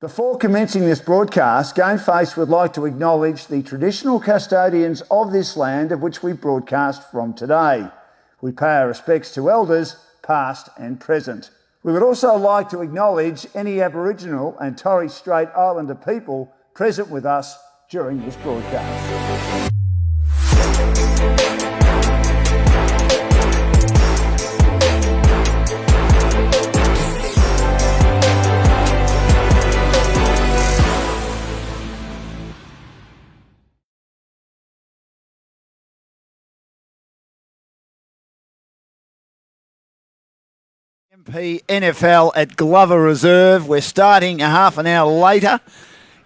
Before commencing this broadcast, Game Face would like to acknowledge the traditional custodians of this land of which we broadcast from today. We pay our respects to elders, past and present. We would also like to acknowledge any Aboriginal and Torres Strait Islander people present with us during this broadcast. MP NFL at Glover Reserve. We're starting a half an hour later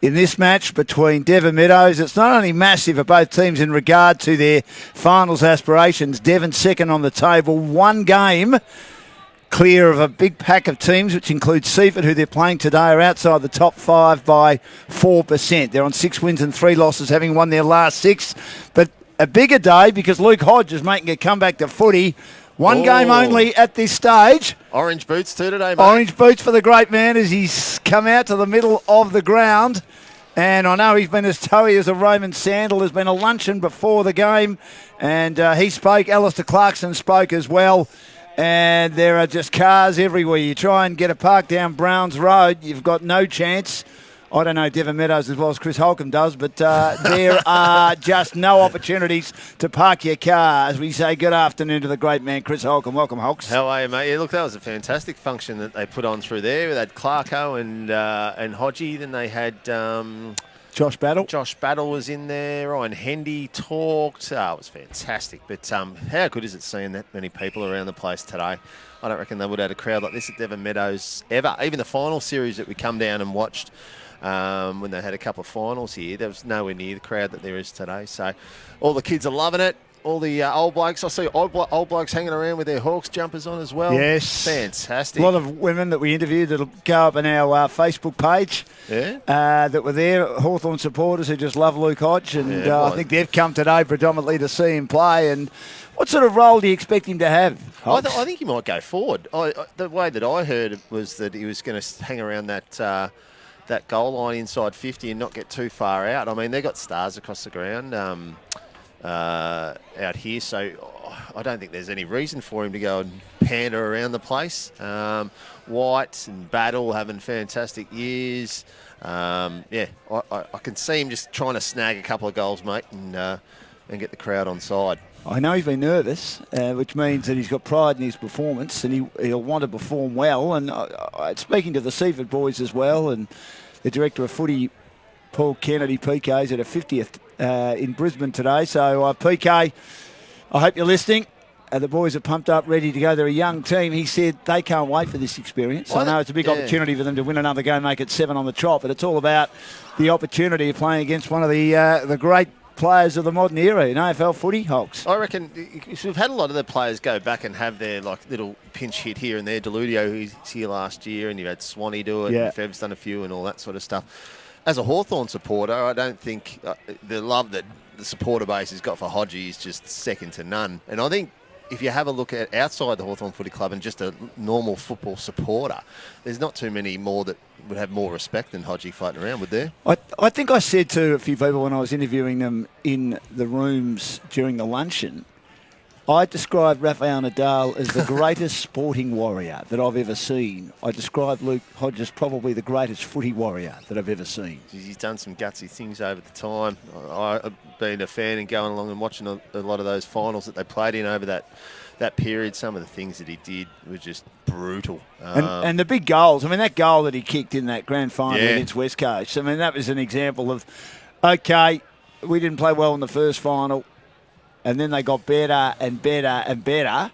in this match between Devon Meadows. It's not only massive for both teams in regard to their finals aspirations. Devon second on the table, one game clear of a big pack of teams, which includes Seaford, who they're playing today, are outside the top five by 4%. They're on 6 wins and 3 losses, having won their last 6. But a bigger day because Luke Hodge is making a comeback to footy. One game only at this stage. Orange boots too today, mate. Orange boots for the great man as he's come out to the middle of the ground. And I know he's been as toey as a Roman sandal. There's been a luncheon before the game. And he spoke. Alistair Clarkson spoke as well. And there are just cars everywhere. You try and get a park down Browns Road, you've got no chance. I don't know Devon Meadows as well as Chris Holcomb does, but there are just no opportunities to park your car. As we say, good afternoon to the great man, Chris Holcomb. Welcome, Holks. How are you, mate? Yeah, look, that was a fantastic function that they put on through there. They had Clarko and Hodgie. Then they had Josh Battle. Josh Battle was in there. Ryan Hendy talked. Oh, it was fantastic. But how good is it seeing that many people around the place today? I don't reckon they would have had a crowd like this at Devon Meadows ever. Even the final series that we come down and watched, when they had a couple of finals here, there was nowhere near the crowd that there is today. So all the kids are loving it. All the old blokes, I see old blokes hanging around with their Hawks jumpers on as well. Yes. Fantastic. A lot of women that we interviewed that'll go up on our Facebook page that were there, Hawthorn supporters who just love Luke Hodge. And I think they've come today predominantly to see him play. And what sort of role do you expect him to have? I think he might go forward. The way that I heard it was that he was going to hang around that goal line inside 50 and not get too far out. I mean, they've got stars across the ground out here, so I don't think there's any reason for him to go and pander around the place. White and Battle having fantastic years. I can see him just trying to snag a couple of goals, mate, and get the crowd on side. I know he's been nervous, which means that he's got pride in his performance and he'll want to perform well. And speaking to the Seaford boys as well, and the director of footy, Paul Kennedy, PK's at a 50th in Brisbane today. So, PK, I hope you're listening. The boys are pumped up, ready to go. They're a young team. He said they can't wait for this experience. I know it's a big opportunity for them to win another game, make it 7 on the trot, but it's all about the opportunity of playing against one of the great players of the modern era in AFL footy, Hawks. I reckon we've had a lot of the players go back and have their little pinch hit here and there. Deludio, who's here last year, and you've had Swanee do it, and Fev's done a few and all that sort of stuff. As a Hawthorn supporter, I don't think the love that the supporter base has got for Hodgie is just second to none. And I think if you have a look at outside the Hawthorn Footy Club and just a normal football supporter, there's not too many more that would have more respect than Hodgie floating around, would there? I think I said to a few people when I was interviewing them in the rooms during the luncheon, I described Rafael Nadal as the greatest sporting warrior that I've ever seen. I described Luke Hodge as probably the greatest footy warrior that I've ever seen. He's done some gutsy things over the time. I've been a fan and going along and watching a lot of those finals that they played in over that period. Some of the things that he did were just brutal. And the big goals. I mean, that goal that he kicked in that grand final against West Coast, I mean, that was an example of, okay, we didn't play well in the first final, and then they got better and better and better.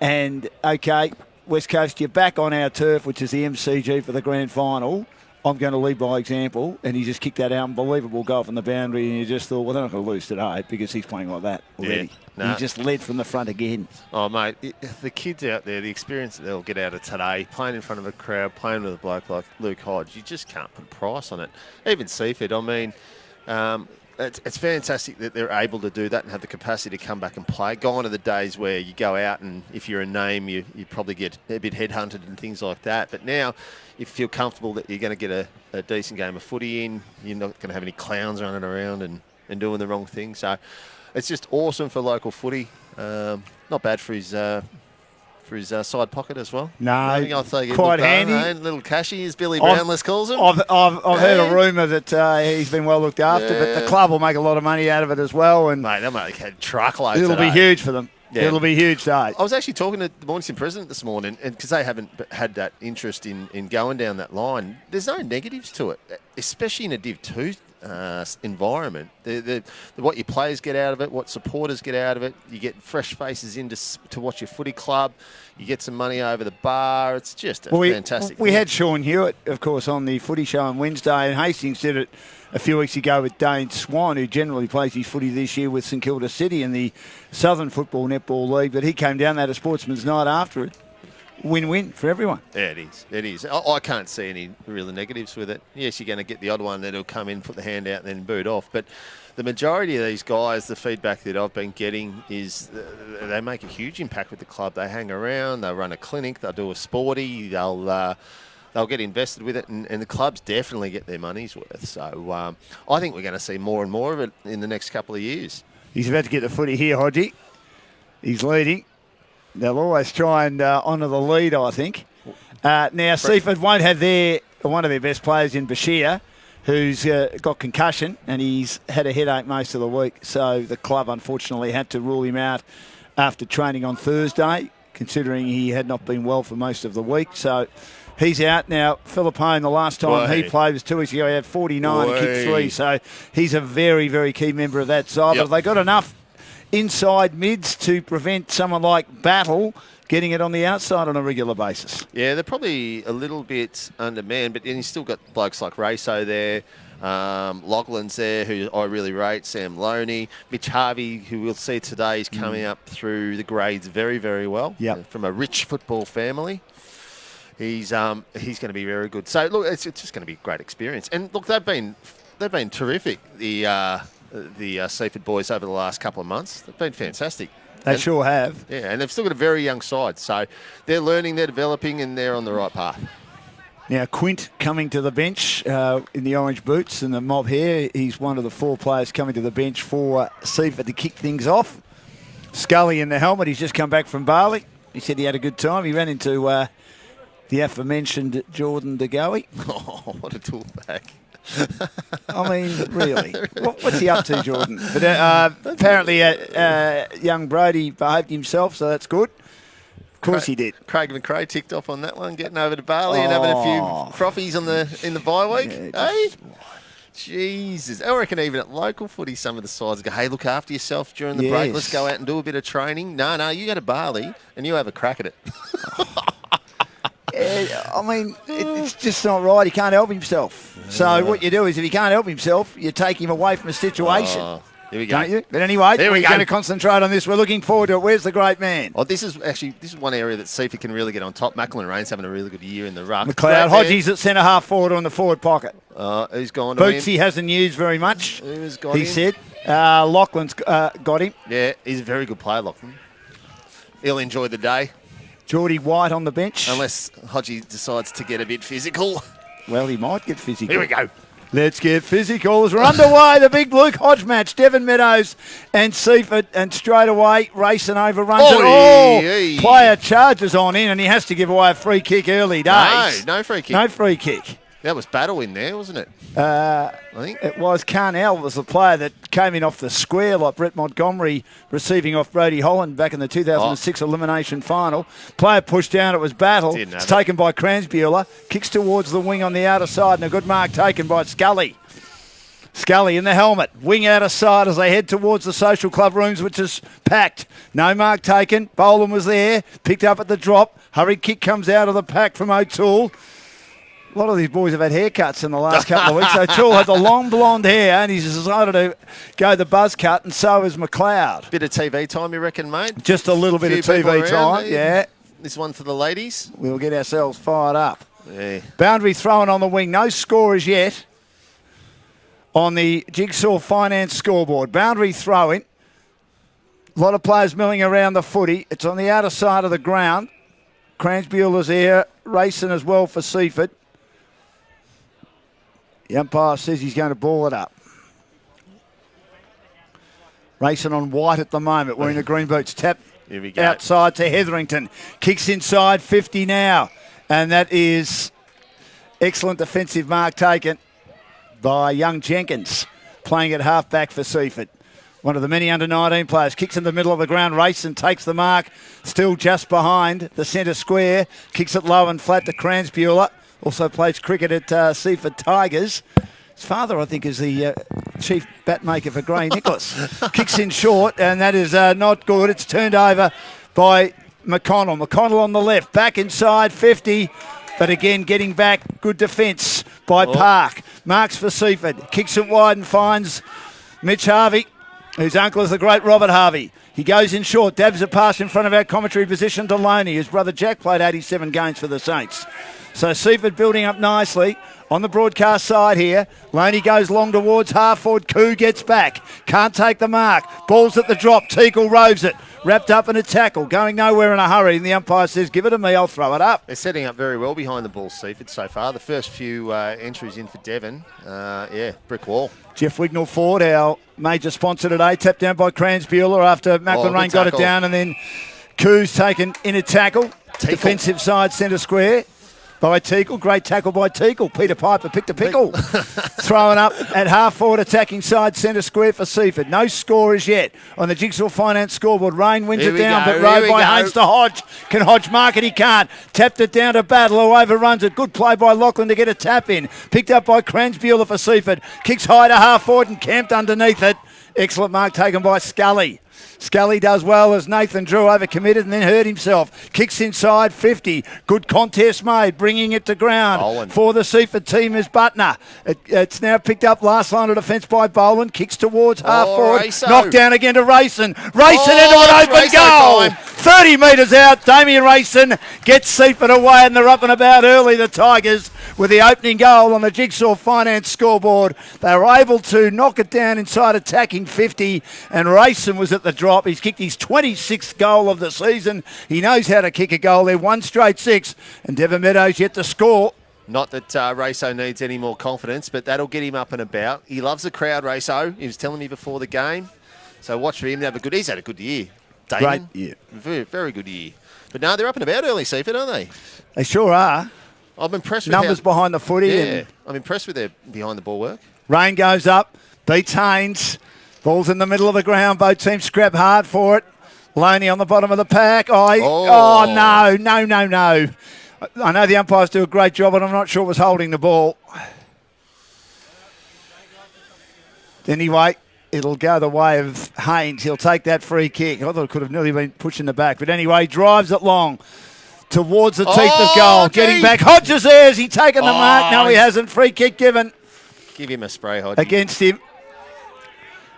And, okay, West Coast, you're back on our turf, which is the MCG for the grand final. I'm going to lead by example. And he just kicked that unbelievable goal from the boundary, and you just thought, well, they're not going to lose today because he's playing like that already. Yeah, He just led from the front again. Oh, mate, the kids out there, the experience that they'll get out of today, playing in front of a crowd, playing with a bloke like Luke Hodge, you just can't put a price on it. Even Seaford, I mean, it's fantastic that they're able to do that and have the capacity to come back and play. Gone are the days where you go out and if you're a name, you probably get a bit headhunted and things like that. But now, if you feel comfortable that you're going to get a decent game of footy in, you're not going to have any clowns running around and doing the wrong thing. So it's just awesome for local footy. Not bad for his side pocket as well. No, I'll say quite handy. Little cashy, as Billy Brownless calls him. I've heard a rumour that he's been well looked after, but the club will make a lot of money out of it as well. And mate, they'll make a truckload. It'll be huge for them. Yeah. It'll be huge, though. I was actually talking to the Mornington president this morning, and because they haven't had that interest in going down that line, there's no negatives to it, especially in a Div 2 environment. What your players get out of it, what supporters get out of it, you get fresh faces in to watch your footy club, you get some money over the bar. It's just fantastic. We had Sean Hewitt, of course, on the footy show on Wednesday, and Hastings did it a few weeks ago with Dane Swan, who generally plays his footy this year with St Kilda City in the Southern Football Netball League, but he came down there to Sportsman's Night after it. Win-win for everyone. Yeah, it is. It is. I can't see any real negatives with it. Yes, you're going to get the odd one that'll come in, put the hand out, and then boot off. But the majority of these guys, the feedback that I've been getting is they make a huge impact with the club. They hang around, they'll run a clinic, they'll do a sporty, they'll get invested with it, and the clubs definitely get their money's worth. So I think we're going to see more and more of it in the next couple of years. He's about to get the footy here, Hodgie. He's leading. They'll always try and honour the lead, I think. Now, Seaford won't have one of their best players in Bashir, who's got concussion, and he's had a headache most of the week. So the club, unfortunately, had to rule him out after training on Thursday, considering he had not been well for most of the week. So he's out now. Philippone, the last time he played was 2 weeks ago. He had 49 and kicked 3. So he's a very, very key member of that side. Yep. But they got enough inside mids to prevent someone like Battle getting it on the outside on a regular basis. Yeah, they're probably a little bit undermanned, but then you've still got blokes like Raso there, Loughlin's there, who I really rate, Sam Loney, Mitch Harvey, who we'll see today is coming up through the grades very, very well. From a rich football family. He's going to be very good. So, look, it's just going to be a great experience. And, look, they've been terrific, the Seaford boys over the last couple of months. They've been fantastic. They sure have. Yeah, and they've still got a very young side. So they're learning, they're developing, and they're on the right path. Now, Quint coming to the bench in the orange boots and the mob hair. He's one of the 4 players coming to the bench for Seaford to kick things off. Scully in the helmet. He's just come back from Bali. He said he had a good time. He ran into the aforementioned Jordan DeGoey. Oh, what a toolback. I mean, really. What's he up to, Jordan? But apparently young Brody behaved himself, so that's good. Of course he did. Craig McRae ticked off on that one, getting over to Bali and having a few frothies in the bye week. Yeah, hey? Jesus. I reckon even at local footy, some of the sides go, hey, look after yourself during the break. Let's go out and do a bit of training. No, you go to Bali and you have a crack at it. I mean, it's just not right. He can't help himself. So what you do is if he can't help himself, you take him away from a situation. Here we go. Don't you? But anyway, we're going to concentrate on this. We're looking forward to it. Where's the great man? Oh, this is one area that Seaford can really get on top. Macklin Rain's having a really good year in the ruck. McLeod. Hodgie's at centre half forward on the forward pocket. Who's gone to Bootsy hasn't used very much. Who's got he said. Loughlin's got him. Yeah, he's a very good player, Loughlin. He'll enjoy the day. Geordie White on the bench. Unless Hodgie decides to get a bit physical. Well, he might get physical. Here we go. Let's get physical as we're underway. The big Luke Hodge match. Devon Meadows and Seaford, and straight away racing over runs it. Player charges on in, and he has to give away a free kick early days. No free kick. No free kick. That was Battle in there, wasn't it? I think it was. Carnell was the player that came in off the square, like Brett Montgomery receiving off Brody Holland back in the 2006 elimination final. Player pushed down. It was Battle. It's taken by Cransbuehler. Kicks towards the wing on the outer side, and a good mark taken by Scully. Scully in the helmet. Wing outer side as they head towards the social club rooms, which is packed. No mark taken. Boland was there. Picked up at the drop. Hurried kick comes out of the pack from O'Toole. A lot of these boys have had haircuts in the last couple of weeks. O'Toole has a long blonde hair, and he's decided to go the buzz cut, and so has McLeod. Bit of TV time, you reckon, mate? Just a little bit of TV time, yeah. This one for the ladies. We'll get ourselves fired up. Yeah. Boundary thrown on the wing. No score as yet. on the Jigsaw Finance scoreboard. Boundary throw-in. A lot of players milling around the footy. It's on the outer side of the ground. Cransbuehler's here, racing as well for Seaford. The umpire says he's going to ball it up. Racing on white at the moment, wearing the green boots. Tap Here we go. outside to Hetherington. Kicks inside, 50 now. And that is excellent defensive mark taken by young Jenkins, playing at half-back for Seaford. One of the many under-19 players. Kicks in the middle of the ground. Racing takes the mark. Still just behind the centre square. Kicks it low and flat to Cransbuehler. Also plays cricket at Seaford Tigers. His father, I think, is the chief bat maker for Grey Nicholas. Kicks in short, and that is not good. It's turned over by McConnell. McConnell on the left. Back inside, 50. But again, getting back. Good defence by Park. Marks for Seaford. Kicks it wide and finds Mitch Harvey, whose uncle is the great Robert Harvey. He goes in short, dabs a pass in front of our commentary position to Loney. His brother Jack played 87 games for the Saints. So Seaford building up nicely on the broadcast side here. Loney goes long towards half forward. Koo gets back. Can't take the mark. Ball's at the drop. Teagle roves it. Wrapped up in a tackle. Going nowhere in a hurry. And the umpire says, give it to me, I'll throw it up. They're setting up very well behind the ball, Seaford, so far. The first few entries in for Devon. Brick wall. Jeff Wignall Ford, our major sponsor today, tapped down by Cransbuehler after Macklin Rain got it down, and then Koo's taken in a tackle. Defensive side centre square by Teagle. Great tackle by Teagle. Peter Piper picked a pickle. Throwing up at half forward, attacking side centre square for Seaford. No score as yet on the Jigsaw Finance scoreboard. Rain wins it down, but rode by Haynes to Hodge. Can Hodge mark it? He can't. Tapped it down to Battle, who overruns it. Good play by Lachlan to get a tap in. Picked up by Cransbuehler for Seaford. Kicks high to half forward and camped underneath it. Excellent mark taken by Scully. Scully does well as Nathan Drew overcommitted and then hurt himself. Kicks inside, 50. Good contest made, bringing it to ground for the Seaford team is Butner. It's now picked up last line of defence by Boland. Kicks towards half forward. Knocked down again to Rayson. Rayson into an open goal. 30 metres out. Damien Rayson gets Seaford away, and they're up and about early, the Tigers, with the opening goal on the Jigsaw Finance scoreboard. They were able to knock it down inside attacking 50, and Rayson was at the drop. He's kicked his 26th goal of the season. He knows how to kick a goal. They're 1 straight 6, and Devon Meadows yet to score. Not that Raso needs any more confidence, but that'll get him up and about. He loves the crowd, Raso. He was telling me before the game. So watch for him to have a good... He's had a good year. Damon, great year. Very, very good year. But no, they're up and about early, Seaford, aren't they? They sure are. I'm impressed with numbers behind the footy. Yeah, and I'm impressed with their behind the ball work. Rain goes up, beats Haynes. Ball's in the middle of the ground. Both teams scrap hard for it. Loney on the bottom of the pack. No. I know the umpires do a great job, but I'm not sure it was holding the ball. Anyway, it'll go the way of Haynes. He'll take that free kick. I thought it could have nearly been pushed in the back. But anyway, drives it long towards the teeth of goal. Getting back. Hodges there. Has he taken the mark? No, he hasn't. Free kick given. Give him a spray, Hodges. Against him.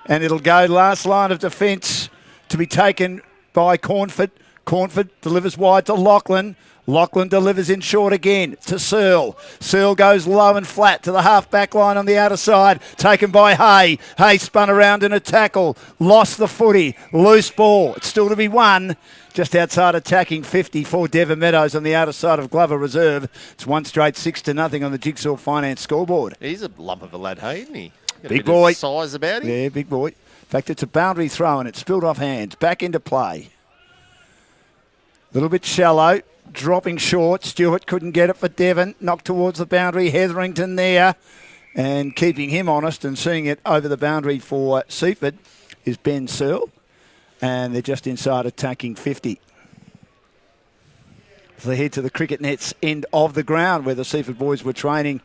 And it'll go last line of defence to be taken by Cornford. Cornford delivers wide to Lachlan. Lachlan delivers in short again to Searle. Searle goes low and flat to the half-back line on the outer side. Taken by Hay. Hay spun around in a tackle. Lost the footy. Loose ball. It's still to be won. Just outside attacking 50 for Devon Meadows on the outer side of Glover Reserve. It's 1 straight 6-0 on the Jigsaw Finance scoreboard. He's a lump of a lad, hey, isn't he? Big boy. Size about him. Yeah, big boy. In fact, it's a boundary throw and it's spilled off hands. Back into play. A little bit shallow. Dropping short. Stewart couldn't get it for Devon. Knocked towards the boundary. Hetherington there. And keeping him honest and seeing it over the boundary for Seaford is Ben Searle. And they're just inside attacking 50. So they head to the cricket net's end of the ground where the Seaford boys were training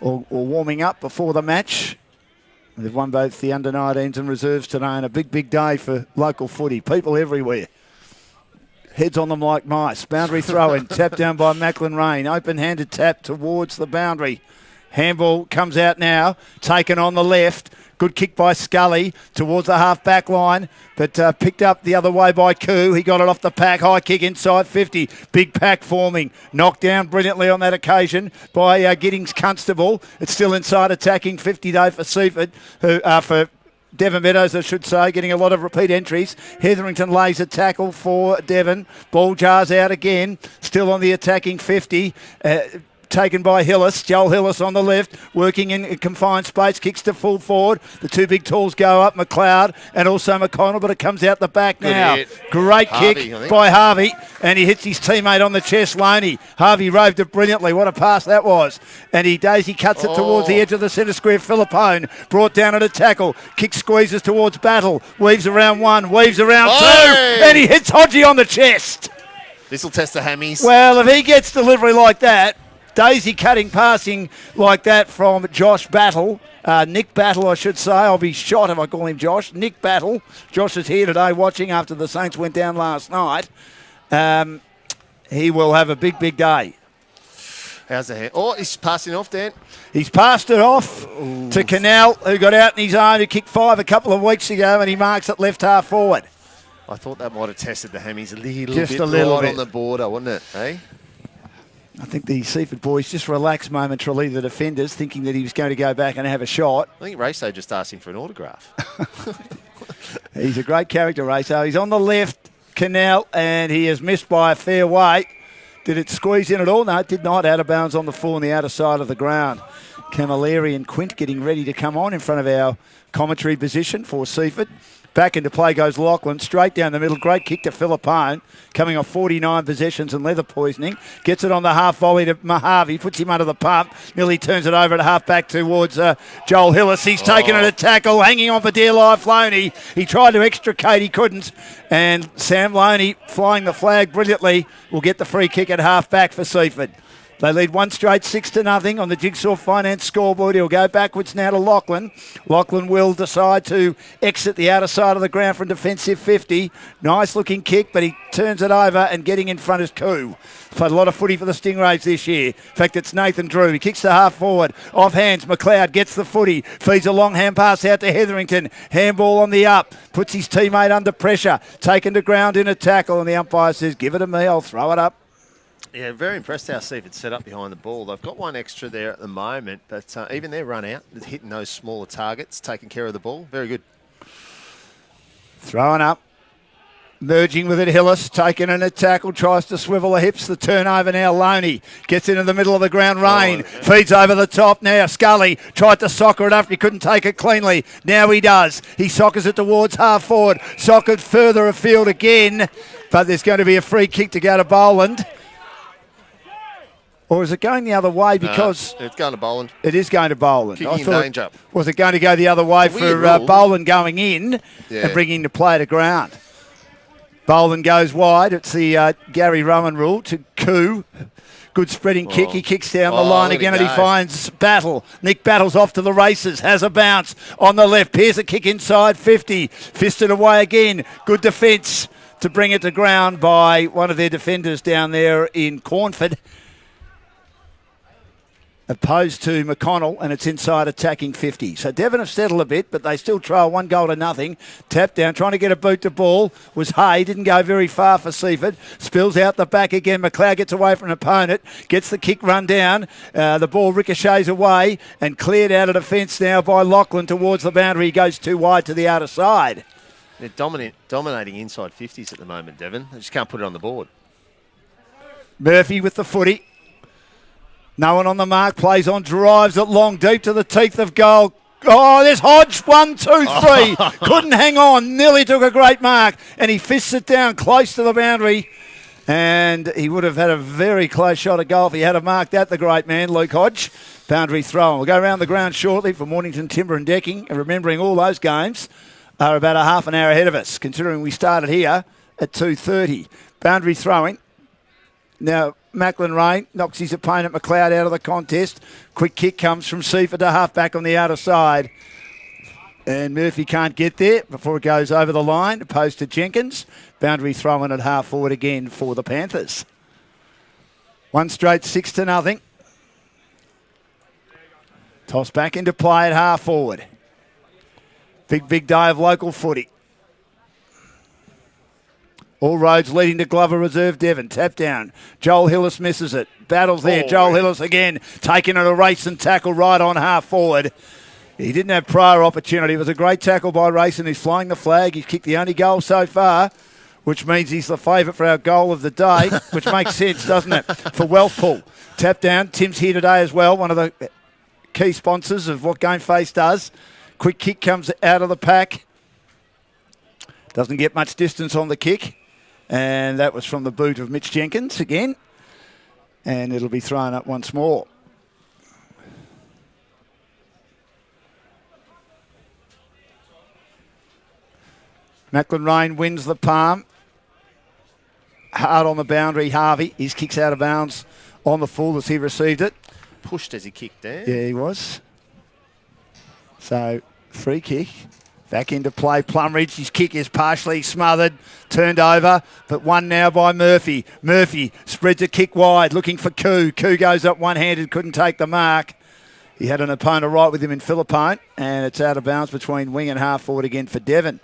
or warming up before the match. They've won both the under-19s and reserves today, and a big, big day for local footy. People everywhere. Heads on them like mice. Boundary throw-in, tapped down by Macklin Rain. Open-handed tap towards the boundary. Handball comes out now, taken on the left. Good kick by Scully towards the half-back line, but picked up the other way by Koo. He got it off the pack. High kick inside 50. Big pack forming. Knocked down brilliantly on that occasion by Giddings Constable. It's still inside attacking 50 though for Seaford, for Devon Meadows, I should say, getting a lot of repeat entries. Hetherington lays a tackle for Devon. Ball jars out again. Still on the attacking 50. Taken by Hillis. Joel Hillis on the left, working in confined space, kicks to full forward. The two big tools go up, McLeod and also McConnell, but it comes out the back now. Great kick by Harvey, and he hits his teammate on the chest, Loney. Harvey roved it brilliantly. What a pass that was. And he daisy cuts it towards the edge of the centre square. Philippone brought down at a tackle. Kick squeezes towards Battle. Weaves around one, weaves around two, and he hits Hodgie on the chest. This will test the hammies. Well, if he gets delivery like that, daisy cutting passing like that from Josh Battle, Nick Battle I should say. I'll be shot if I call him Josh. Nick Battle. Josh is here today watching after the Saints went down last night. He will have a big, big day. How's the hand? Oh, he's passing off, Dan. He's passed it off to Canal, who got out in his own, who kicked 5 a couple of weeks ago, and he marks it left half forward. I thought that might have tested the hammies a little just bit, a little bit on the border, wouldn't it? Eh? I think the Seaford boys just relaxed momentarily, the defenders, thinking that he was going to go back and have a shot. I think Raso just asked him for an autograph. He's a great character, Raso. He's on the left, Canal, and he is missed by a fair way. Did it squeeze in at all? No, it did not. Out of bounds on the full on the outer side of the ground. Camilleri and Quint getting ready to come on in front of our commentary position for Seaford. Back into play goes Lachlan, straight down the middle. Great kick to Philippone, coming off 49 possessions and leather poisoning. Gets it on the half volley to Mahavi, puts him under the pump. Nearly turns it over at half back towards Joel Hillis. He's taken it a tackle, hanging on for dear life, Loney. He tried to extricate, he couldn't. And Sam Loney, flying the flag brilliantly, will get the free kick at half back for Seaford. They lead one straight 6-0 on the Jigsaw Finance scoreboard. He'll go backwards now to Lachlan. Lachlan will decide to exit the outer side of the ground from defensive 50. Nice looking kick, but he turns it over and getting in front is Koo. Played a lot of footy for the Stingrays this year. In fact, it's Nathan Drew. He kicks the half forward. Off hands, McLeod gets the footy. Feeds a long hand pass out to Hetherington. Handball on the up. Puts his teammate under pressure. Taken to ground in a tackle, and the umpire says, give it to me, I'll throw it up. Yeah, very impressed how Seaford set up behind the ball. They've got one extra there at the moment, but even their run out, hitting those smaller targets, taking care of the ball, very good. Throwing up, merging with it, Hillis, taking in a tackle, tries to swivel the hips, the turnover now, Loney, gets into the middle of the ground, Rain, feeds over the top now, Scully, tried to soccer it up, he couldn't take it cleanly, now he does, he soccers it towards half forward, soccered further afield again, but there's going to be a free kick to go to Boland. Or is it going the other way because... it's going to Boland. It is going to Boland. Kicking in danger. Was it going to go the other way for Boland going in and bringing the play to ground? Boland goes wide. It's the Gary Rowan rule to Koo. Good spreading kick. He kicks down the line again and he finds Battle. Nick Battle's off to the races. Has a bounce on the left. Here's a kick inside 50. Fisted away again. Good defence to bring it to ground by one of their defenders down there in Cornford. Opposed to McConnell, and it's inside attacking 50. So Devon have settled a bit, but they still trail 1-0. Tap down, trying to get a boot to ball was Hay. Didn't go very far for Seaford. Spills out the back again. McLeod gets away from an opponent. Gets the kick run down. The ball ricochets away and cleared out of defence now by Lachlan towards the boundary. He goes too wide to the outer side. They're dominating inside 50s at the moment, Devon. They just can't put it on the board. Murphy with the footy. No one on the mark, plays on, drives it long, deep to the teeth of goal. Oh, there's Hodge, 1, 2, 3. Couldn't hang on, nearly took a great mark, and he fists it down close to the boundary. And he would have had a very close shot at goal if he had marked that, the great man, Luke Hodge. Boundary throw. We'll go around the ground shortly for Mornington Timber and Decking, and remembering all those games are about a half an hour ahead of us, considering we started here at 2:30. Boundary throwing. Now, Macklin Rain knocks his opponent McLeod out of the contest. Quick kick comes from Seaford to half-back on the outer side. And Murphy can't get there before it goes over the line, opposed to Jenkins. Boundary throwing at half-forward again for the Panthers. One straight 6-0. Toss back into play at half forward. Big day of local footy. All roads leading to Glover Reserve Devon. Tap down. Joel Hillis misses it. Battles there. Joel Hillis again taking it a race and tackle right on half forward. He didn't have prior opportunity. It was a great tackle by Rayson. He's flying the flag. He's kicked the only goal so far, which means he's the favourite for our goal of the day, which makes sense, doesn't it, for Wealthpool. Tap down. Tim's here today as well, one of the key sponsors of what Game Face does. Quick kick comes out of the pack. Doesn't get much distance on the kick. And that was from the boot of Mitch Jenkins again. And it'll be thrown up once more. Macklin Rain wins the palm. Hard on the boundary, Harvey. His kick's out of bounds on the full as he received it. Pushed as he kicked there. Yeah, he was. So, free kick. Back into play. Plumridge, his kick is partially smothered, turned over, but won now by Murphy. Murphy spreads a kick wide, looking for Koo. Koo goes up one-handed, couldn't take the mark. He had an opponent right with him in Philippine, and it's out of bounds between wing and half forward again for Devon.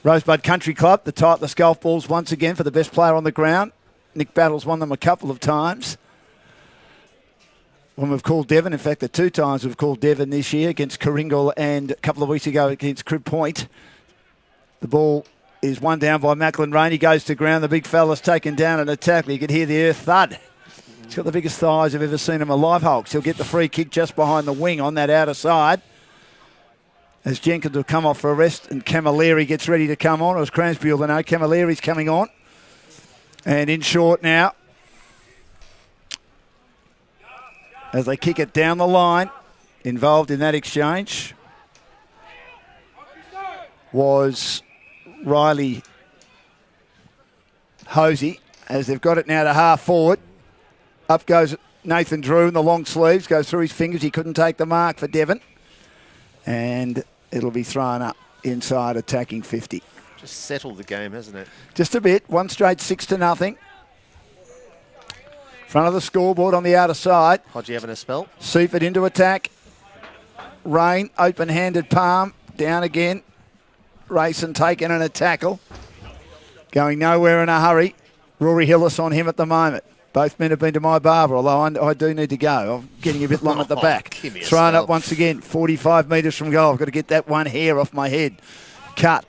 Rosebud Country Club, the Titleist golf balls once again for the best player on the ground. Nick Battles won them a couple of times. When we've called Devon, in fact, the 2 times we've called Devon this year against Coringal and a couple of weeks ago against Crib Point. The ball is one down by Macklin Rain. He goes to ground. The big fella's taken down and a tackle. You could hear the earth thud. He's got the biggest thighs I've ever seen him alive, Hulks. He'll get the free kick just behind the wing on that outer side. As Jenkins will come off for a rest and Camilleri gets ready to come on. It was Cransby, you'll know. Camilleri's coming on. And in short now, as they kick it down the line, involved in that exchange was Riley Hosey, as they've got it now to half forward. Up goes Nathan Drew in the long sleeves, goes through his fingers. He couldn't take the mark for Devon. And it'll be thrown up inside attacking 50. Just settled the game, hasn't it? Just a bit. One straight 6-0. Front of the scoreboard on the outer side. Hodgie having a spell. Seaford into attack. Rain, open-handed palm. Down again. Rayson taking in a tackle. Going nowhere in a hurry. Rory Hillis on him at the moment. Both men have been to my barber, although I do need to go. I'm getting a bit long at the back. Thrown up once again. 45 metres from goal. I've got to get that one hair off my head. Cut.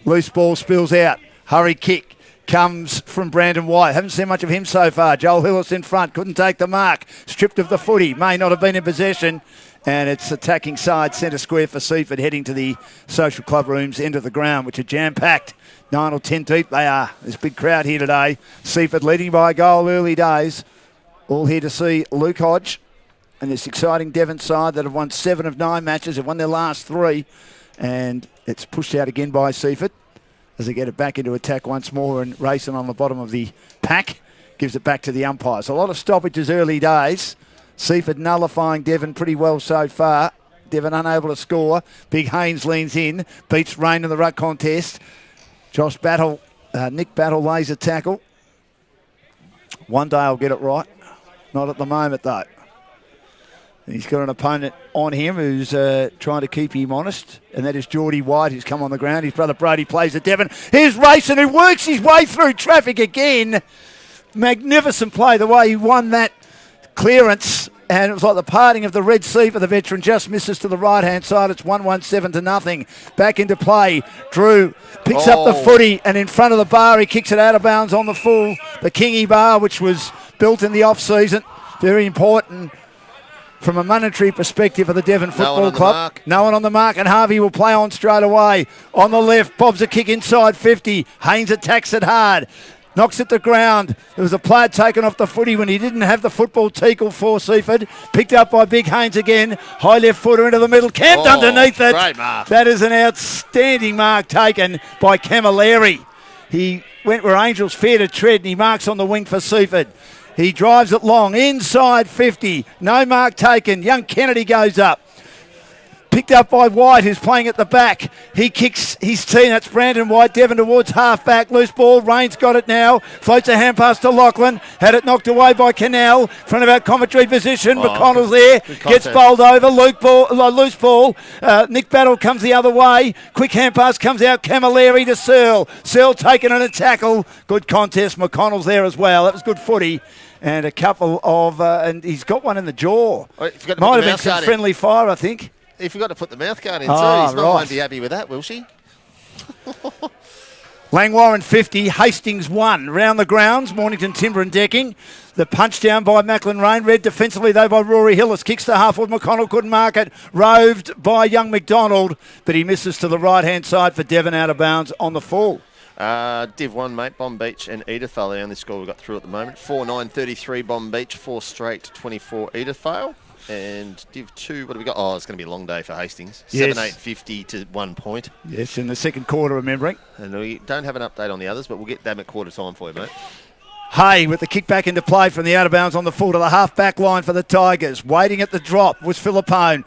Loose ball spills out. Hurry kick. Comes from Brandon White. Haven't seen much of him so far. Joel Hillis in front. Couldn't take the mark. Stripped of the footy. May not have been in possession. And it's attacking side centre square for Seaford, heading to the social club rooms, end of the ground, which are jam-packed. 9 or 10 deep they are. There's a big crowd here today. Seaford leading by a goal early days. All here to see Luke Hodge and this exciting Devon side that have won 7 of 9 matches. They've won their last 3. And it's pushed out again by Seaford as they get it back into attack once more, and Rayson on the bottom of the pack gives it back to the umpires. A lot of stoppages early days. Seaford nullifying Devon pretty well so far. Devon unable to score. Big Haynes leans in, beats Rain in the ruck contest. Nick Battle lays a tackle. One day I'll get it right. Not at the moment though. He's got an opponent on him who's trying to keep him honest, and that is Geordie White, who's come on the ground. His brother Brody plays at Devon. Here's Rayson, who works his way through traffic again. Magnificent play, the way he won that clearance, and it was like the parting of the Red Sea for the veteran. Just misses to the right-hand side. It's 1-1-7-0. Back into play. Drew picks up the footy, and in front of the bar, he kicks it out of bounds on the full. The Kingy bar, which was built in the off-season. Very important from a monetary perspective of the Devon Football Club. No one on the mark, and Harvey will play on straight away. On the left, Bob's a kick inside 50. Haynes attacks it hard. Knocks it to ground. There was a player taken off the footy when he didn't have the football tackle for Seaford. Picked up by Big Haynes again. High left footer into the middle. Camped underneath it. Great mark. That is an outstanding mark taken by Camilleri. He went where Angels fear to tread, and he marks on the wing for Seaford. He drives it long, inside 50. No mark taken. Young Kennedy goes up. Picked up by White, who's playing at the back. He kicks his team. That's Brandon White. Devon towards half-back. Loose ball. Rain's got it now. Floats a hand pass to Lachlan. Had it knocked away by Canal. Front of our commentary position. McConnell's there. Gets bowled over. Loose ball. Nick Battle comes the other way. Quick hand pass comes out. Camilleri to Searle. Searle taken in a tackle. Good contest. McConnell's there as well. That was good footy. And a couple of... and he's got one in the jaw. Might have been some friendly fire, I think. He forgot to put the mouth guard in too. He's not going to be happy with that, will she? Langwarren 50, Hastings 1. Round the grounds, Mornington Timber and Decking. The punch down by Macklin Rain. Read defensively though by Rory Hillis. Kicks to half-forward. McConnell couldn't mark it. Roved by young McDonald, but he misses to the right-hand side for Devon out of bounds on the full. Div 1, mate, Bomb Beach and Edithvale. The only score we've got through at the moment. 4-9-33 Bomb Beach, 4 straight 24 Edithvale. And Div 2, what have we got? Oh, it's going to be a long day for Hastings. Yes. 7-8-50 to 1 point. Yes, in the second quarter, remembering. And we don't have an update on the others, but we'll get them at quarter time for you, mate. Hay with the kick back into play from the out of bounds on the full to the half-back line for the Tigers. Waiting at the drop was Philippone.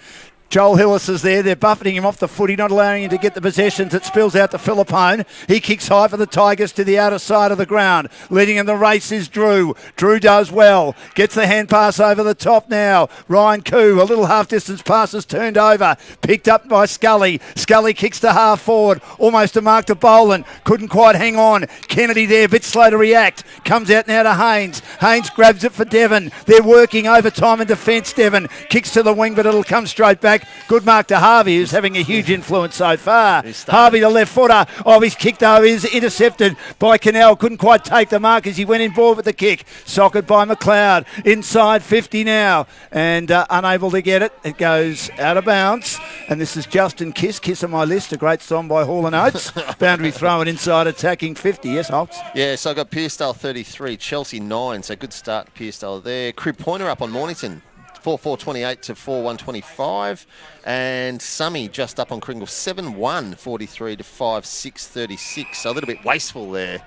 Joel Hillis is there. They're buffeting him off the footy, not allowing him to get the possessions. It spills out to Philippone. He kicks high for the Tigers to the outer side of the ground. Leading in the race is Drew. Drew does well. Gets the hand pass over the top now. Ryan Koo, a little half-distance pass is turned over. Picked up by Scully. Scully kicks to half forward. Almost to mark to Boland. Couldn't quite hang on. Kennedy there, a bit slow to react. Comes out now to Haynes. Haynes grabs it for Devon. They're working overtime in defence, Devon. Kicks to the wing, but it'll come straight back. Good mark to Harvey, who's having a huge influence so far. Harvey, the left footer. Oh, he's kicked over. He's intercepted by Canal. Couldn't quite take the mark as he went in board with the kick. Socket by McLeod. Inside 50 now. And unable to get it. It goes out of bounds. And this is Justin Kiss. Kiss on my list. A great song by Hall and Oates. Boundary throw and inside attacking 50. Yes, Holtz? Yeah, so I got Pearsdale 33, Chelsea 9. So good start, Pearsdale there. Crib Pointer up on Mornington. 4-4-28 to 4-1-25. And Summy just up on Kringle 7-1-43 to 5-6-36. So a little bit wasteful there.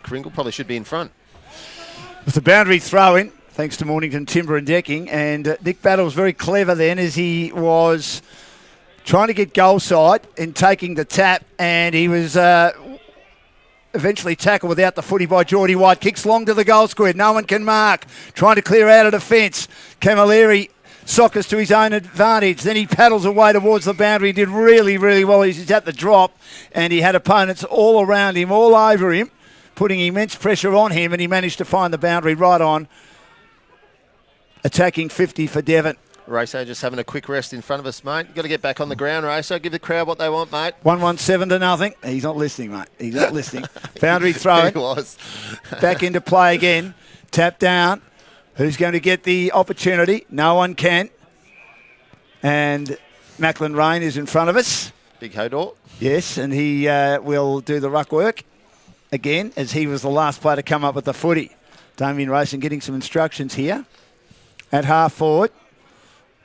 Kringle probably should be in front. With the boundary throw in, thanks to Mornington Timber and Decking. And Nick Battle was very clever then as he was trying to get goal side in taking the tap. And he was... eventually tackled without the footy by Geordie White. Kicks long to the goal square. No one can mark. Trying to clear out of defence. Camilleri soccers to his own advantage. Then he paddles away towards the boundary. He did really, really well. He's at the drop. And he had opponents all around him, all over him, putting immense pressure on him. And he managed to find the boundary right on. Attacking 50 for Devon. Racer just having a quick rest in front of us, mate. You've got to get back on the ground, Racer. Give the crowd what they want, mate. 117 to nothing. He's not listening, mate. He's not listening. Boundary throw. He was. Back into play again. Tap down. Who's going to get the opportunity? No one can. And Macklin Rain is in front of us. Big Hodor. Yes, and he will do the ruck work again as he was the last player to come up with the footy. Damien Racing getting some instructions here at half forward.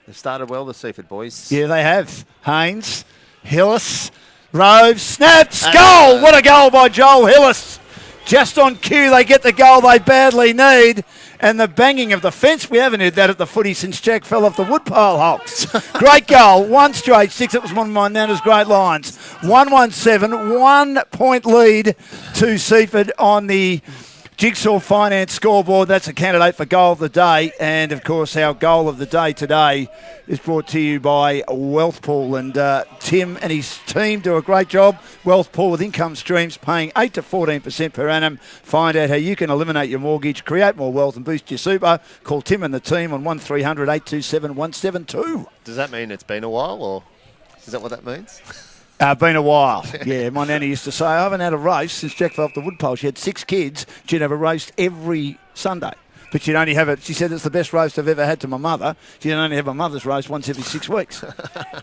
They've started well, the Seaford boys. Yeah, they have. Haynes, Hillis, Rove, snaps, goal! What a goal by Joel Hillis. Just on cue, they get the goal they badly need. And the banging of the fence, we haven't heard that at the footy since Jack fell off the woodpile, Hawks. Great goal, 1 straight 6. It was one of my Nana's great lines. 1-1-7, 1 point lead to Seaford on the Jigsaw Finance scoreboard. That's a candidate for goal of the day. And, of course, our goal of the day today is brought to you by Wealthpool. And Tim and his team do a great job. Wealthpool with income streams paying 8 to 14% per annum. Find out how you can eliminate your mortgage, create more wealth and boost your super. Call Tim and the team on 1300 827 172. Does that mean it's been a while, or is that what that means? Been a while. Yeah, my nanny used to say, I haven't had a roast since Jack fell off the woodpile. She had 6 kids. She'd have a roast every Sunday. But she'd only have it, she said, it's the best roast I've ever had to my mother. She'd only have my mother's roast once every 6 weeks.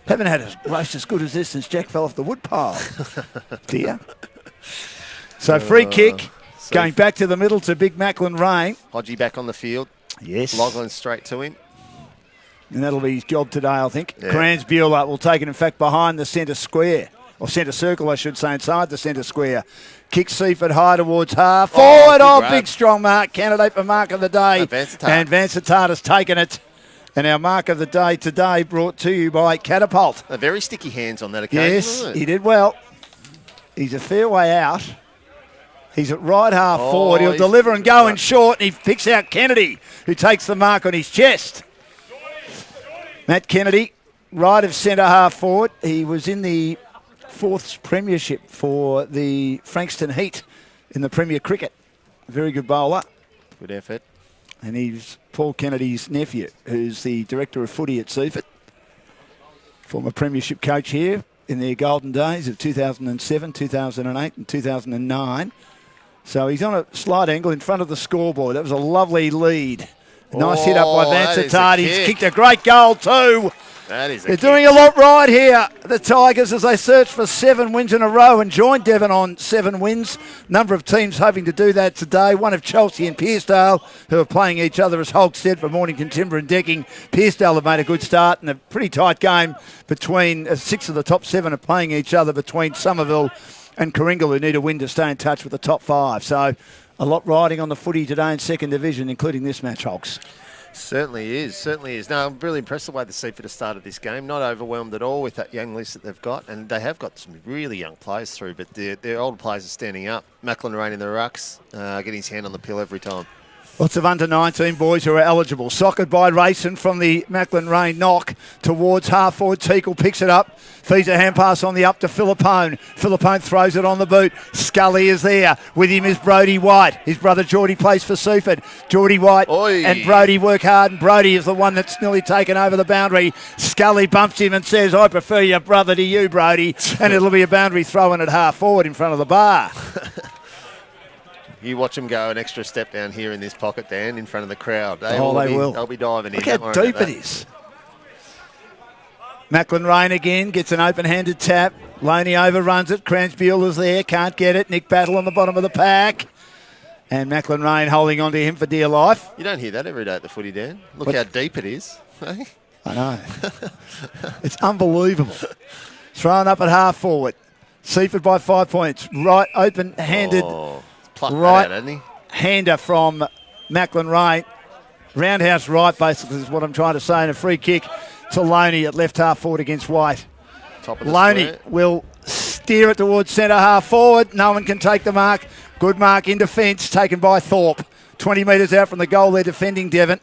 Haven't had a roast as good as this since Jack fell off the woodpile. Dear. So free kick, going back to the middle to Big Macklin Rain. Hodgie back on the field. Yes. Logland straight to him. And that'll be his job today, I think. Yeah. Cransbuehler will take it, in fact, behind the centre square. Or centre circle, I should say, inside the centre square. Kick Seaford high towards half. Forward, big strong mark. Candidate for mark of the day. And Vansittart has taken it. And our mark of the day today brought to you by Catapult. Very sticky hands on that occasion. Yes, he did well. He's a fair way out. He's at right half forward. He'll deliver and go in short, and he picks out Kennedy, who takes the mark on his chest. Matt Kennedy, right of centre half forward. He was in the 4th premiership for the Frankston Heat in the Premier Cricket. Very good bowler. Good effort. And he's Paul Kennedy's nephew, who's the director of footy at Seaford. Former premiership coach here in their golden days of 2007, 2008 and 2009. So he's on a slight angle in front of the scoreboard. That was a lovely lead. Nice hit up by Vansittart. He's kicked a great goal too. They're doing a lot right here, the Tigers, as they search for 7 wins in a row and join Devon on 7 wins. Number of teams hoping to do that today. One of Chelsea and Pearcedale, who are playing each other as Holstead for Mornington Timber and Decking. Pearcedale have made a good start and a pretty tight game between 6 of the top 7 are playing each other between Somerville and Coringal, who need a win to stay in touch with the top 5. So a lot riding on the footy today in 2nd Division, including this match, Holks. Certainly is. No, I'm really impressed the way the Seaford have started this game. Not overwhelmed at all with that young list that they've got. And they have got some really young players through, but their older players are standing up. Macklin Rain in the rucks, getting his hand on the pill every time. Lots of under-19 boys who are eligible. Soccered by Rayson from the Macklin Rain knock towards half-forward. Teakle picks it up. Feeds a hand pass on the up to Philippone. Philippone throws it on the boot. Scully is there. With him is Brodie White. His brother Geordie plays for Seaford. Geordie White and Brodie work hard, and Brodie is the one that's nearly taken over the boundary. Scully bumps him and says, "I prefer your brother to you, Brodie." And it'll be a boundary throw in at half-forward in front of the bar. You watch them go an extra step down here in this pocket, Dan, in front of the crowd. They will. They'll be diving in. Look how deep it is. Macklin Rain again gets an open-handed tap. Loney overruns it. Cransbuehler's there. Can't get it. Nick Battle on the bottom of the pack. And Macklin Rain holding on to him for dear life. You don't hear that every day at the footy, Dan. Look how deep it is. I know. It's unbelievable. Thrown up at half forward. Seaford by 5 points. Right open-handed. Hander from Macklin Rain. Roundhouse right, basically, is what I'm trying to say. And a free kick to Loney at left half forward against White. Loney will steer it towards centre half forward. No one can take the mark. Good mark in defence, taken by Thorpe. 20 metres out from the goal there, defending Devon.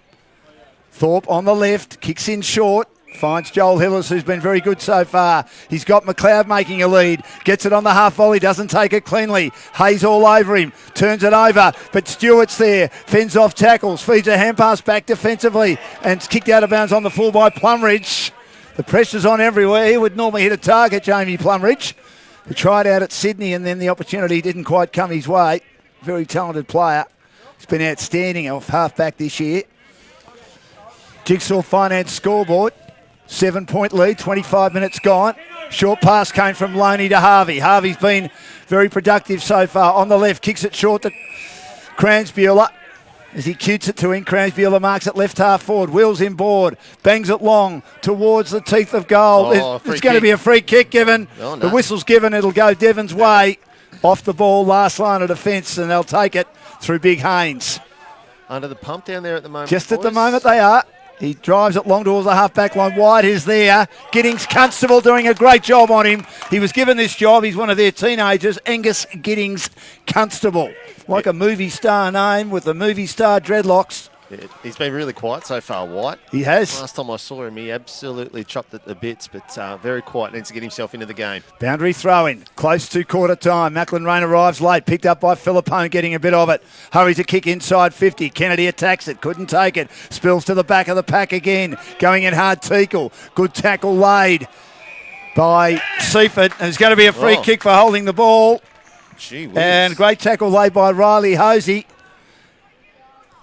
Thorpe on the left, kicks in short. Finds Joel Hillis, who's been very good so far. He's got McLeod making a lead. Gets it on the half volley, doesn't take it cleanly. Hayes all over him, turns it over, but Stewart's there. Fends off tackles, feeds a hand pass back defensively, and it's kicked out of bounds on the full by Plumridge. The pressure's on everywhere. He would normally hit a target, Jamie Plumridge, who tried out at Sydney and then the opportunity didn't quite come his way. Very talented player. He's been outstanding off half-back this year. Jigsaw Finance scoreboard. 7-point lead, 25 minutes gone. Short pass came from Loney to Harvey. Harvey's been very productive so far. On the left, kicks it short to Cransbuehler. As he cutes it to him, Cransbuehler marks it left half forward. Wheels inboard, bangs it long towards the teeth of goal. It's going to be a free kick given. Oh, no. The whistle's given, it'll go Devon's way. Off the ball, last line of defence, and they'll take it through Big Haynes. Under the pump down there at the moment, Just boys. At the moment they are. He drives it long towards the half-back line. White is there. Giddings Constable doing a great job on him. He was given this job. He's one of their teenagers, Angus Giddings Constable. Like a movie star name with the movie star dreadlocks. Yeah, he's been really quiet so far, White. He has. Last time I saw him, he absolutely chopped it to bits, but very quiet. Needs to get himself into the game. Boundary throw-in. Close to quarter time. Macklin Rain arrives late. Picked up by Philippone, getting a bit of it. Hurries a kick inside 50. Kennedy attacks it. Couldn't take it. Spills to the back of the pack again. Going in hard, Teakle. Good tackle laid by Seaford. And it's going to be a free kick for holding the ball. Gee whiz. And great tackle laid by Riley Hosey.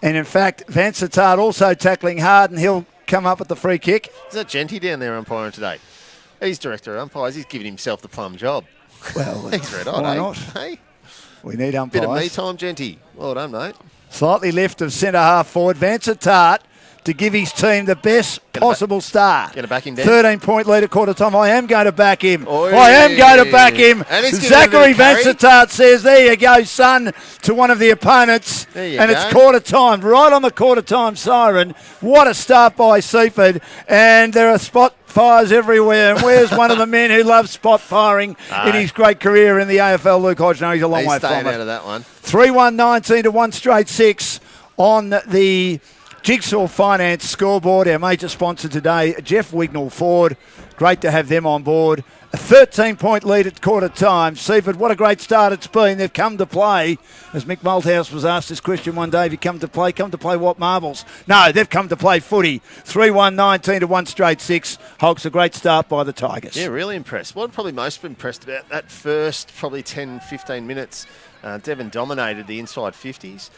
And in fact, Vansittart also tackling hard, and he'll come up with the free kick. Is that Genty down there umpiring today? He's director of umpires. He's giving himself the plum job. Well, he's red hot, why eh? not? Hey? We need umpires. Bit of me time, Genty. Well done, mate. Slightly left of centre half forward. Vansittart to give his team the best possible start. Going to back him down? 13-point lead at quarter time. I am going to back him. Oi. I am going to back him. Zachary Van Vansittart says, there you go, son, to one of the opponents. And it's quarter time, right on the quarter time siren. What a start by Seaford. And there are spot fires everywhere. And where's one of the men who loves spot firing in his great career in the AFL? Luke Hodge. No, he's a long way from it. Staying out of that one. 3-1-19 to 1 straight 6 on the Jigsaw Finance scoreboard. Our major sponsor today, Jeff Wignall Ford. Great to have them on board. A 13-point lead at quarter time. Seaford, what a great start it's been. They've come to play. As Mick Malthouse was asked this question one day, have you come to play what marbles? No, they've come to play footy. 3-1-19 to 1 straight 6. Hulk's a great start by the Tigers. Yeah, really impressed. What I'm probably most impressed about that first probably 10, 15 minutes, Devon dominated the inside 50s.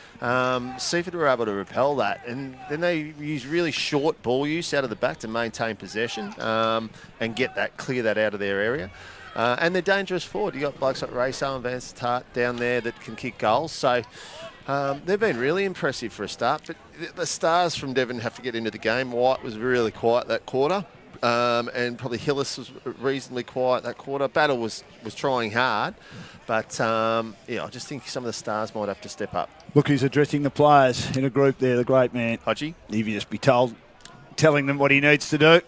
Seaford were able to repel that, and then they used really short ball use out of the back to maintain possession and clear that out of their area. And they're dangerous forward. You got blokes like Raysale and Vansittart down there that can kick goals. So they've been really impressive for a start. But the stars from Devon have to get into the game. White was really quiet that quarter. And probably Hillis was reasonably quiet that quarter. Battle was trying hard. But, I just think some of the stars might have to step up. Look who's addressing the players in a group there, the great man. Hodgie. If you just be telling them what he needs to do.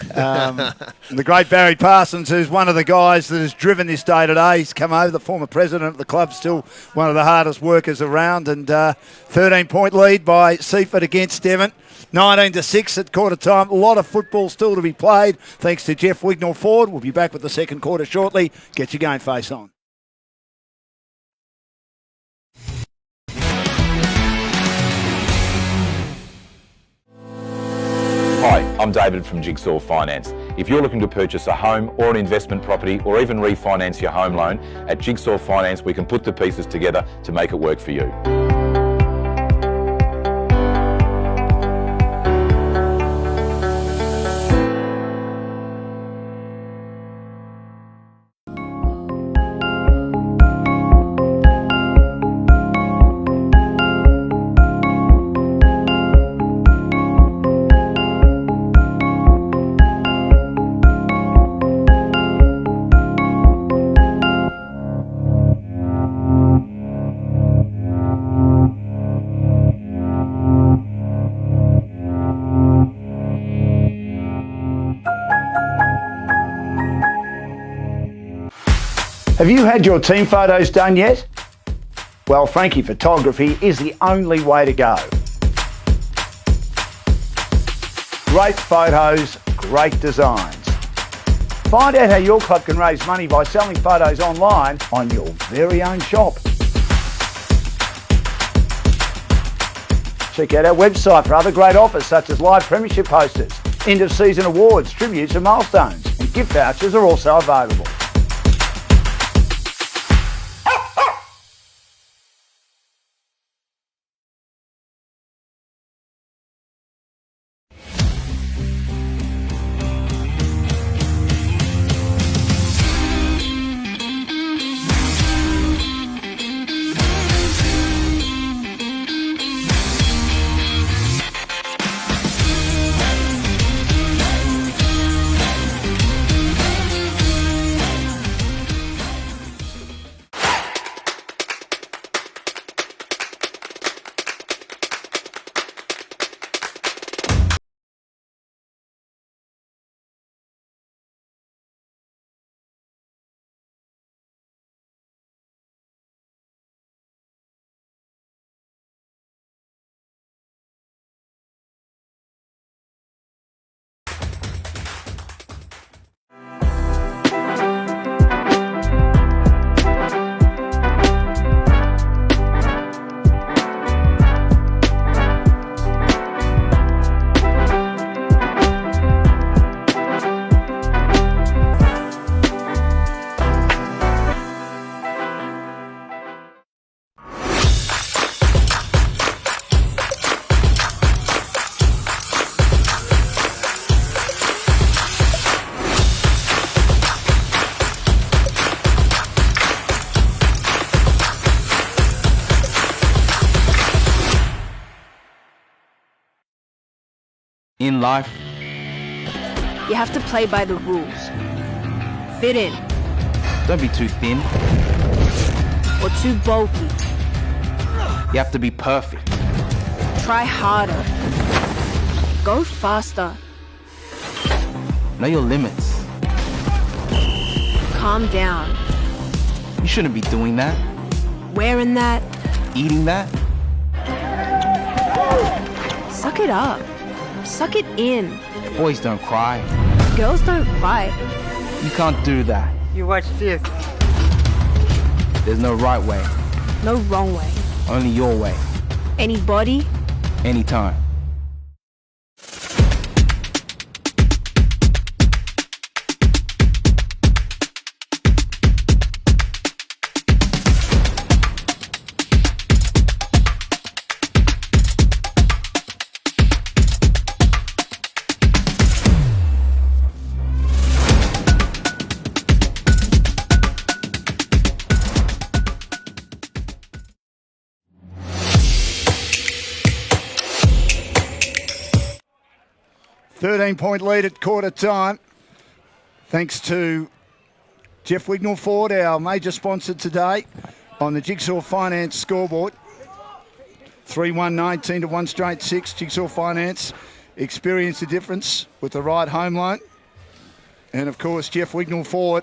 The great Barry Parsons, who's one of the guys that has driven this day today. He's come over, the former president of the club, still one of the hardest workers around. And 13-point lead by Seaford against Devon. 19-6 at quarter time. A lot of football still to be played. Thanks to Jeff Wignall Ford. We'll be back with the second quarter shortly. Get your game face on. Hi, I'm David from Jigsaw Finance. If you're looking to purchase a home or an investment property or even refinance your home loan, at Jigsaw Finance we can put the pieces together to make it work for you. Have you had your team photos done yet? Well, Frankie Photography is the only way to go. Great photos, great designs. Find out how your club can raise money by selling photos online on your very own shop. Check out our website for other great offers such as live premiership posters, end of season awards, tributes and milestones, and gift vouchers are also available. In life, you have to play by the rules. Fit in. don't be too thin. Or too bulky. You have to be perfect. Try harder. Go faster. Know your limits. Calm down. You shouldn't be doing that. Wearing that. Eating that. Suck it up. Suck it in. Boys don't cry. Girls don't fight. You can't do that. You watch this. There's no right way. No wrong way. Only your way. Anybody. Anytime. Point lead at quarter time. Thanks to Jeff Wignall Ford, our major sponsor today on the Jigsaw Finance scoreboard. 3-1-19 to 1 straight 6. Jigsaw Finance experienced the difference with the right home loan. And of course, Jeff Wignall Ford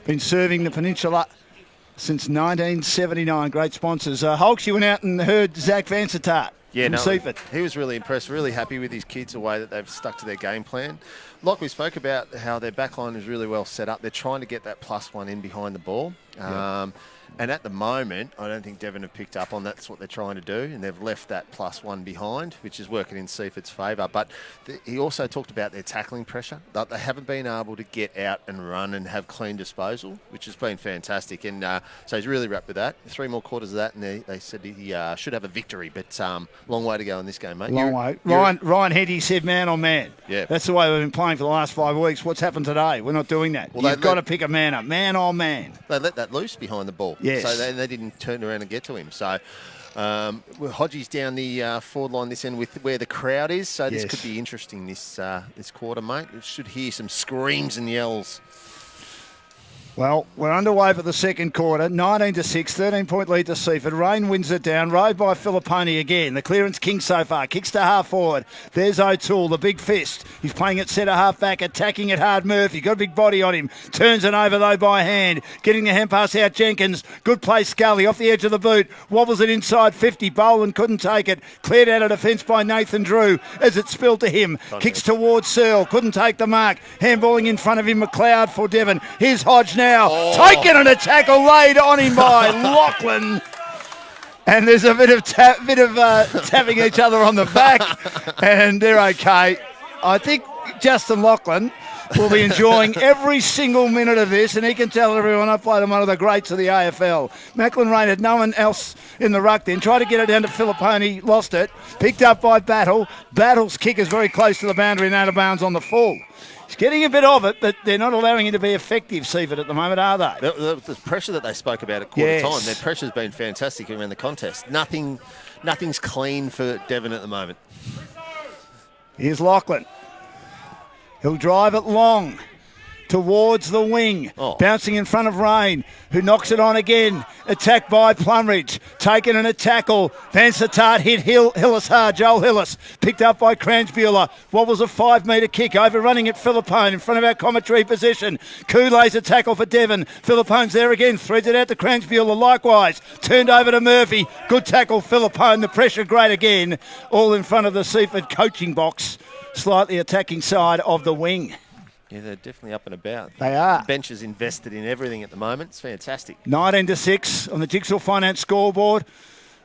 been serving the Peninsula since 1979. Great sponsors. Hulks, you went out and heard Zach Vansittart. Yeah, no, Seaford. He was really impressed, really happy with his kids, the way that they've stuck to their game plan. Like we spoke about, how their backline is really well set up. They're trying to get that +1 in behind the ball. And at the moment, I don't think Devon have picked up on that's what they're trying to do, and they've left that +1 behind, which is working in Seaford's favour. But he also talked about their tackling pressure, that they haven't been able to get out and run and have clean disposal, which has been fantastic. And so he's really wrapped with that. 3 more quarters of that, and they said he should have a victory, but long way to go in this game, mate. Long way. Ryan Henty said man on man. Yeah. That's the way we've been playing for the last 5 weeks. What's happened today? We're not doing that. You've got to pick a man up, man on man. They let that loose behind the ball. Yes. So they didn't turn around and get to him. So Hodgie's down the forward line this end with where the crowd is. So this could be interesting this quarter, mate. We should hear some screams and yells. Well, we're underway for the second quarter. 19 to 6, 13-point lead to Seaford. Rain wins it down. Rode by Filipponi again. The clearance king so far. Kicks to half forward. There's O'Toole, the big fist. He's playing at centre half back, attacking it hard. Murphy got a big body on him. Turns it over though by hand. Getting the hand pass out. Jenkins. Good play. Scully off the edge of the boot. Wobbles it inside 50. Boland couldn't take it. Cleared out of defence by Nathan Drew as it spilled to him. Kicks towards Searle. Couldn't take the mark. Handballing in front of him. McLeod for Devon. Here's Hodge now. Taken and a tackle laid on him by Lachlan. And there's a bit of tapping each other on the back, and they're okay. I think Justin Lachlan will be enjoying every single minute of this, and he can tell everyone I played him one of the greats of the AFL. Macklin Rain had no one else in the ruck then. Tried to get it down to Filipponi, lost it. Picked up by Battle. Battle's kick is very close to the boundary and out of bounds on the full. He's getting a bit of it, but they're not allowing him to be effective, Seaford, at the moment, are they? The pressure that they spoke about at quarter time, their pressure's been fantastic around the contest. Nothing's clean for Devon at the moment. Here's Lachlan. He'll drive it long towards the wing. Bouncing in front of Rain, who knocks it on again. Attacked by Plumridge. Taken in a tackle. Vansittart hit Hillis hard. Joel Hillis. Picked up by Cransbuehler. What was a 5-metre kick? Overrunning at Filippone in front of our commentary position. Koo lays a tackle for Devon. Filippone's there again. Threads it out to Cransbuehler likewise. Turned over to Murphy. Good tackle, Filippone. The pressure great again. All in front of the Seaford coaching box. Slightly attacking side of the wing. Yeah, they're definitely up and about. They are. The bench is invested in everything at the moment. It's fantastic. 19 to 6 on the Jigsaw Finance scoreboard.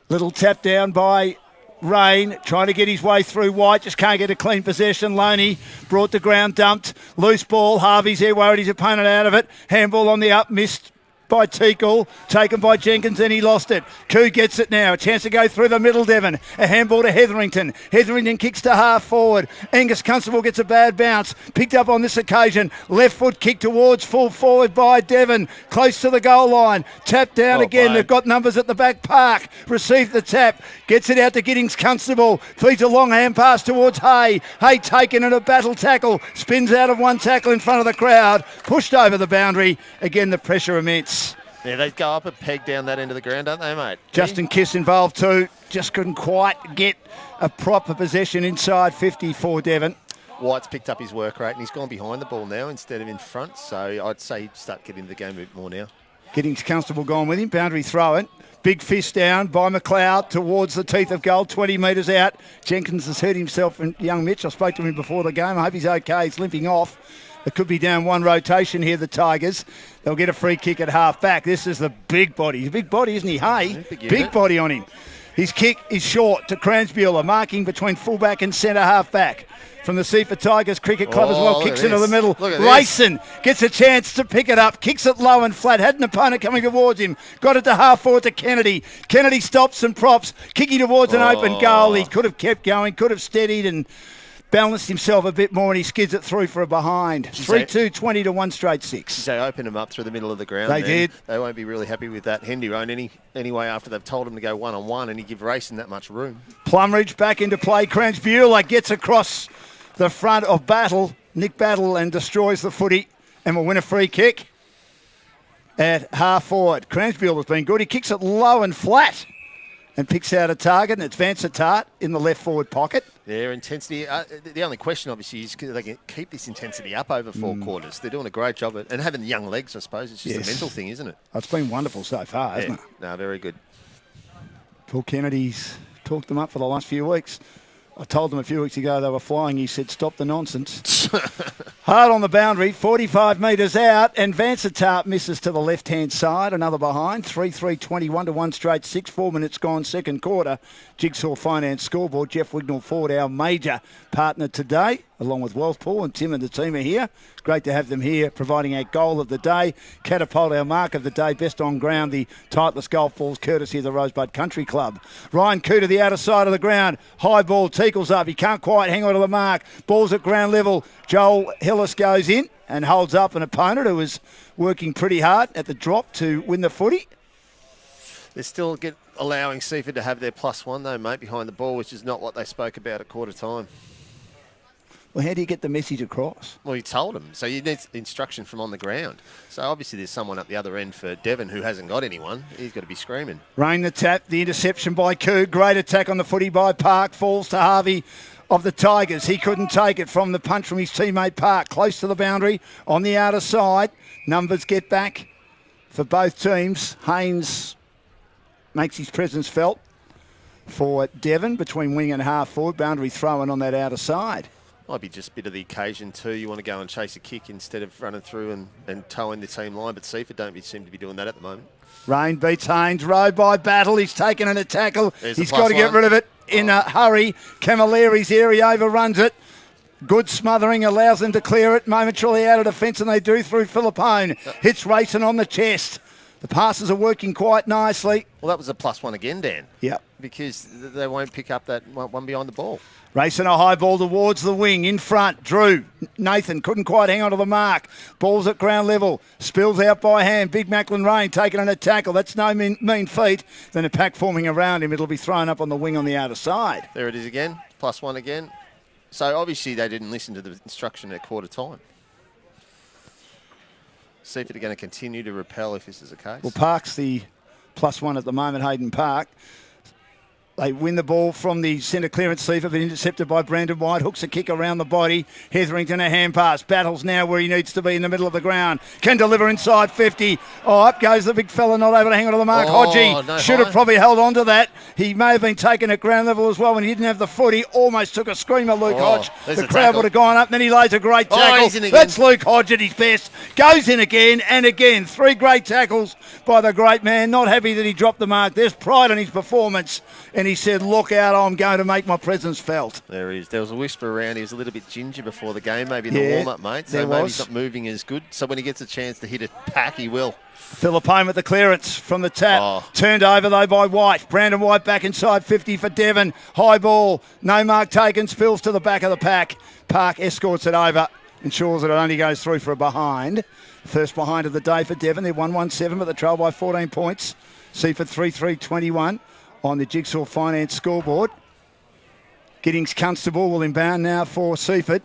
Little tap down by Rain, trying to get his way through White. Just can't get a clean possession. Loney brought to ground, dumped. Loose ball. Harvey's there, worried his opponent out of it. Handball on the up, missed by Teakle, taken by Jenkins, then he lost it. Coo gets it now. A chance to go through the middle, Devon. A handball to Hetherington. Hetherington kicks to half forward. Angus Constable gets a bad bounce. Picked up on this occasion. Left foot kick towards full forward by Devon. Close to the goal line. Tap down again. Played. They've got numbers at the back. Park received the tap. Gets it out to Giddings Constable. Feeds a long hand pass towards Hay. Hay taken in a battle tackle. Spins out of one tackle in front of the crowd. Pushed over the boundary. Again, the pressure immense. Yeah, they go up a peg down that end of the ground, don't they, mate? Justin Kiss involved too. Just couldn't quite get a proper possession inside 50 for Devon. White's picked up his work rate and he's gone behind the ball now instead of in front. So I'd say he'd start getting into the game a bit more now. Giddings Constable gone with him. Boundary throw it. Big fist down by McLeod towards the teeth of goal, 20 metres out. Jenkins has hurt himself, and young Mitch, I spoke to him before the game. I hope he's okay. He's limping off. It could be down one rotation here, the Tigers. They'll get a free kick at half back. This is the big body. He's a big body, isn't he? Hey, big body on him. His kick is short to Cransbuehler, marking between fullback and centre half back. From the Seaford Tigers Cricket Club as well, kicks into the middle. Rayson gets a chance to pick it up, kicks it low and flat, had an opponent coming towards him, got it to half forward to Kennedy. Kennedy stops and props, kicking towards an open goal. He could have kept going, could have steadied and balanced himself a bit more, and he skids it through for a behind. 3-2, 20 to 1 straight 6. They opened him up through the middle of the ground. They did. They won't be really happy with that. Hendy won't anyway after they've told him to go one-on-one, and he give Racing that much room. Plumridge back into play. Cransbuehler gets across the front of Battle, Nick Battle, and destroys the footy and will win a free kick at half forward. Cransbuehler's been good. He kicks it low and flat and picks out a target, and it's Vansittart in the left forward pocket. Their intensity, the only question obviously is can they can keep this intensity up over 4 quarters. They're doing a great job at, and having young legs, I suppose. It's just a mental thing, isn't it? It's been wonderful so far, hasn't it? No, very good. Paul Kennedy's talked them up for the last few weeks. I told them a few weeks ago they were flying. He said, stop the nonsense. Hard on the boundary, 45 metres out, and Vansittart misses to the left-hand side. Another behind, 3-3, 21 to 1 straight 6. 4 minutes gone, second quarter. Jigsaw Finance scoreboard. Jeff Wignall Ford, our major partner today, along with Wealthpool, and Tim and the team are here. Great to have them here, providing our goal of the day. Catapult, our mark of the day. Best on ground, the Titleist golf balls, courtesy of the Rosebud Country Club. Ryan Coo to the outer side of the ground. High ball, Teakle's up. He can't quite hang on to the mark. Ball's at ground level. Joel Hillis goes in and holds up an opponent who was working pretty hard at the drop to win the footy. They're still allowing Seaford to have their +1 though, mate, behind the ball, which is not what they spoke about at quarter time. Well, how do you get the message across? Well, you told them. So you need instruction from on the ground. So obviously there's someone up the other end for Devon who hasn't got anyone. He's got to be screaming. Rain the tap, the interception by Coo. Great attack on the footy by Park. Falls to Harvey of the Tigers. He couldn't take it from the punch from his teammate Park. Close to the boundary on the outer side. Numbers get back for both teams. Haynes makes his presence felt for Devon between wing and half forward. Boundary throwing on that outer side. Might be just a bit of the occasion too. You want to go and chase a kick instead of running through and towing the team line. But Seaford don't seem to be doing that at the moment. Rain beats Haynes. Rode by Battle. He's taken an tackle. He's got to get +1. rid of it in a hurry. Camilleri's here. He overruns it. Good smothering allows them to clear it. Momentarily out of defence, and they do through Philippone. Hits Rayson on the chest. The passes are working quite nicely. Well, that was a +1 again, Dan. Yep. Because they won't pick up that one behind the ball. Racing a high ball towards the wing. In front, Drew. Nathan couldn't quite hang on to the mark. Ball's at ground level. Spills out by hand. Big Macklin Rain taking in a tackle. That's no mean feat. Then a pack forming around him. It'll be thrown up on the wing on the outer side. There it is again. +1 again. So obviously they didn't listen to the instruction at quarter time. See if they're going to continue to repel if this is the case. Well, Park's the +1 at the moment, Hayden Park. They win the ball from the centre clearance sleeper, but intercepted by Brandon White. Hooks a kick around the body. Hetherington a hand pass. Battles now where he needs to be in the middle of the ground. Can deliver inside 50. Oh, up goes the big fella, not able to hang on to the mark. Hodgie should have probably held on to that. He may have been taken at ground level as well when he didn't have the footy. Almost took a screamer, Luke Hodge. The crowd would have gone up. Then he lays a great tackle. That's Luke Hodge at his best. Goes in again and again. 3 great tackles by the great man. Not happy that he dropped the mark. There's pride in his performance, and he said, look out, I'm going to make my presence felt. There is. There was a whisper around. He was a little bit ginger before the game, maybe in the warm-up, mate. So maybe he's not moving as good. So when he gets a chance to hit a pack, he will. Philippone with the clearance from the tap. Turned over, though, by White. Brandon White back inside 50 for Devon. High ball. No mark taken. Spills to the back of the pack. Park escorts it over. Ensures that it only goes through for a behind. First behind of the day for Devon. They're 1-1-7, but the trail by 14 points. Seaford 3-3-21 on the Jigsaw Finance scoreboard. Giddings Constable will inbound now for Seaford.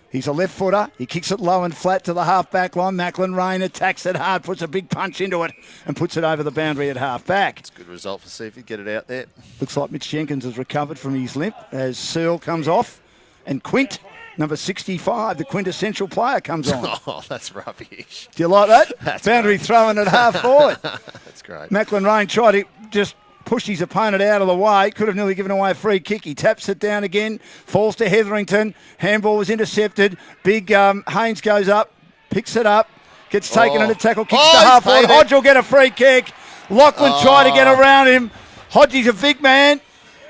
He's a left footer. He kicks it low and flat to the half back line. Macklin Rain attacks it hard, puts a big punch into it and puts it over the boundary at half back. It's a good result for Seaford. Get it out there. Looks like Mitch Jenkins has recovered from his limp as Searle comes off and Quint, number 65, the quintessential player, comes on. Oh, that's rubbish. Do you like that? That's boundary great. throwing at half forward. That's great. Macklin Rain tried to just push his opponent out of the way. Could have nearly given away a free kick. He taps it down again. Falls to Hetherington. Handball was intercepted. Big Haynes goes up. Picks it up. Gets taken into tackle. Kicks to half forward. Hodge will get a free kick. Lachlan tried to get around him. Hodgie's a big man.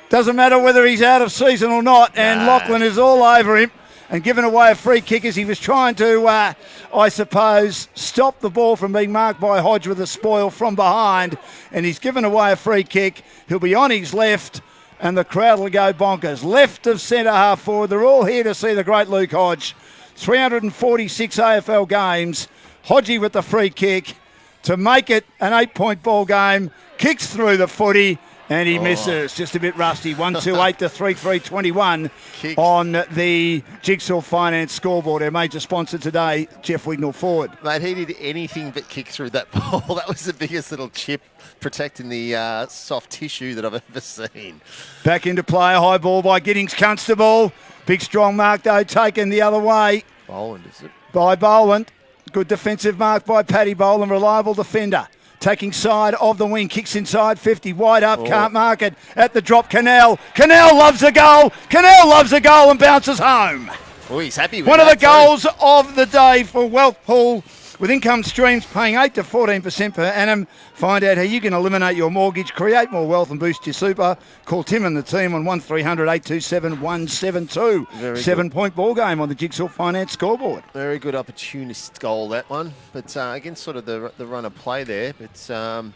Doesn't matter whether he's out of season or not. And Lachlan is all over him and given away a free kick as he was trying to, I suppose, stop the ball from being marked by Hodge with a spoil from behind. And he's given away a free kick. He'll be on his left and the crowd will go bonkers. Left of centre half forward. They're all here to see the great Luke Hodge. 346 AFL games. Hodgie with the free kick to make it an 8-point ball game. Kicks through the footy. And he misses, just a bit rusty. 1-2-8 to 3-3-21 on the Jigsaw Finance scoreboard. Our major sponsor today, Jeff Wignall Ford. Mate, he did anything but kick through that ball. That was the biggest little chip protecting the soft tissue that I've ever seen. Back into play, a high ball by Giddings Constable. Big strong mark though, taken the other way. Boland, is it? By Boland. Good defensive mark by Paddy Boland, reliable defender. Taking side of the wing, kicks inside 50, wide up, can't mark it. At the drop, Cannell. Cannell loves a goal. Cannell loves a goal and bounces home. Oh, he's happy with one of the goals of the day for Wealthpool. With income streams paying 8 to 14% per annum. Find out how you can eliminate your mortgage, create more wealth and boost your super. Call Tim and the team on 1300 827 172. 7-point ball game on the Jigsaw Finance scoreboard. Very good opportunist goal, that one. But against sort of the run of play there. But yeah,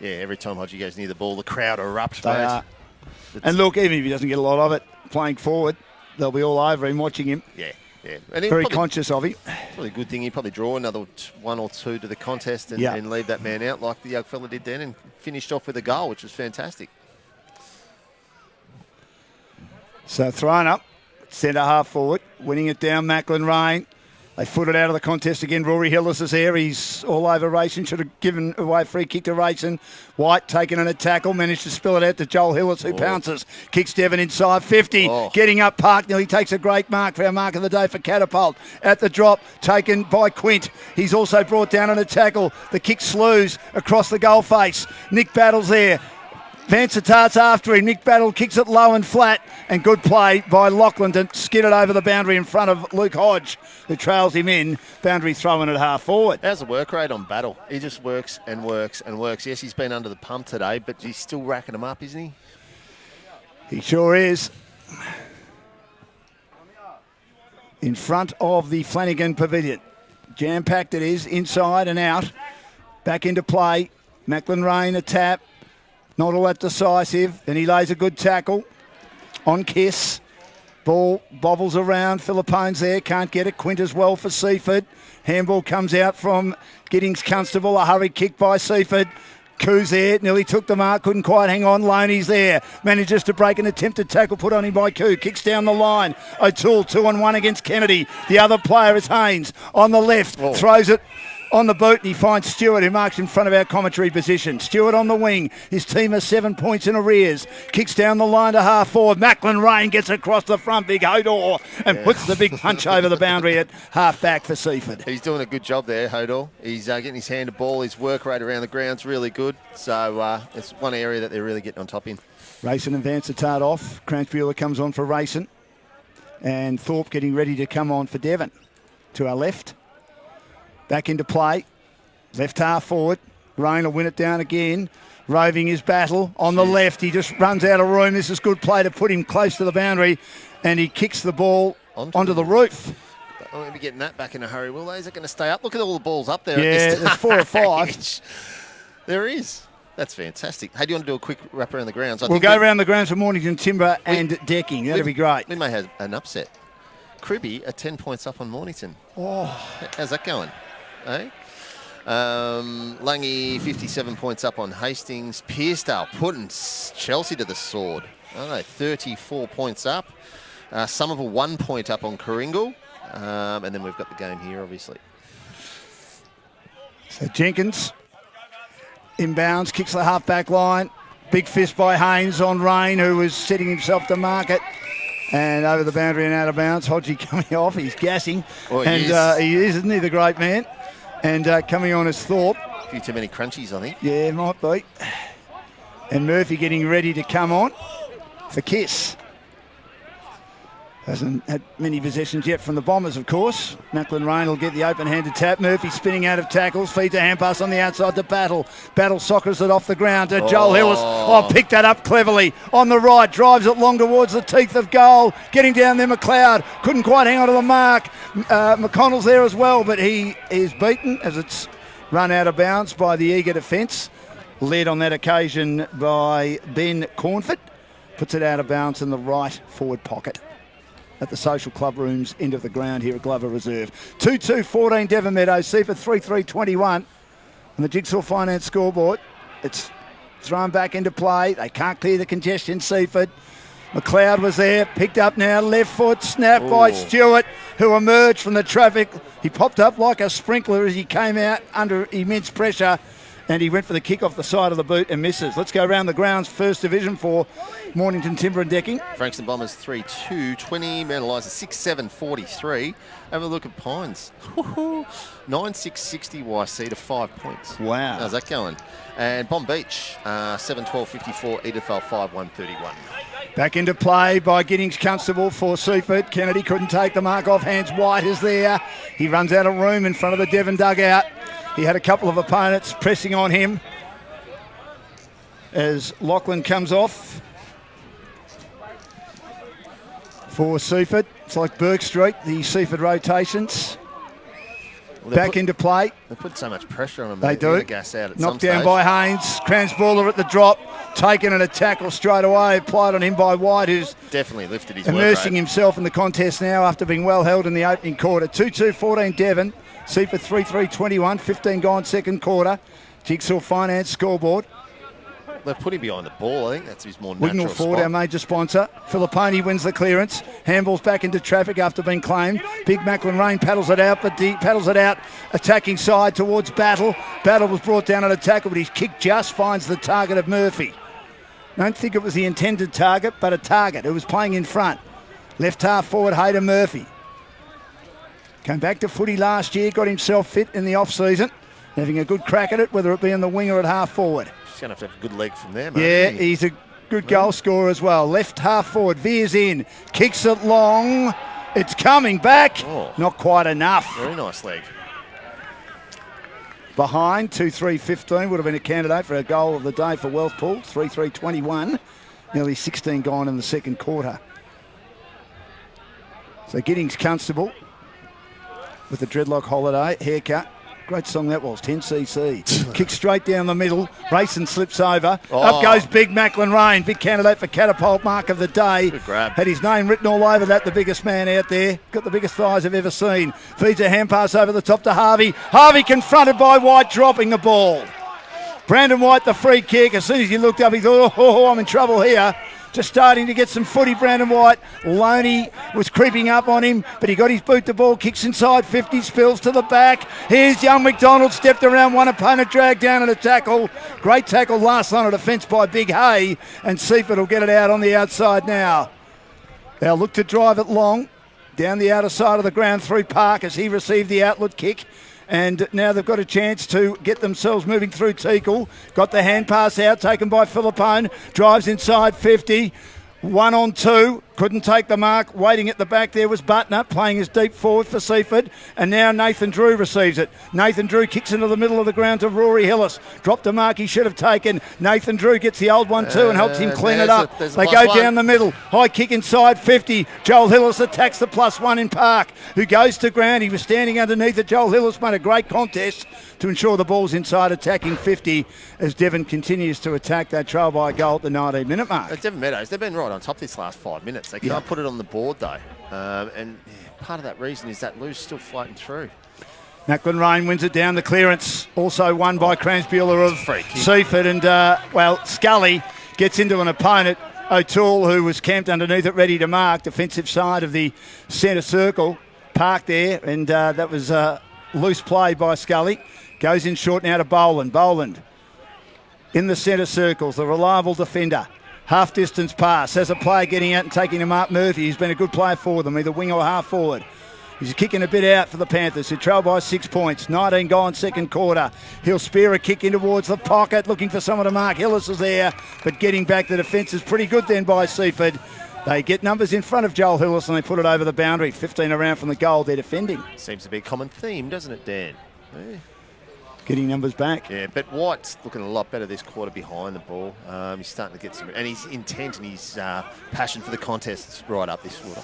every time Hodgie goes near the ball, the crowd erupt. They are. And look, even if he doesn't get a lot of it playing forward, they'll be all over him watching him. Yeah. Yeah, and very conscious of him. Probably a good thing. He'd probably draw another 1 or 2 to the contest and leave that man out like the young fella did then and finished off with a goal, which was fantastic. So thrown up, centre half forward, winning it down, Macklin Rain. They foot it out of the contest again. Rory Hillis is there. He's all over Rayson. Should have given away a free kick to Rayson. White taken in a tackle. Managed to spill it out to Joel Hillis, who pounces. Kicks Devon inside 50. Getting up Park. Nearly takes a great mark for our mark of the day for Catapult. At the drop, taken by Quint. He's also brought down in a tackle. The kick slews across the goal face. Nick Battle's there. Vansitart's after him. Nick Battle kicks it low and flat. And good play by Lachlan to skid it over the boundary in front of Luke Hodge, who trails him in. Boundary throwing at half forward. How's the work rate on Battle? He just works and works and works. Yes, he's been under the pump today, but he's still racking them up, isn't he? He sure is. In front of the Flanagan Pavilion. Jam-packed it is, inside and out. Back into play. Macklin Rain, a tap. Not all that decisive. And he lays a good tackle on Kiss. Ball bobbles around. Philippone's there. Can't get it. Quint as well for Seaford. Handball comes out from Giddings Constable. A hurried kick by Seaford. Coo's there. Nearly took the mark. Couldn't quite hang on. Loney's there. Manages to break an attempted tackle put on him by Coo. Kicks down the line. O'Toole 2-on-1 against Kennedy. The other player is Haynes. On the left. Throws it on the boot, and he finds Stewart, who marks in front of our commentary position. Stewart on the wing. His team has 7 points in arrears. Kicks down the line to half forward. Macklin Rain gets across the front, big Hodor, and puts the big punch over the boundary at half back for Seaford. He's doing a good job there, Hodor. He's getting his hand to ball. His work rate around the ground's really good. So it's one area that they're really getting on top in. Rayson and Vansittart off. Cranchbuehler comes on for Rayson. And Thorpe getting ready to come on for Devon. To our left. Back into play. Left half forward. Rain will win it down again. roving his battle on the left. He just runs out of room. This is good play to put him close to the boundary, and he kicks the ball onto the roof. I won't be getting that back in a hurry, will they? Is it going to stay up? Look at all the balls up there. Yeah, there's 4 or 5. There is. That's fantastic. Hey, do you want to do a quick wrap around the grounds? We'll go around the grounds for Mornington Timber and Decking. That'd be great. We may have an upset. Cribby are 10 points up on Mornington. Oh, how's that going? Eh? Lungy 57 points up on Hastings. Pearcedale putting Chelsea to the sword. I don't know, 34 points up. Somerville 1 point up on Coringal. And then we've got the game here, obviously. So Jenkins inbounds, kicks the half-back line. Big fist by Haynes on Rain, who was setting himself to market. And over the boundary and out of bounds. Hodgie coming off. He's gassing. Oh, he is, isn't he, the great man? And coming on is Thorpe. A few too many crunchies, I think. Yeah, might be. And Murphy getting ready to come on for Kiss. Hasn't had many possessions yet from the Bombers, of course. Macklin Rain will get the open-handed tap. Murphy spinning out of tackles. Feeds a hand pass on the outside to Battle. Battle soccers it off the ground to Joel Hillis. Oh, picked that up cleverly. On the right, drives it long towards the teeth of goal. Getting down there, McLeod. Couldn't quite hang on to the mark. McConnell's there as well, but he is beaten as it's run out of bounds by the eager defence. Led on that occasion by Ben Cornford. Puts it out of bounds in the right forward pocket at the Social Club Rooms end of the ground here at Glover Reserve. 2-2-14 Devon Meadows, Seaford 3-3-21 on the Jigsaw Finance scoreboard. It's thrown back into play. They can't clear the congestion, Seaford. McLeod was there, picked up now, left foot, snap by Stewart, who emerged from the traffic. He popped up like a sprinkler as he came out under immense pressure, and he went for the kick off the side of the boot and misses. Let's go around the grounds, First Division for Mornington Timber and Decking. Frankston Bombers 3-2, 20, Mount Eliza 6-7, 43. Have a look at Pines. 9-6-60 YC to 5 points. Wow. How's that going? And Bomb Beach, 7-12, 54, Edithvale 5-1, 31. Back into play by Giddings Constable for Seaford. Kennedy couldn't take the mark off hands. White is there. He runs out of room in front of the Devon dugout. He had a couple of opponents pressing on him as Lachlan comes off for Seaford. It's like Burke Street, the Seaford rotations. Well, back into play. They put so much pressure on them. They do. The gas out at Knocked some down stage. by Haynes. Cransballer at the drop. Taken and a tackle straight away. Applied on him by White, who's definitely lifted his work immersing rate. himself in the contest now after being well held in the opening quarter. 2-2-14 Devon. Seaford 3-3-21. 15 gone second quarter. Jigsaw Finance scoreboard. They've put him behind the ball. I think that's his more natural Wignall Ford, spot. our major sponsor. Filipponi wins the clearance. Handballs back into traffic after being claimed. Big Macklin Rain paddles it out, but paddles it out, attacking side towards Battle. Battle was brought down at a tackle, but his kick just finds the target of Murphy. Don't think it was the intended target, but a target. It was playing in front. Left half forward, Hayden Murphy. Came back to footy last year, got himself fit in the off-season. Having a good crack at it, whether it be in the wing or at half forward. He's going to have a good leg from there, mate. Yeah, he's a good goal scorer as well. Left half forward, veers in, kicks it long. It's coming back. Oh. Not quite enough. Very nice leg. Behind, 2-3-15 would have been a candidate for a goal of the day for Wealthpool. 3-3-21. Nearly 16 gone in the second quarter. So Giddings Constable with the dreadlock holiday haircut. Great song that was, 10cc. Kick straight down the middle. Rayson slips over. Up goes Big Macklin Rain. Big candidate for catapult mark of the day. Good grab. Had his name written all over that, the biggest man out there. Got the biggest thighs I've ever seen. Feeds a hand pass over the top to Harvey. Harvey confronted by White, dropping the ball. Brandon White, the free kick. As soon as he looked up, he thought, oh, I'm in trouble here. Just starting to get some footy, Brandon White. Loney was creeping up on him, but he got his boot to ball, kicks inside 50, spills to the back. Here's young McDonald, stepped around one opponent, dragged down at a tackle. Great tackle last line of defence by Big Hay, and Seaford will get it out on the outside now. They'll look to drive it long, down the outer side of the ground through Park as he received the outlet kick. And now they've got a chance to get themselves moving through Teakle. Got the hand pass out, taken by Filippone. Drives inside 50. 1 on 2. Couldn't take the mark. Waiting at the back there was Butner, playing his deep forward for Seaford. And now Nathan Drew receives it. Nathan Drew kicks into the middle of the ground to Rory Hillis. Dropped a mark he should have taken. Nathan Drew gets the old one too and helps him clean it up. They go down the middle. High kick inside 50. Joel Hillis attacks the +1 in Park, who goes to ground. He was standing underneath it. Joel Hillis made a great contest to ensure the ball's inside, attacking 50 as Devon continues to attack that trail by a goal at the 19-minute mark. Devon Meadows, they've been right on top this last 5 minutes. They can't put it on the board though. And part of that reason is that Lou's still floating through. Macklin Rain wins it down the clearance. Also won by Cransbuehler of Seaford. And, Scully gets into an opponent, O'Toole, who was camped underneath it, ready to mark. Defensive side of the centre circle. Park there. And that was loose play by Scully. Goes in short now to Boland. Boland in the centre circles, the reliable defender. Half distance pass. Has a player getting out and taking him up. Murphy, he's been a good player for them, either wing or half forward. He's kicking a bit out for the Panthers, who trail by 6 points. 19 gone, second quarter. He'll spear a kick in towards the pocket, looking for someone to mark. Hillis is there, but getting back the defence is pretty good then by Seaford. They get numbers in front of Joel Hillis and they put it over the boundary. 15 around from the goal, they're defending. Seems to be a common theme, doesn't it, Dan? Yeah. Getting numbers back. Yeah, but White's looking a lot better this quarter behind the ball. He's starting to get some... And his intent and his passion for the contest's right up this quarter.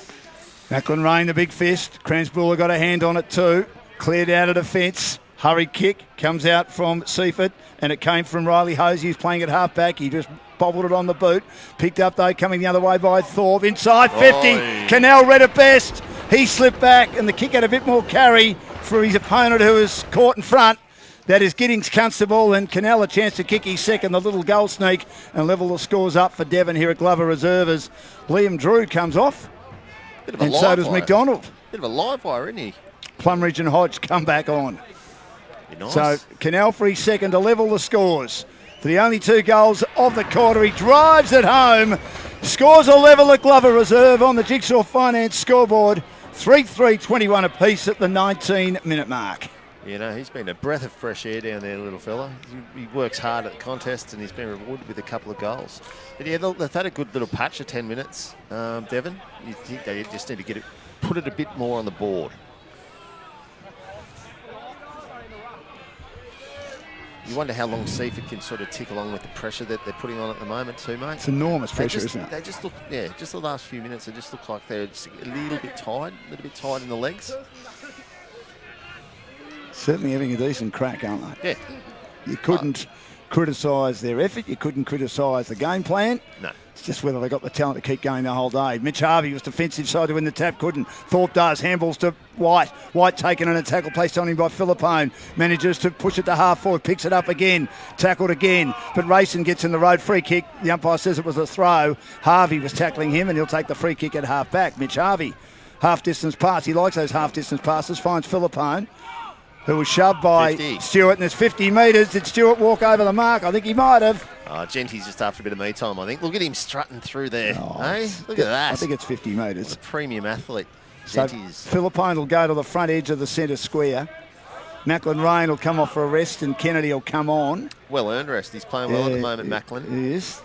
Macklin Rain, the big fist. Cransbuehler got a hand on it too. Cleared out of defence. Hurried kick. Comes out from Seaford. And it came from Riley Hosey, who's playing at half-back. He just bobbled it on the boot. Picked up, though, coming the other way by Thorpe. Inside 50. Cannell read it best. He slipped back, and the kick had a bit more carry for his opponent, who was caught in front. That is Giddings Constable, and Cannell a chance to kick his second, the little goal sneak, and level the scores up for Devon here at Glover Reserve as Liam Drew comes off. And so does McDonald. Bit of a live wire, isn't he? Plumridge and Hodge come back on. Nice. So Cannell for his second to level the scores. For the only 2 goals of the quarter, he drives it home. Scores a level at Glover Reserve on the Jigsaw Finance scoreboard. 3-3-21 apiece at the 19-minute mark. You know, he's been a breath of fresh air down there, little fella. He works hard at the contest and he's been rewarded with a couple of goals. But yeah, they've had a good little patch of 10 minutes, Devon. You think they just need to put it a bit more on the board. You wonder how long Seaford can sort of tick along with the pressure that they're putting on at the moment too, mate. It's enormous pressure, isn't it? They just look, just the last few minutes, it just look like they're just a little bit tired in the legs. Certainly having a decent crack, aren't they? Yeah. You couldn't criticise their effort. You couldn't criticise the game plan. No. It's just whether they got the talent to keep going the whole day. Mitch Harvey was defensive side to win the tap, couldn't. Thorpe does. Handballs to White. White taken and a tackle placed on him by Philippone. Manages to push it to half forward. Picks it up again. Tackled again. But Rayson gets in the road. Free kick. The umpire says it was a throw. Harvey was tackling him and he'll take the free kick at half back. Mitch Harvey. Half distance pass. He likes those half distance passes. Finds Philippone, who was shoved by 50. Stewart, and there's 50 metres. Did Stewart walk over the mark? I think he might have. Genty's just after a bit of me time, I think. Look at him strutting through there. Hey, look at that. I think it's 50 metres. What a premium athlete. So Philippone will go to the front edge of the centre square. Macklin Rain will come off for a rest, and Kennedy will come on. Well earned rest. He's playing well at the moment, Macklin. He is.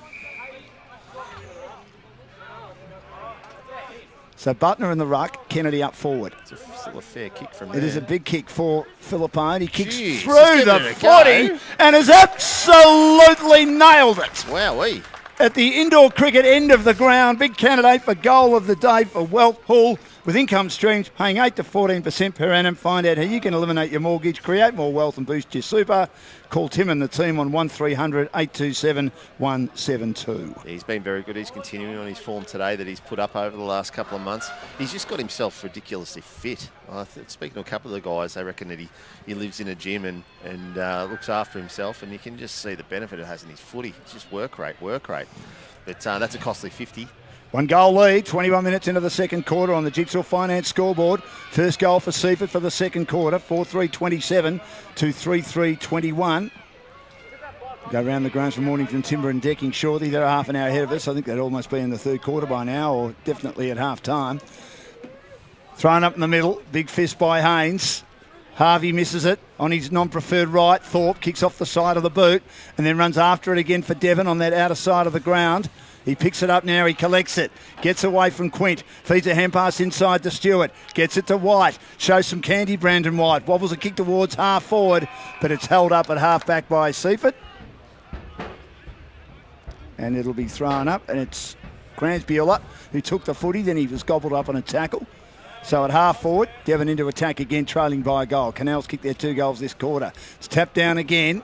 So Butner in the ruck, Kennedy up forward. It's still a fair kick from there. It is a big kick for Philippone. He kicks Jeez, through the 40 and has absolutely nailed it. Wowee. At the indoor cricket end of the ground, big candidate for goal of the day for Wealth Pool. With income streams paying 8 to 14% per annum, find out how you can eliminate your mortgage, create more wealth and boost your super. Call Tim and the team on 1300 827 172. He's been very good. He's continuing on his form today that he's put up over the last couple of months. He's just got himself ridiculously fit. Speaking to a couple of the guys, they reckon that he lives in a gym and looks after himself, and you can just see the benefit it has in his footy. It's just work rate. But that's a costly 50. 1 goal lead, 21 minutes into the second quarter on the Jigsaw Finance scoreboard. First goal for Seaford for the second quarter, 4-3-27 to 3-3-21. Go around the grounds for Mornington Timber and Decking shortly. They're half an hour ahead of us. I think they'd almost be in the third quarter by now, or definitely at half time. Thrown up in the middle, big fist by Haynes. Harvey misses it on his non-preferred right. Thorpe kicks off the side of the boot and then runs after it again for Devon on that outer side of the ground. He picks it up now. He collects it. Gets away from Quint. Feeds a hand pass inside to Stewart. Gets it to White. Shows some candy, Brandon White. Wobbles a kick towards half forward, but it's held up at half back by Seaford. And it'll be thrown up, and it's Gransbuehler who took the footy. Then he was gobbled up on a tackle. So at half forward, Devon into attack again, trailing by a goal. Canals kicked their 2 goals this quarter. It's tapped down again.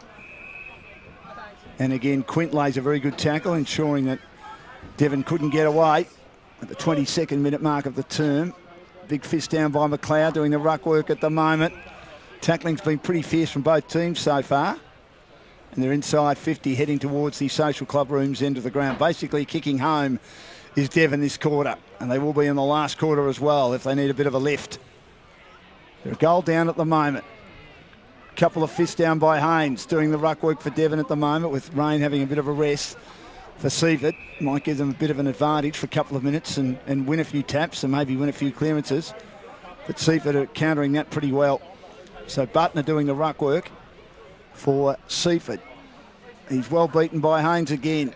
And again, Quint lays a very good tackle, ensuring that Devon couldn't get away at the 22nd minute mark of the term. Big fist down by McLeod, doing the ruck work at the moment. Tackling's been pretty fierce from both teams so far. And they're inside 50, heading towards the social club rooms end of the ground. Basically, kicking home is Devon this quarter. And they will be in the last quarter as well if they need a bit of a lift. They're a goal down at the moment. Couple of fists down by Haynes, doing the ruck work for Devon at the moment, with Rain having a bit of a rest for Seaford. Might give them a bit of an advantage for a couple of minutes and win a few taps and maybe win a few clearances. But Seaford are countering that pretty well. So Butner doing the ruck work for Seaford. He's well beaten by Haynes again.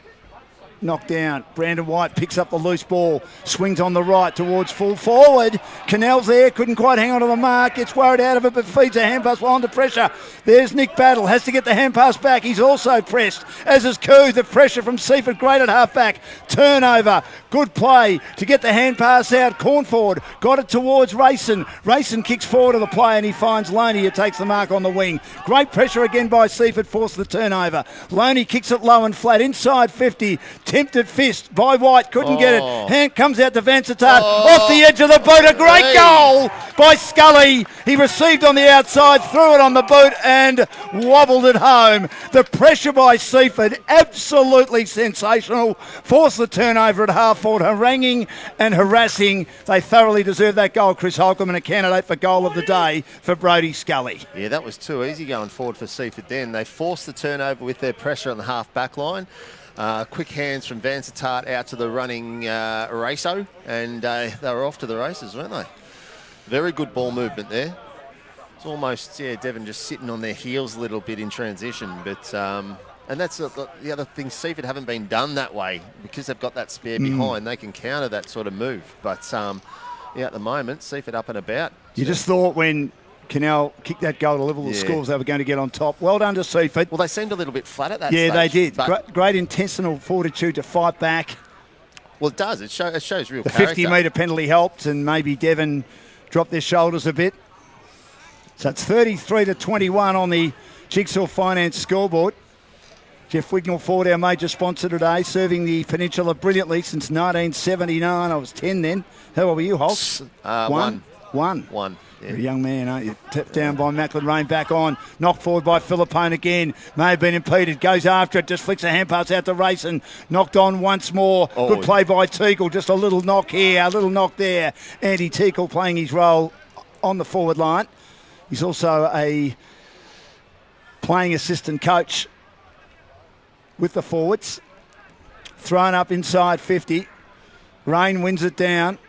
Knocked down. Brandon White picks up the loose ball. Swings on the right towards full forward. Canals there. Couldn't quite hang on to the mark. Gets worried out of it, but feeds a hand pass while under pressure. There's Nick Battle. Has to get the hand pass back. He's also pressed, as is Koo. The pressure from Seaford. Great at half back. Turnover. Good play to get the hand pass out. Cornford got it towards Rayson. Rayson kicks forward to the play and he finds Loney, who takes the mark on the wing. Great pressure again by Seaford. Forced the turnover. Loney kicks it low and flat. Inside 50. Tempted fist by White, couldn't get it. Hand comes out to Vansittart off the edge of the boot. A great goal by Scully. He received on the outside, threw it on the boot and wobbled it home. The pressure by Seaford, absolutely sensational. Forced the turnover at half forward, haranguing and harassing. They thoroughly deserve that goal. Chris Holcomb, and a candidate for goal of the day for Brodie Scully. Yeah, that was too easy going forward for Seaford then. They forced the turnover with their pressure on the half back line. Quick hands from Vansittart out to the running Raso, and they were off to the races, weren't they? Very good ball movement there. It's almost, Devon just sitting on their heels a little bit in transition, but and that's the other thing. Seaford haven't been done that way because they've got that spare behind. They can counter that sort of move, but at the moment, Seaford up and about. You just thought when Canal kicked that goal to level the scores, they were going to get on top. Well done to Seaford. Well, they seemed a little bit flat at that stage. Yeah, they did. Great intentional fortitude to fight back. Well, it does. It shows real character. The 50-metre penalty helped, and maybe Devon dropped their shoulders a bit. So it's 33-21 on the Jigsaw Finance scoreboard. Jeff Wignall Ford, our major sponsor today, serving the Peninsula brilliantly since 1979. I was 10 then. How old were you, Holtz? One. Yeah. You're a young man, aren't you? Tipped down by Macklin Rain, back on. Knocked forward by Philippone again. May have been impeded. Goes after it. Just flicks a hand pass out to Rayson. Knocked on once more. Good play by Teagle. Just a little knock here, a little knock there. Andy Teagle playing his role on the forward line. He's also a playing assistant coach with the forwards. Thrown up inside 50. Rain wins it down.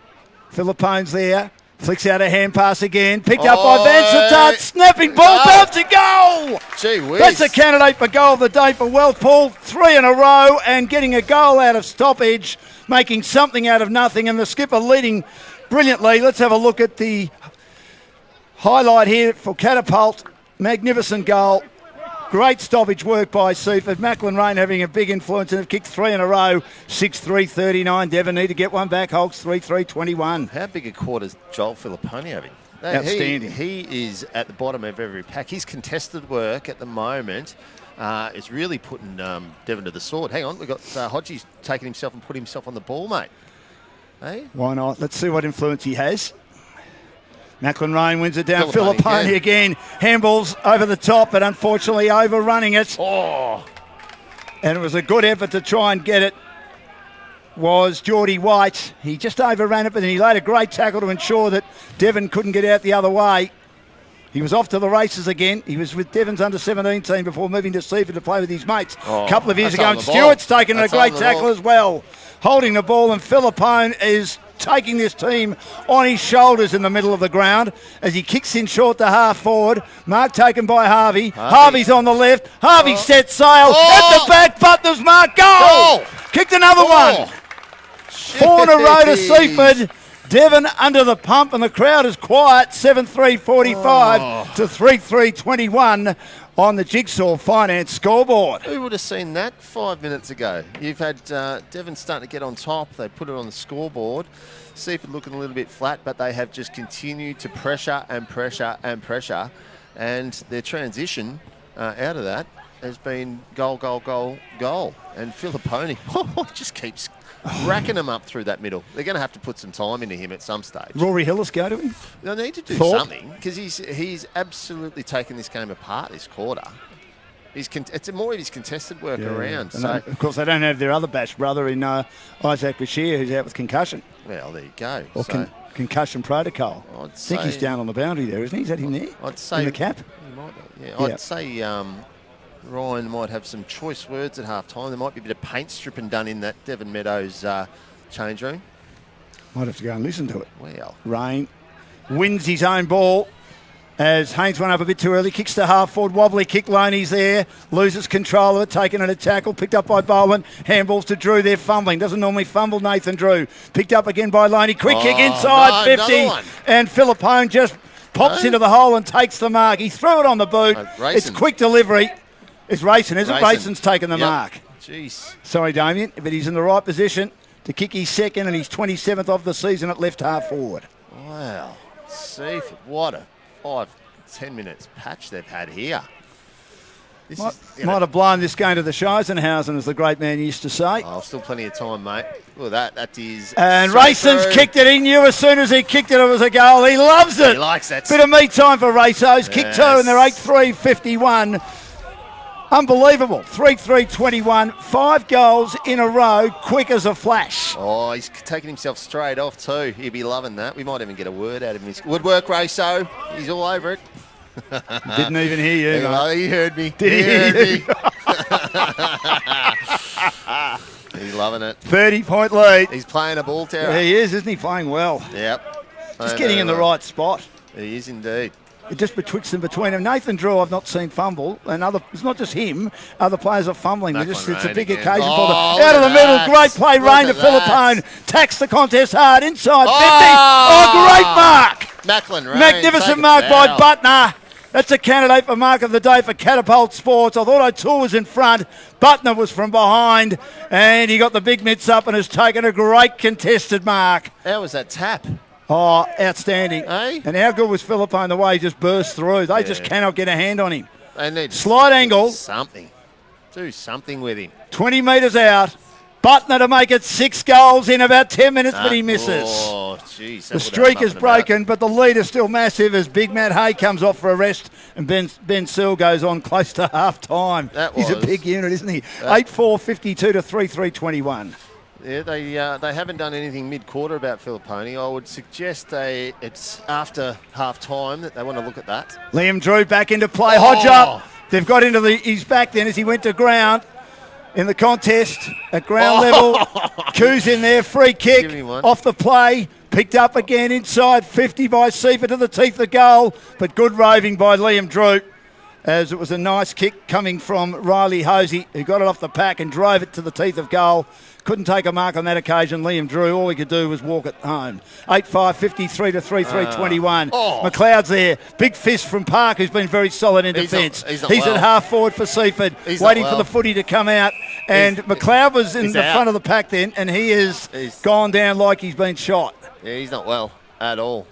Philippone's there. Flicks out a hand pass again. Picked up by Vansittart. Snapping ball. Bouncing goal. Gee whiz. That's a candidate for goal of the day for Wealthpool. 3 in a row and getting a goal out of stoppage. Making something out of nothing. And the skipper leading brilliantly. Let's have a look at the highlight here for Catapult. Magnificent goal. Great stoppage work by Seaford. Macklin Rain having a big influence and have kicked 3 in a row. 6-3-39. Devon need to get one back. Holtz 3-3-21. How big a quarter is Joel Philippone having? Outstanding. He is at the bottom of every pack. His contested work at the moment is really putting Devon to the sword. Hang on, we've got Hodges taking himself and putting himself on the ball, mate. Hey? Why not? Let's see what influence he has. Macklin Rain wins it down. Philippone again. Handballs over the top, but unfortunately overrunning it. And it was a good effort to try and get it. Was Geordie White. He just overran it, but then he laid a great tackle to ensure that Devon couldn't get out the other way. He was off to the races again. He was with Devon's under-17 team before moving to Seaford to play with his mates a couple of years ago. And Stewart's taken a great tackle as well. Holding the ball, and Philippone is taking this team on his shoulders in the middle of the ground as he kicks in short to half forward. Mark taken by Harvey. Harvey's on the left. Harvey sets sail at the back. Butler's mark. Goal! Kicked another one. 4 in a row to Seaford. Devon under the pump, and the crowd is quiet. 7-3-45 to 3-3-21 on the Jigsaw Finance scoreboard. Who would have seen that 5 minutes ago? You've had Devon starting to get on top. They put it on the scoreboard. Seaford looking a little bit flat, but they have just continued to pressure and pressure and pressure. And their transition out of that has been goal, goal, goal, goal. And Filipponi just keeps racking them up through that middle. They're going to have to put some time into him at some stage. Rory Hillis go to him? They'll need to do something, because he's absolutely taken this game apart this quarter. It's more of his contested work around. So, of course, they don't have their other batch brother in Isaac Bashir, who's out with concussion. Well, there you go. Or concussion protocol. I think he's down on the boundary there, isn't he? Is that him there? I'd say in the cap. He might be. Yeah, I'd say Ryan might have some choice words at half time. There might be a bit of paint stripping done in that Devon Meadows change room. Might have to go and listen to it. Well, Rain wins his own ball as Haynes went up a bit too early. Kicks to half forward. Wobbly kick. Loney's there. Loses control of it. Taken at a tackle. Picked up by Bowen. Handballs to Drew. They're fumbling. Doesn't normally fumble, Nathan Drew. Picked up again by Loney. Quick kick inside 50. And Filippone just pops into the hole and takes the mark. He threw it on the boot. It's quick delivery. It's racing, isn't it? Rayson's taken the mark. Jeez. Sorry, Damien, but he's in the right position to kick his second, and he's 27th of the season at left half forward. Wow. Seaford, what a 5-10 minutes patch they've had here. Might have blown this game to the Scheisenhausen, as the great man used to say. Oh, still plenty of time, mate. Well, that is... And Rayson's kicked it. He knew as soon as he kicked it, it was a goal. He loves it. He likes that. Bit of me time for Raysos. Kick 2, and they're 8-3-51. Unbelievable. 3-3-21. 5 goals in a row, quick as a flash. Oh, he's taking himself straight off too. He'll be loving that. We might even get a word out of him. Woodwork, Rayso. He's all over it. Didn't even hear you. He heard me. Did he hear me? He's loving it. 30-point lead. He's playing a ball terror. Yeah, he is, isn't he? Playing well. Yep. Just getting in the right spot. He is indeed. It just betwixt and between them. Nathan Drew, I've not seen fumble, and it's not just him. Other players are fumbling. It's a big occasion for them. Out of the middle, great play. Rain to Filippone. Tax the contest hard inside 50. Oh, great mark! Macklin Rain. Magnificent mark by Butner. That's a candidate for mark of the day for Catapult Sports. I thought O'Toole was in front. Butner was from behind, and he got the big mitts up and has taken a great contested mark. How was that tap? Oh, outstanding. Eh? And how good was Filippone the way he just burst through? They just cannot get a hand on him. They need slight angle. Something. Do something with him. 20 metres out. Butner to make it 6 goals in about 10 minutes, but he misses. Oh, jeez. The streak is broken, but the lead is still massive as Big Matt Hay comes off for a rest and Ben Searle goes on close to half-time. He's a big unit, isn't he? 8-4-52 to 3-3-21. Yeah, they haven't done anything mid-quarter about Filipponi. I would suggest it's after half-time that they want to look at that. Liam Drew back into play. Hodge up. They've got into his back then as he went to ground in the contest at ground level. Coos in there. Free kick off the play. Picked up again inside 50 by Seaford to the teeth of goal. But good roving by Liam Drew, as it was a nice kick coming from Riley Hosey, who got it off the pack and drove it to the teeth of goal. Couldn't take a mark on that occasion. Liam Drew, all he could do was walk it home. 8-5-53 to 3-3-21. McLeod's there. Big fist from Park, who's been very solid in defence. He's at half forward for Seaford, waiting for the footy to come out. And McLeod was in the front of the pack then, and he's gone down like he's been shot. Yeah, he's not well at all.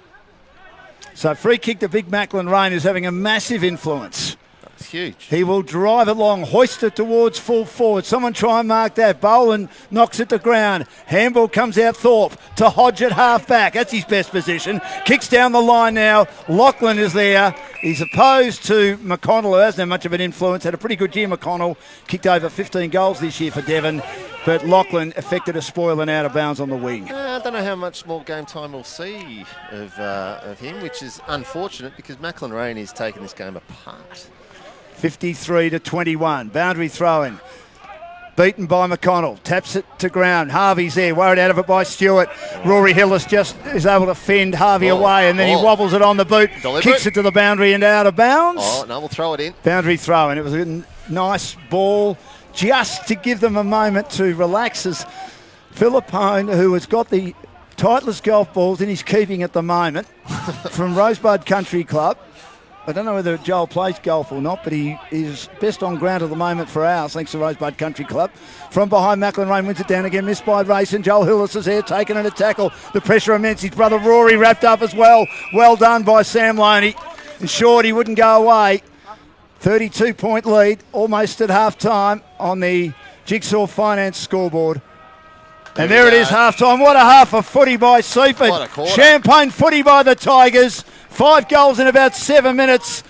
So free kick to Big Macklin Rain is having a massive influence. It's huge. He will drive it long, hoist it towards full forward. Someone try and mark that. Boland knocks it to ground. Handball comes out Thorpe to Hodge at half back. That's his best position. Kicks down the line now. Lachlan is there. He's opposed to McConnell, who hasn't had much of an influence. Had a pretty good year, McConnell. Kicked over 15 goals this year for Devon. But Lachlan affected a spoil and out of bounds on the wing. I don't know how much more game time we'll see of him, which is unfortunate because Macklin Rain is taking this game apart. 53 to 21. Boundary throw-in. Beaten by McConnell. Taps it to ground. Harvey's there. Worried out of it by Stewart. Rory Hillis just is able to fend Harvey away, and then he wobbles it on the boot. Kicks it to the boundary and out of bounds. Oh, no, we'll throw it in. Boundary throw-in. It was a nice ball just to give them a moment to relax as Philippone, who has got the Titleist golf balls in his keeping at the moment from Rosebud Country Club. I don't know whether Joel plays golf or not, but he is best on ground at the moment for ours, thanks to Rosebud Country Club. From behind, Macklin Rain wins it down again, missed by Rayson. Joel Hillis is there, taking it a tackle. The pressure immense. His brother Rory wrapped up as well. Well done by Sam Loney. Ensured he wouldn't go away. 32-point lead, almost at half-time on the Jigsaw Finance scoreboard. And there it is, half-time. What a half of footy by Seaford. What a quarter. Champagne footy by the Tigers. 5 goals in about 7 minutes.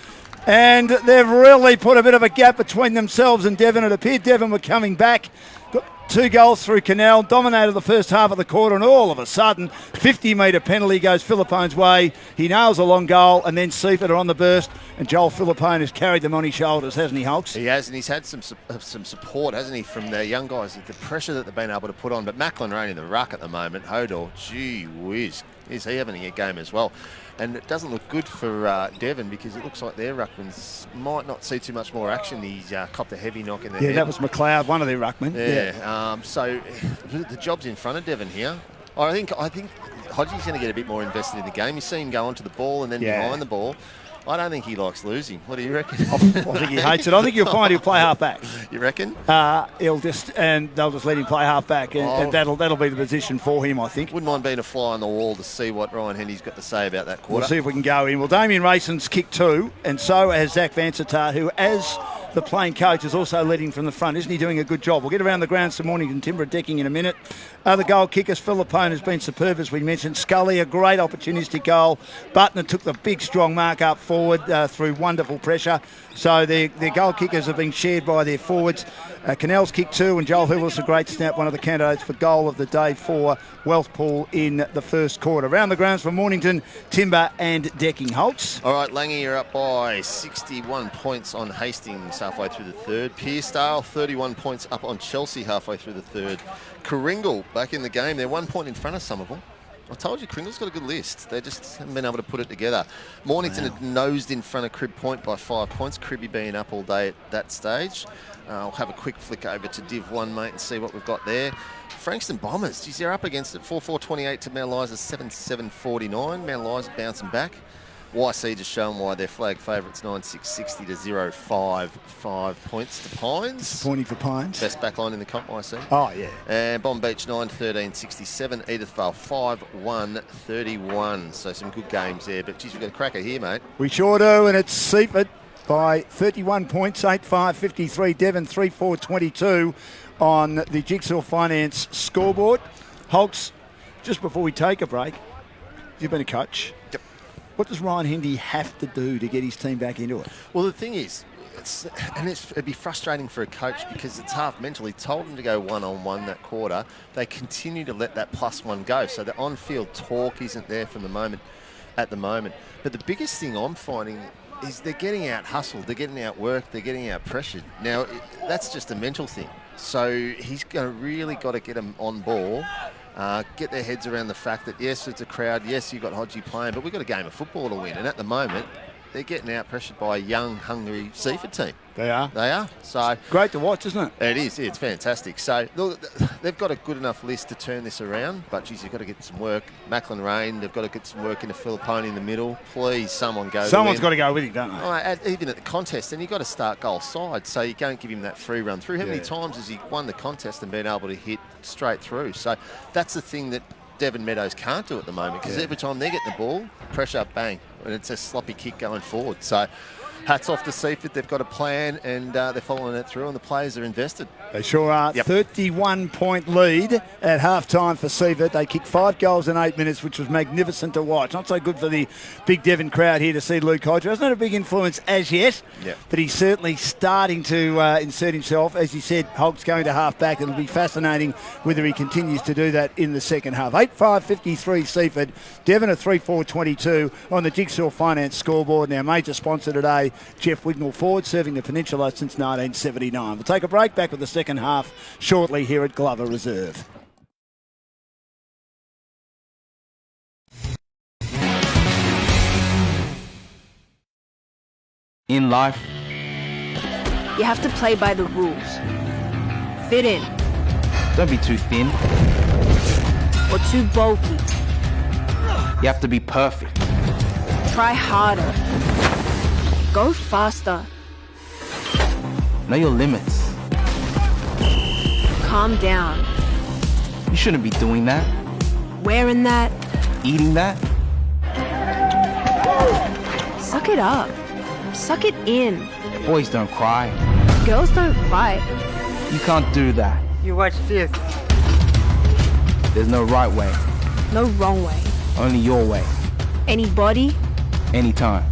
And they've really put a bit of a gap between themselves and Devon. It appeared Devon were coming back. Got 2 goals through Canal. Dominated the first half of the quarter. And all of a sudden, 50-metre penalty goes Philippone's way. He nails a long goal. And then Seaford are on the burst. And Joel Philippone has carried them on his shoulders, hasn't he, Hulks? He has, and he's had some support, hasn't he, from the young guys, the pressure that they've been able to put on. But Macklin Rain in the ruck at the moment, Hodor, gee whiz, is he having a game as well? And it doesn't look good for Devon because it looks like their ruckmans might not see too much more action. He's copped a heavy knock in the head. Yeah, that was McLeod, one of their ruckmen. Yeah. So the job's in front of Devon here. I think Hodgie's going to get a bit more invested in the game. You see him go onto the ball and then behind the ball. I don't think he likes losing. What do you reckon? I think he hates it. I think you'll find he'll play half back. You reckon? They'll just let him play half back, and that'll be the position for him, I think. Wouldn't mind being a fly on the wall to see what Ryan Hendy's got to say about that quarter. We'll see if we can go in. Well, Damien Rayson's kicked 2, and so has Zach Vansittart, who, as the playing coach, is also leading from the front. Isn't he doing a good job? We'll get around the grounds to Mornington Timber decking in a minute. Other goal kickers, Philippone has been superb, as we mentioned. Scully, a great opportunistic goal. Butner took the big, strong mark up forward through wonderful pressure. So their goal kickers have been shared by their forwards. Canel's kicked 2, and Joel Hillis, a great snap, one of the candidates for goal of the day for Wealthpool in the first quarter. Around the grounds from Mornington, Timber and Decking. Holtz. All right, Langy, you're up by 61 points on Hastings halfway through the third. Pearcedale, 31 points up on Chelsea halfway through the third. Kringle back in the game. They're 1 point in front of Somerville. I told you, Kringle's got a good list. They just haven't been able to put it together. Mornington had nosed in front of Crib Point by 5 points. Cribby being up all day at that stage. I'll have a quick flick over to Div 1, mate, and see what we've got there. Frankston Bombers, geez, they're up against it. 4-4-28 to Mount Liza, 7-7-49. Mount Liza bouncing back. YC just showing why they're flag favourites, 9-6-60 to 0-5 points to Pines. Disappointing for Pines. Best backline in the comp, YC. Oh, yeah. And Bomb Beach, 9-13-67. Edithvale, 5-1-31. So some good games there. But, geez, we've got a cracker here, mate. We sure do, and it's Seaford by 31 points, 8-5-53. Devon, 3-4-22 on the Jigsaw Finance scoreboard. Hulks, just before we take a break, you've been a coach. Yep. What does Ryan Hendy have to do to get his team back into it? Well, the thing is, it'd be frustrating for a coach because it's half mentally told them to go one-on-one that quarter. They continue to let that +1 go. So the on-field talk isn't there from at the moment. But the biggest thing I'm finding is they're getting out hustled, they're getting out worked, they're getting out pressured. Now, that's just a mental thing. So he's really got to get them on ball. Get their heads around the fact that, yes, it's a crowd, yes, you've got Hodgie playing, but we've got a game of football to win. And at the moment, they're getting out-pressured by a young, hungry Seaford team. They are. They are. So great to watch, isn't it? It is. It's fantastic. So, look, they've got a good enough list to turn this around, but, geez, you've got to get some work. Macklin Rain, they've got to get some work into Philippone in the middle. Please, someone go. Someone's got to go with him, don't they? Oh, even at the contest, and you've got to start goal side, so you don't give him that free run through. How many times has he won the contest and been able to hit straight through? So that's the thing that Devon Meadows can't do at the moment, because every time they get the ball, pressure, bang, and it's a sloppy kick going forward. So hats off to Seaford. They've got a plan, and they're following it through, and the players are invested. They sure are. Yep. 31-point lead at half-time for Seaford. They kicked 5 goals in 8 minutes, which was magnificent to watch. Not so good for the big Devon crowd here to see Luke Hodger. Hasn't had a big influence as yet, but he's certainly starting to insert himself. As you said, Holt's going to half-back. It'll be fascinating whether he continues to do that in the second half. 8-5-53 Seaford. Devon a 3-4-22 on the Jigsaw Finance scoreboard. Now, major sponsor today, Jeff Wignall Ford, serving the Peninsula since 1979. We'll take a break, back with the second half shortly here at Glover Reserve. In life, You have to play by the rules. Fit in. Don't be too thin. Or too bulky. You have to be perfect. Try harder. Go faster. Know your limits. Calm down. You shouldn't be doing that. Wearing that. Eating that. Suck it up. Suck it in. Boys don't cry. Girls don't fight. You can't do that. You watch this. There's no right way. No wrong way. Only your way. Anybody. Anytime.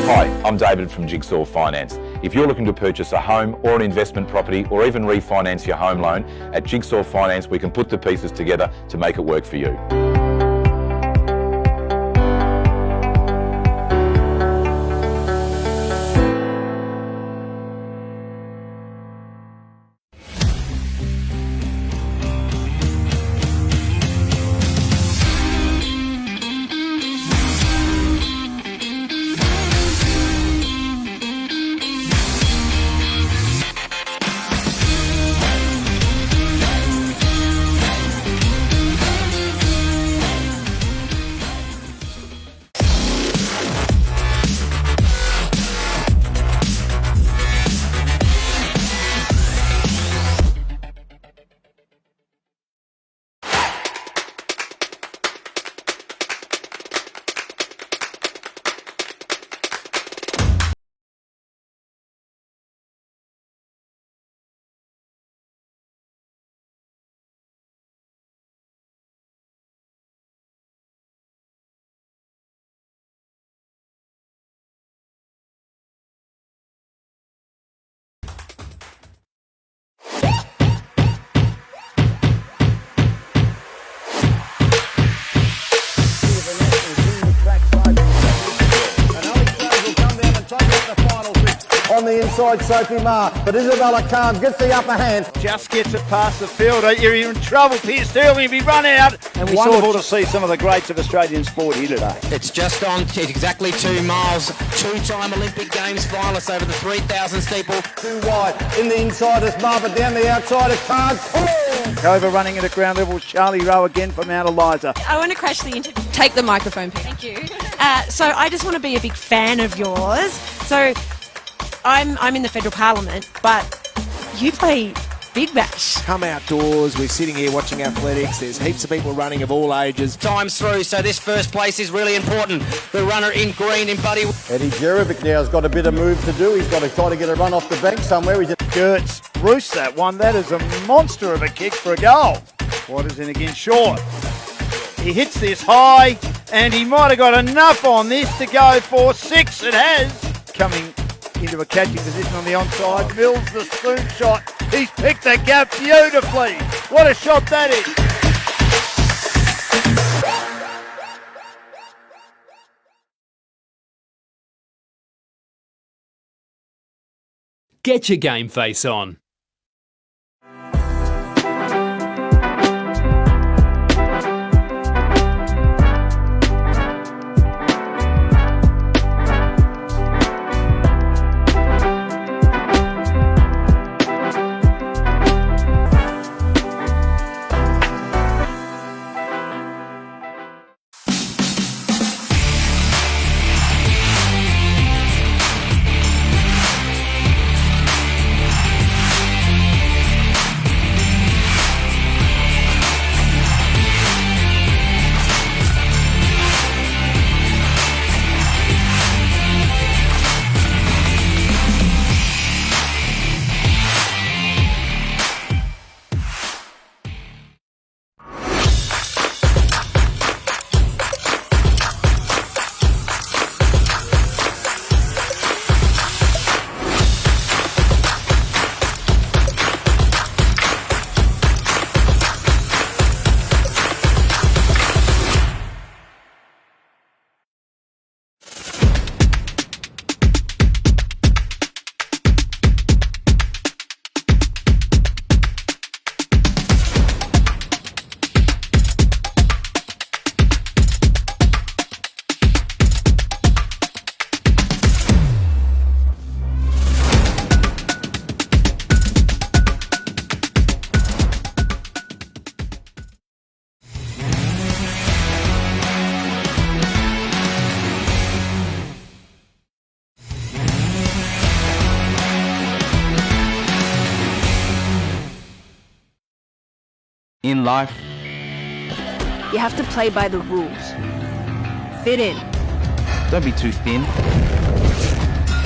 Hi, I'm David from Jigsaw Finance. If you're looking to purchase a home or an investment property or even refinance your home loan, at Jigsaw Finance we can put the pieces together to make it work for you. alongside Sophie Marr, but Isabella Calm gets the upper hand. Just gets it past the fielder. You're in trouble. Pierce Sterling be run out. And wonderful to see some of the greats of Australian sport here today. It's just on exactly 2 miles. 2-time Olympic Games finalists over the 3,000 steeple. Too wide in the inside is Marr, but down the outside is Calm. Over running it at ground level. Charlie Rowe again from Mount Eliza. I want to crash the interview. Take the microphone, please. Thank you. So I just want to be a big fan of yours. So I'm in the federal parliament, but you play Big Bash. Come outdoors, we're sitting here watching athletics, there's heaps of people running of all ages. Time's through, so this first place is really important. The runner in green in Buddy. Eddie Jerovic now has got a bit of move to do. He's got to try to get a run off the bank somewhere. He's Gertz roosts that one. That is a monster of a kick for a goal. Waters in again, short. He hits this high, and he might have got enough on this to go for 6. It has. Coming into a catching position on the onside. Mills the spoon shot. He's picked the gap beautifully. What a shot that is. Get your game face on. In life, You have to play by the rules. Fit in. don't be too thin.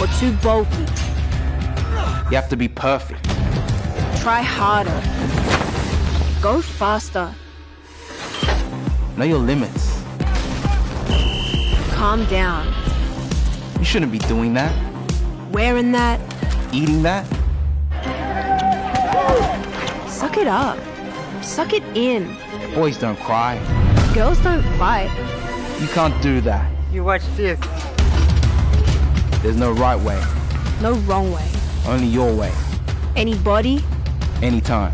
Or too bulky. You have to be perfect. Try harder. Go faster. Know your limits. Calm down. You shouldn't be doing that. Wearing that. Eating that. Suck it up. Suck it in. Boys don't cry. Girls don't fight. You can't do that. You watch this. There's no right way. No wrong way. Only your way. Anybody. Anytime.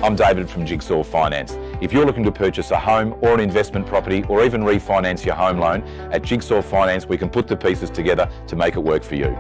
I'm David from Jigsaw Finance. If you're looking to purchase a home or an investment property or even refinance your home loan, at Jigsaw Finance we can put the pieces together to make it work for you.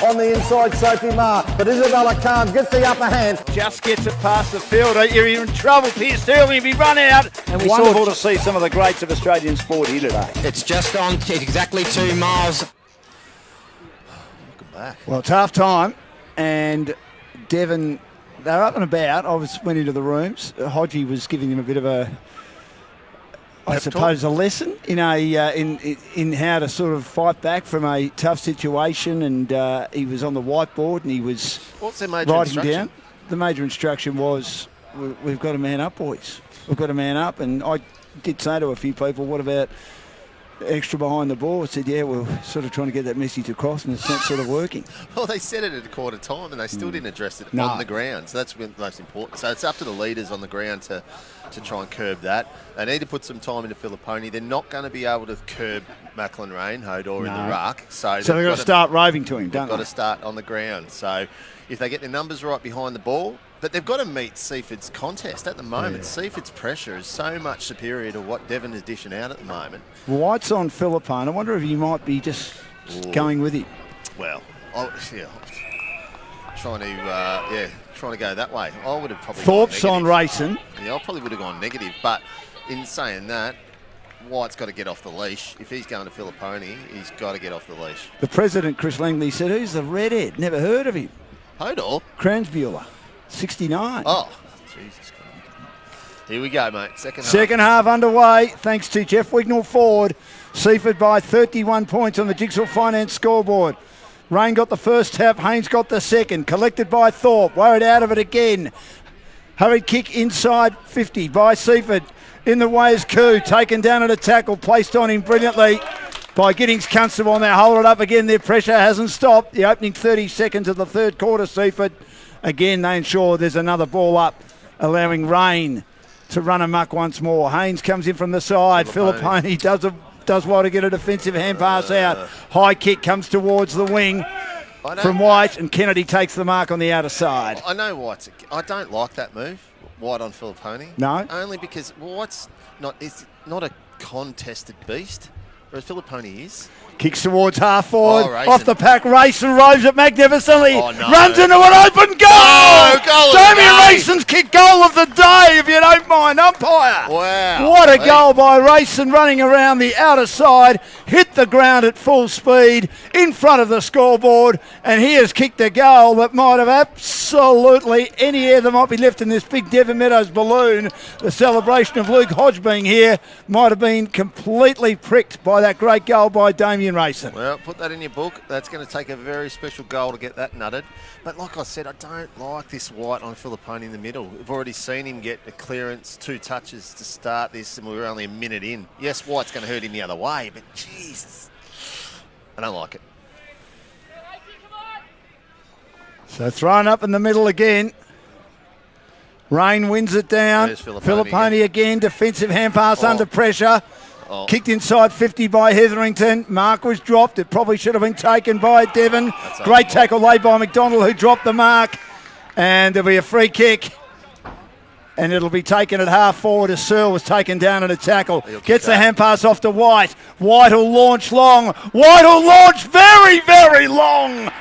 On the inside, Sophie Marr, but Isabella Carnes gets the upper hand. Just gets it past the fielder. You're in trouble, Pierce Sterling. If he run out, And we wonderful saw- to see some of the greats of Australian sport here today. It's just on exactly 2 miles. Welcome back. Well, it's half time, and Devon, they're up and about. Went into the rooms. Hodgie was giving them a bit of I suppose, a lesson in in how to sort of fight back from a tough situation. And he was on the whiteboard and he was What's their major writing instruction? down. The major instruction was, we've got to man up, boys. We've got to man up. And I did say to a few people, what about extra behind the ball? I said, yeah, we're sort of trying to get that message across and it's not sort of working. Well, they said it at a quarter time and they still didn't address it No. on the ground. So that's the most important. So it's up to the leaders on the ground to try and curb that. They need to put some time into Filipponi. They're not going to be able to curb Macklin Rainhode or in the ruck. So they've got to start roving to him, don't got they? to start on the ground. So if they get their numbers right behind the ball, but they've got to meet Seaford's contest at the moment. Seaford's pressure is so much superior to what Devon is dishing out at the moment. White's on Filippone. I wonder if he might be just going with it. Well, trying to go that way. I would have probably Thorpe's gone on negative. racing. Yeah, I probably would have gone negative. But in saying that, White's got to get off the leash. If he's going to Filipponi, he's got to get off the leash. The president, Chris Langley, said, who's the redhead? Never heard of him. Hodor? Kranzbuehler, 69. Oh, Jesus Christ. Here we go, mate. Second half underway, thanks to Jeff Wignall Ford. Seaford by 31 points on the Jigsaw Finance scoreboard. Rain got the first tap, Haynes got the second. Collected by Thorpe, worried out of it again. Hurried kick inside 50 by Seaford. In the way is Koo, taken down at a tackle, placed on him brilliantly by Giddings Constable, and they hold it up again. Their pressure hasn't stopped. The opening 30 seconds of the third quarter, Seaford. Again, they ensure there's another ball up, allowing Rain to run amok once more. Haynes comes in from the side. Filipponi does well to get a defensive hand pass out. High kick comes towards the wing from White, and Kennedy takes the mark on the outer side. I know White's. I don't like that move, White on Filipponi. No? Only because White's not a contested beast, whereas Filipponi is. Kicks towards half forward, Oh, off the pack, Rayson roves it magnificently, Oh, no. runs into an open goal! Goal of the Damien day. Rayson's kick goal of the day, if you don't mind, umpire. Wow. What a Hey. goal by Rayson, running around the outer side, hit the ground at full speed, in front of the scoreboard, and he has kicked a goal that might have absolutely any air that might be left in this big Devon Meadows balloon. The celebration of Luke Hodge being here might have been completely pricked by that great goal by Damien Rayson. Well, put that in your book. That's going to take a very special goal to get that nutted. But like I said, I don't like this White on Filipponi in the middle. We've already seen him get a clearance, 2 touches to start this, and we're only a minute in. Yes, White's going to hurt him the other way, but Jesus, I don't like it. So thrown up in the middle again. Rain wins it down. There's Filipponi Filipponi again. Defensive hand pass under pressure. Kicked inside 50 by Hetherington. Mark was dropped. It probably should have been taken by Devon. Great tackle laid by McDonald, who dropped the mark. And there'll be a free kick. And it'll be taken at half forward as Searle was taken down in a tackle. Gets the hand pass off to White. White will launch long. White will launch very, very long.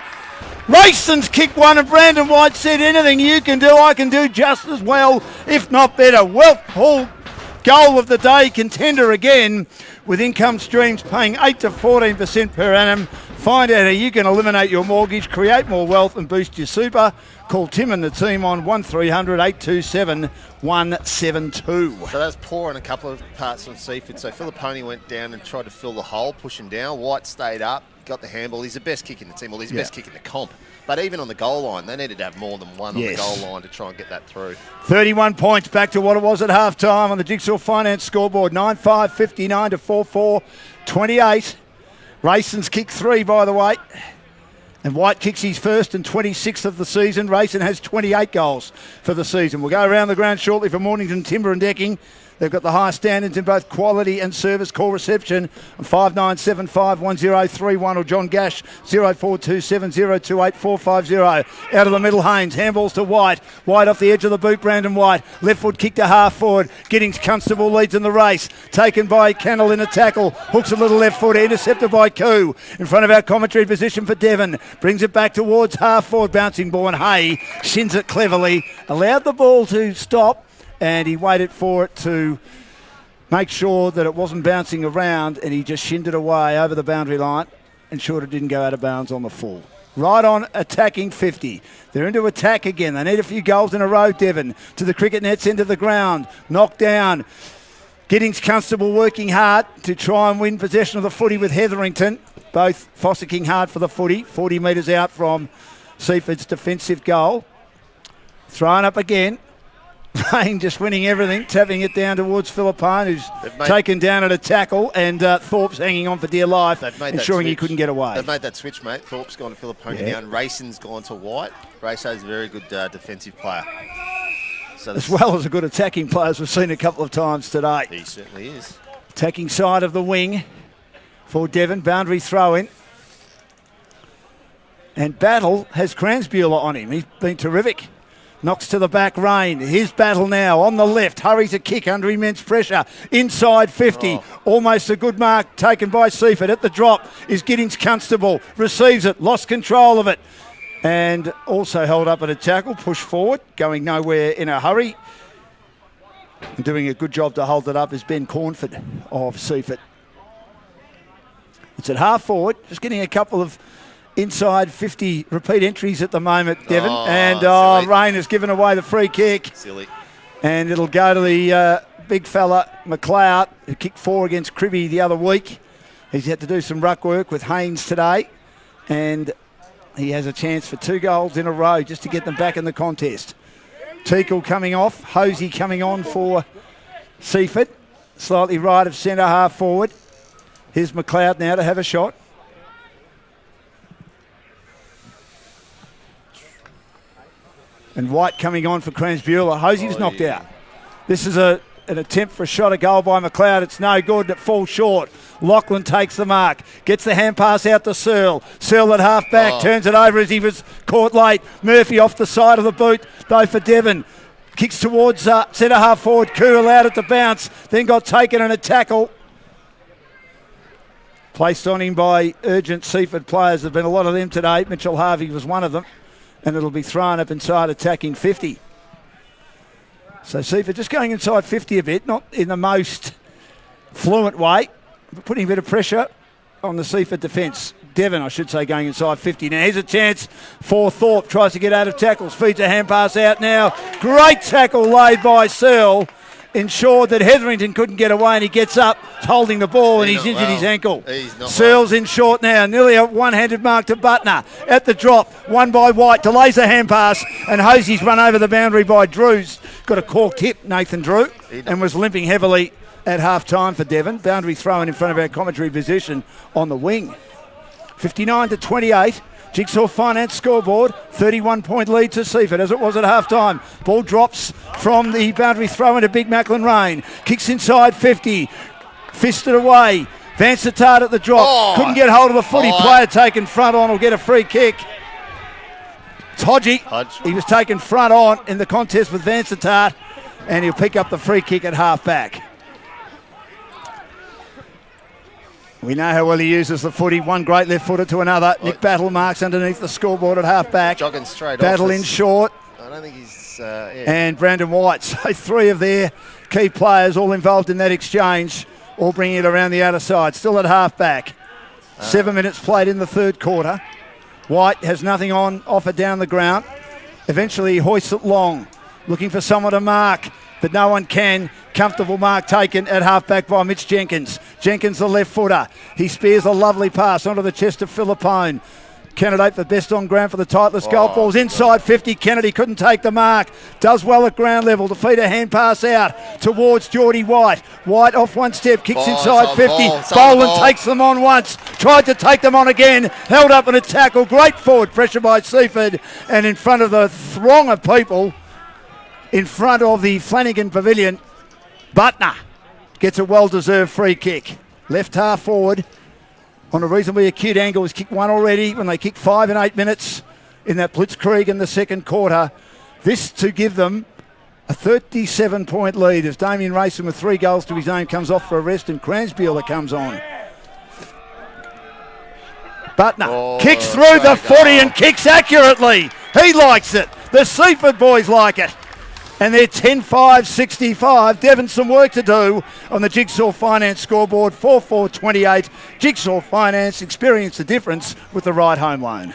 Rayson's kicked one and Brandon White said, anything you can do, I can do just as well, if not better. Well, Hall, goal of the day, contender again, with income streams paying 8 to 14% per annum. Find out how you can eliminate your mortgage, create more wealth and boost your super. Call Tim and the team on 1300 827 172. So that's poor in a couple of parts from Seaford. So Filipponi went down and tried to fill the hole, push him down. White stayed up, got the handball. He's the best kick in the team. Well, he's the best kick in the comp. But even on the goal line, they needed to have more than one on the goal line to try and get that through. 31 points back to what it was at half-time on the Jigsaw Finance scoreboard. 9-5, 59 to 4-4, 28. Rayson's kicked 3, by the way. And White kicks his first and 26th of the season. Rayson has 28 goals for the season. We'll go around the ground shortly for Mornington Timber and Decking. They've got the highest standards in both quality and service. Call reception on 59751031 or John Gash 0427028450. Out of the middle, Haynes. Handballs to White. White off the edge of the boot, Brandon White. Left foot kick to half forward. Giddings Constable leads in the race. Taken by Cannell in a tackle. Hooks a little left foot. Intercepted by Koo. In front of our commentary position for Devon. Brings it back towards half forward. Bouncing ball and Hay shins it cleverly. Allowed the ball to stop. And he waited for it to make sure that it wasn't bouncing around, and he just shinned it away over the boundary line, ensured it didn't go out of bounds on the full. Right on attacking 50. They're into attack again. They need a few goals in a row, Devon. To the cricket nets, into the ground. Knocked down. Giddings Constable working hard to try and win possession of the footy with Hetherington. Both fossicking hard for the footy. 40 metres out from Seaford's defensive goal. Thrown up again. Rain just winning everything, tapping it down towards Filippone, who's taken down at a tackle, and Thorpe's hanging on for dear life, ensuring he couldn't get away. They've made that switch, mate. Thorpe's gone to Filippone now, and Rayson's gone to White. Rayson's a very good defensive player. So as well as a good attacking player, as we've seen a couple of times today. He certainly is. Attacking side of the wing for Devon, boundary throw-in. And Battle has Cransbuehler on him. He's been terrific. Knocks to the back, Rain. His battle now on the left. Hurries a kick under immense pressure. Inside 50. Almost a good mark taken by Seaford. At the drop is Giddings Constable. Receives it. Lost control of it. And also held up at a tackle. Push forward. Going nowhere in a hurry. And doing a good job to hold it up is Ben Cornford of Seaford. It's at half forward. Just getting a couple of inside 50 repeat entries at the moment, Devon. Rain has given away the free kick. Silly. And it'll go to the big fella, McLeod, who kicked 4 against Cribby the other week. He's had to do some ruck work with Haynes today. And he has a chance for 2 goals in a row just to get them back in the contest. Teakle coming off. Hosey coming on for Seaford. Slightly right of centre, half forward. Here's McLeod now to have a shot. And White coming on for Cransbuehler. Hosey's knocked out. This is an attempt for a shot, a goal by McLeod. It's no good and it falls short. Lachlan takes the mark. Gets the hand pass out to Searle. Searle at half back. Turns it over as he was caught late. Murphy off the side of the boot, though, for Devon. Kicks towards centre half forward. Koo allowed it to bounce. Then got taken in a tackle. Placed on him by urgent Seaford players. There have been a lot of them today. Mitchell Harvey was one of them. And it'll be thrown up inside attacking 50. So Seaford just going inside 50 a bit, not in the most fluent way, but putting a bit of pressure on the Seaford defence. Devon, I should say, going inside 50. Now here's a chance for Thorpe. Tries to get out of tackles. Feeds a hand pass out now. Great tackle laid by Searle. Ensured that Hetherington couldn't get away, and he gets up, holding the ball, and he's injured his ankle. Searle's in short now. Nearly a one-handed mark to Butner. At the drop, won by White. Delays a hand pass, and Hosey's run over the boundary by Drew's. Got a corked hip, Nathan Drew, and was limping heavily at half-time for Devon. Boundary thrown in front of our commentary position on the wing. 59 to 28. Jigsaw Finance scoreboard, 31-point lead to Seaford as it was at half-time. Ball drops from the boundary throw into Big Macklin Rain. Kicks inside 50. Fisted away. Vansittart at the drop. Couldn't get hold of the footy. Player taken front on will get a free kick. It's Hodgie. He was taken front on in the contest with Vansittart, and he'll pick up the free kick at half-back. We know how well he uses the footy. One great left footer to another. Nick Battle marks underneath the scoreboard at half-back. Jogging straight off. Battle in short. I don't think he's... And Brandon White. So 3 of their key players all involved in that exchange, all bringing it around the outer side. Still at half-back. 7 minutes played in the third quarter. White has nothing on, offer down the ground. Eventually he hoists it long, looking for someone to mark, but no one can. Comfortable mark taken at half-back by Mitch Jenkins. Jenkins, the left footer. He spears a lovely pass onto the chest of Philippone. Candidate for best on ground for the Titleist golf balls. Inside 50, Kennedy couldn't take the mark. Does well at ground level. Defeat a hand pass out towards Geordie White. White off one step, kicks inside 50. Boland takes them on once. Tried to take them on again. Held up in a tackle. Great forward pressure by Seaford. And in front of the throng of people, in front of the Flanagan Pavilion, Butner gets a well-deserved free kick. Left half forward. On a reasonably acute angle, has kicked one already when they kicked 5 in 8 minutes in that blitzkrieg in the second quarter. This to give them a 37-point lead as Damien Rayson with 3 goals to his name comes off for a rest and Cransbuehler comes on. Butner kicks through the footy and kicks accurately. He likes it. The Seaford boys like it. And they're 10-5-65. Devon, some work to do on the Jigsaw Finance scoreboard. 4-4-28. Jigsaw Finance experience the difference with the right home loan.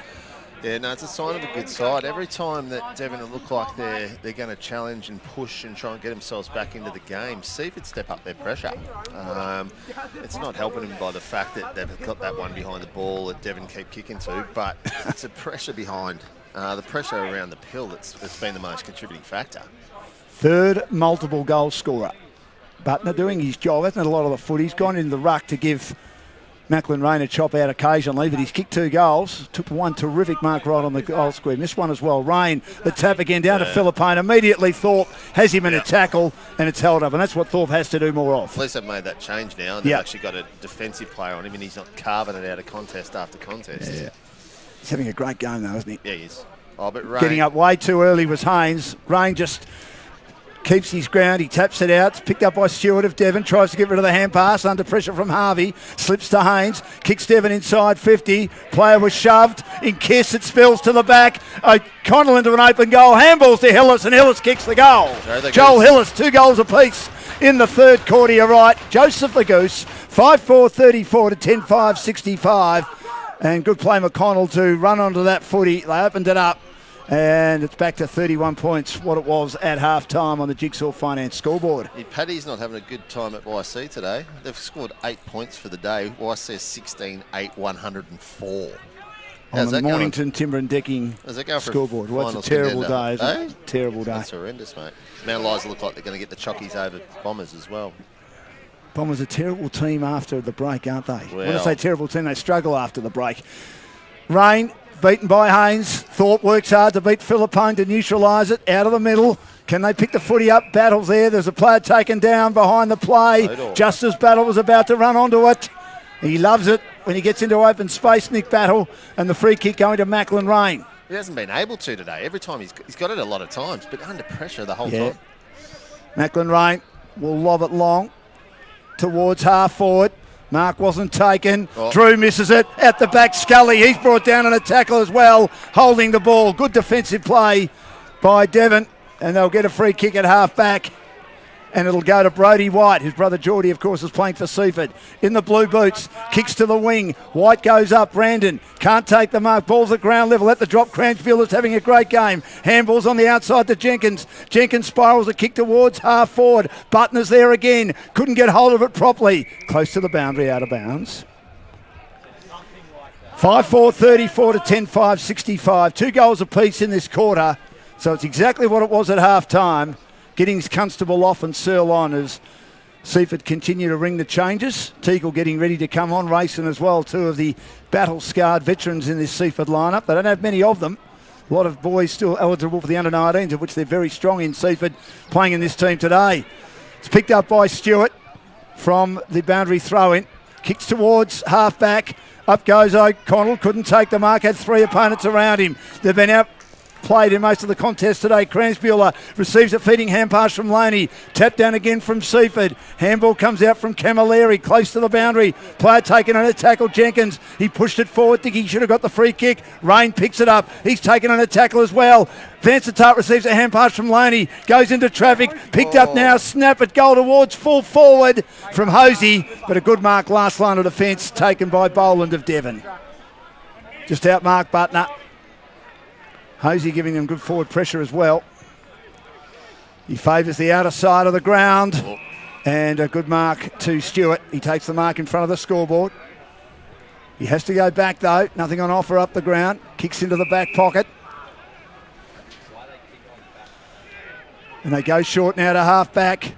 Yeah, no, it's a sign of a good side. Every time that Devon look like they're going to challenge and push and try and get themselves back into the game, Seaford step up their pressure. It's not helping them by the fact that they've got that one behind the ball that Devon keep kicking to, but it's a pressure behind. The pressure around the pill that's been the most contributing factor. Third multiple goal scorer. Butner doing his job. Hasn't had a lot of the foot. He's gone into the ruck to give Macklin Rain a chop out occasionally, but he's kicked 2 goals. Took one terrific mark right on the goal square. Missed one as well. Rain, the tap again down to Philippone. Immediately Thorpe has him in a tackle and it's held up, and that's what Thorpe has to do more of. At least they've made that change now, and they've actually got a defensive player on him, and he's not carving it out of contest after contest. Yeah. He's having a great game though, isn't he? Yeah, he is. Oh, but Rain... Getting up way too early was Haynes. Rain just keeps his ground. He taps it out. It's picked up by Stewart of Devon. Tries to get rid of the hand pass under pressure from Harvey. Slips to Haynes. Kicks Devon inside 50. Player was shoved. In kiss, it spills to the back. O'Connell into an open goal. Handballs to Hillis, and Hillis kicks the goal. Joel Hillis, 2 goals apiece in the third quarter. You're right. Joseph the Goose. 5-4-34 to 10-5-65. And good play McConnell to run onto that footy. They opened it up. And it's back to 31 points, what it was at half-time on the Jigsaw Finance scoreboard. Paddy's not having a good time at YC today. They've scored 8 points for the day. YC 16-8-104. On the Mornington Timber and Decking scoreboard. Well, it's a terrible day, isn't it? Terrible day. That's horrendous, mate. Mount Eliza look like they're going to get the Chockies over Bombers as well. Bombers a terrible team after the break, aren't they? Well, when I say terrible team, they struggle after the break. Rain... beaten by Haynes. Thorpe works hard to beat Philippone to neutralise it. Out of the middle. Can they pick the footy up? Battle's there. There's a player taken down behind the play. Just as Battle was about to run onto it. He loves it when he gets into open space, Nick Battle. And the free kick going to Macklin Rain. He hasn't been able to today. Every time he's got it a lot of times, but under pressure the whole time. Macklin Rain will lob it long towards half forward. Mark wasn't taken. Drew misses it. At the back, Scully. He's brought down in a tackle as well, holding the ball. Good defensive play by Devon. And they'll get a free kick at half-back. And it'll go to Brodie White. His brother Geordie, of course, is playing for Seaford. In the blue boots. Kicks to the wing. White goes up. Brandon can't take the mark. Ball's at ground level. At the drop, Cransbuehler's having a great game. Handball's on the outside to Jenkins. Jenkins spirals a kick towards half forward. Butner's there again. Couldn't get hold of it properly. Close to the boundary, out of bounds. 5-4-34 to 10-5-65. 2 goals apiece in this quarter. So it's exactly what it was at half-time. Giddings, Constable off and Searle on as Seaford continue to ring the changes. Teagle getting ready to come on, racing as well. 2 of the battle-scarred veterans in this Seaford lineup. They don't have many of them. A lot of boys still eligible for the under-19s, of which they're very strong in Seaford, playing in this team today. It's picked up by Stewart. from the boundary throw-in. Kicks towards half-back. Up goes O'Connell. Couldn't take the mark. Had 3 opponents around him. They've been outplayed in most of the contest today. Cransbuehler receives a feeding hand pass from Laney. Tap down again from Seaford. Handball comes out from Camilleri. Close to the boundary. Player taken on a tackle. Jenkins. He pushed it forward. Think he should have got the free kick. Rain picks it up. He's taken on a tackle as well. Vansittart receives a hand pass from Loney, goes into traffic, picked up now, snap at goal towards full forward from Hosey, but a good mark last line of defence taken by Boland of Devon. Just out mark Butner. Hosey giving them good forward pressure as well. He favours the outer side of the ground and a good mark to Stewart. He takes the mark in front of the scoreboard. He has to go back though, nothing on offer up the ground, kicks into the back pocket. And they go short now to half-back.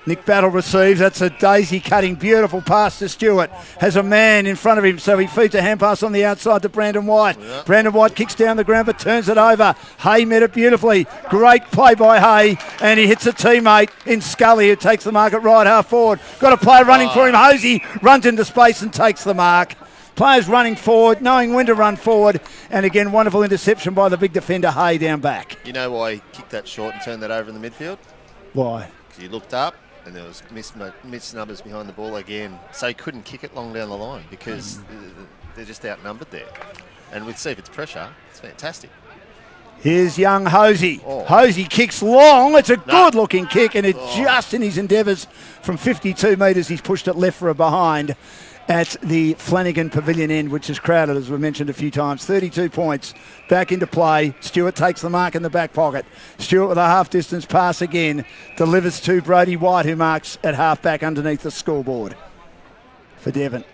Nick Battle receives. That's a daisy-cutting, beautiful pass to Stewart. Has a man in front of him, so he feeds a hand pass on the outside to Brandon White. Yeah. Brandon White kicks down the ground but turns it over. Hay met it beautifully. Great play by Hay, and he hits a teammate in Scully, who takes the mark at right half forward. Got a player running for him. Hosey runs into space and takes the mark. Players running forward, knowing when to run forward, and again, wonderful interception by the big defender, Hay, down back. You know why he kicked that short and turned that over in the midfield? Why? Because he looked up and there was missed numbers behind the ball again, so he couldn't kick it long down the line because they're just outnumbered there. And with Seaford's pressure, it's fantastic. Here's young Hosey. Hosey kicks long. It's a good-looking kick, and it just in his endeavours from 52 metres, he's pushed it left for a behind at the Flanagan Pavilion end, which is crowded, as we mentioned a few times. 32 points back into play. Stewart takes the mark in the back pocket. Stewart with a half-distance pass again. Delivers to Brody White, who marks at half-back underneath the scoreboard for Devon.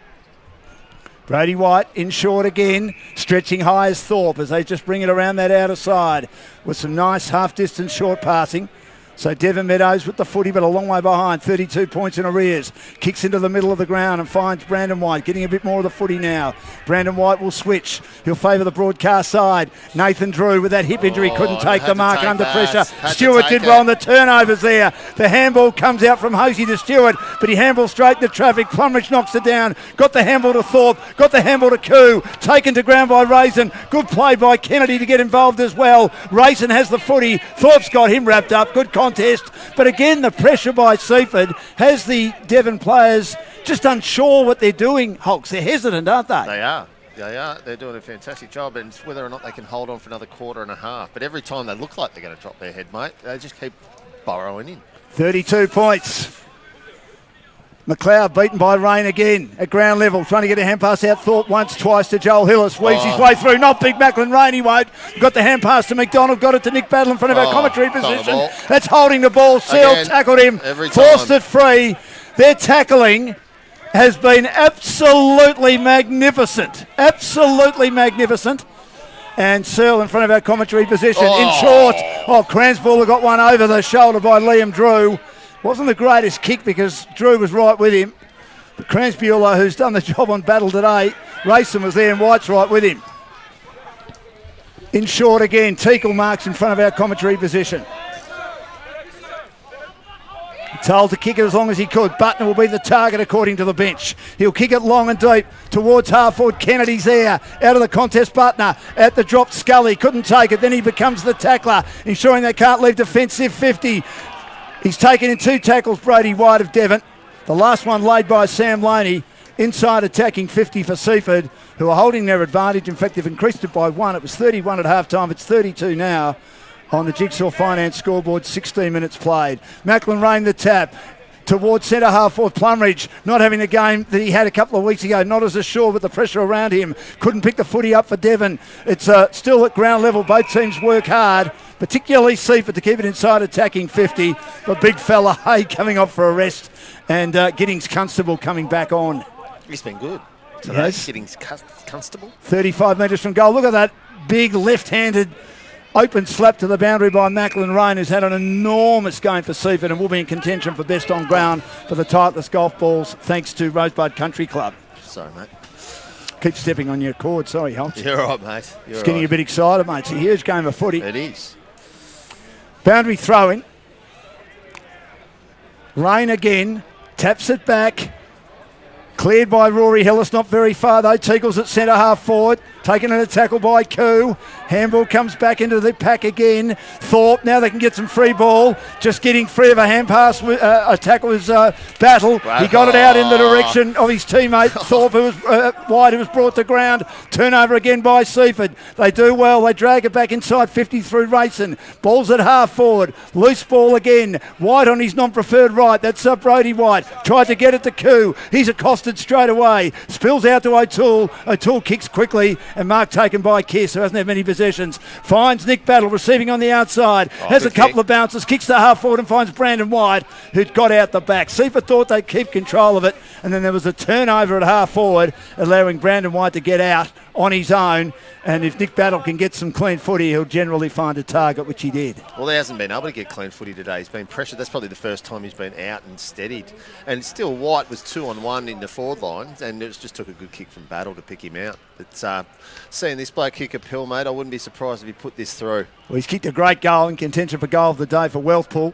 Brody White in short again, stretching high as Thorpe as they just bring it around that outer side with some nice half-distance short passing. So Devon Meadows with the footy, but a long way behind, 32 points in arrears. Kicks into the middle of the ground and finds Brandon White, getting a bit more of the footy now. Brandon White will switch. He'll favour the broadcast side. Nathan Drew with that hip injury couldn't take the mark under pressure. Stewart did well on the turnovers there. The handball comes out from Hosey to Stewart, but he handballs straight into traffic. Plumridge knocks it down. Got the handball to Thorpe. Got the handball to Koo. Taken to ground by Raisin. Good play by Kennedy to get involved as well. Raisin has the footy. Thorpe's got him wrapped up. Good contest. But again, the pressure by Seaford has the Devon players just unsure what they're doing, Hulks. They're hesitant, aren't they? They are. They're doing a fantastic job, and it's whether or not they can hold on for another quarter and a half. But every time they look like they're going to drop their head, mate, they just keep burrowing in. 32 points. McLeod beaten by Rain again at ground level, trying to get a hand pass out. Thorpe once, twice to Joel Hillis. Weaves his way through. Not big Macklin Rain, he won't. Got the hand pass to McDonald. Got it to Nick Battle in front of our commentary position. That's holding the ball. Seal tackled him. Forced it free. Their tackling has been absolutely magnificent. Absolutely magnificent. And Searle in front of our commentary position. In short, Cransbuehler got one over the shoulder by Liam Drew. Wasn't the greatest kick because Drew was right with him. But Cransbuehler, who's done the job on battle today, Rayson was there and White's right with him. In short again, Teakle marks in front of our commentary position. Told to kick it as long as he could. Butner will be the target according to the bench. He'll kick it long and deep towards half forward. Kennedy's there. Out of the contest, Butner. At the drop, Scully couldn't take it. Then he becomes the tackler, ensuring they can't leave defensive 50. He's taken in 2 tackles, Brody White of Devon. The last one laid by Sam Loney. Inside attacking 50 for Seaford, who are holding their advantage. In fact, they've increased it by 1. It was 31 at half-time. It's 32 now on the Jigsaw Finance scoreboard. 16 minutes played. Macklin Rain the tap towards centre half forward. Plumridge not having the game that he had a couple of weeks ago. Not as assured with the pressure around him. Couldn't pick the footy up for Devon. It's still at ground level. Both teams work hard, particularly Seaford, to keep it inside attacking 50. But big fella Hay coming off for a rest, and Giddings Constable coming back on. He's been good. Yes. Giddings Constable. 35 metres from goal. Look at that big left-handed open slap to the boundary by Macklin Rain, who's had an enormous game for Seaford and will be in contention for best on ground for the Titleist golf balls, thanks to Rosebud Country Club. Sorry, mate. Keep stepping on your cord. Sorry, Holt. You're all right, mate. It's getting a bit excited, mate. It's a huge game of footy. It is. Boundary throw-in. Rain again. Taps it back. Cleared by Rory Hillis, not very far though. Teagle's at centre half forward, taken in a tackle by Koo. Handball comes back into the pack again. Thorpe, now they can get some free ball. Just getting free of a hand pass. A tackle was Battle. He got it out in the direction of his teammate Thorpe, who was wide, who was brought to ground. Turnover again by Seaford. They do well. They drag it back inside 50 through Racing. Ball's at half forward. Loose ball again. White on his non-preferred right. That's Brody White. Tried to get it to Koo. He's accosted straight away. Spills out to O'Toole. O'Toole kicks quickly, and mark taken by Kiss, who hasn't had many possessions. Finds Nick Battle receiving on the outside. Has a couple of bounces. Kicks to half forward and finds Brandon White, who'd got out the back. Seaford thought they'd keep control of it, and then there was a turnover at half forward, allowing Brandon White to get out on his own. And if Nick Battle can get some clean footy, he'll generally find a target, which he did. Well, he hasn't been able to get clean footy today. He's been pressured. That's probably the first time he's been out and steadied. And still, White was 2-on-1 in the forward line, and it just took a good kick from Battle to pick him out. But seeing this bloke kick a pill, mate, I wouldn't be surprised if he put this through. Well, he's kicked a great goal in contention for goal of the day for Wealthpool.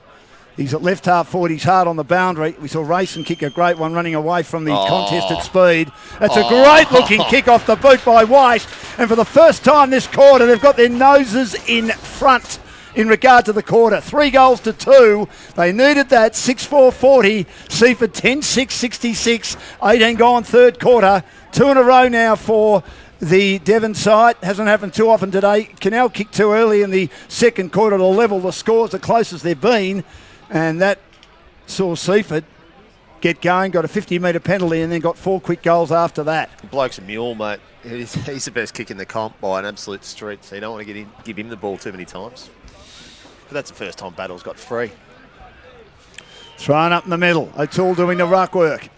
He's at left half forward. He's hard on the boundary. We saw Racing kick a great one running away from the contested speed. That's a great-looking kick off the boot by White. And for the first time this quarter, they've got their noses in front in regard to the quarter. 3-2. They needed that. 6-4-40. Seaford 10-6-66. 18 gone third quarter. 2 in a row now for the Devon side. Hasn't happened too often today. Canal kicked too early in the second quarter to level the scores, the closest they've been. And that saw Seaford get going, got a 50-metre penalty, and then got 4 quick goals after that. The bloke's a mule, mate. He's the best kick in the comp by an absolute street, so you don't want to give him the ball too many times. But that's the first time Battle's got free. Thrown up in the middle. O'Toole doing the ruck work.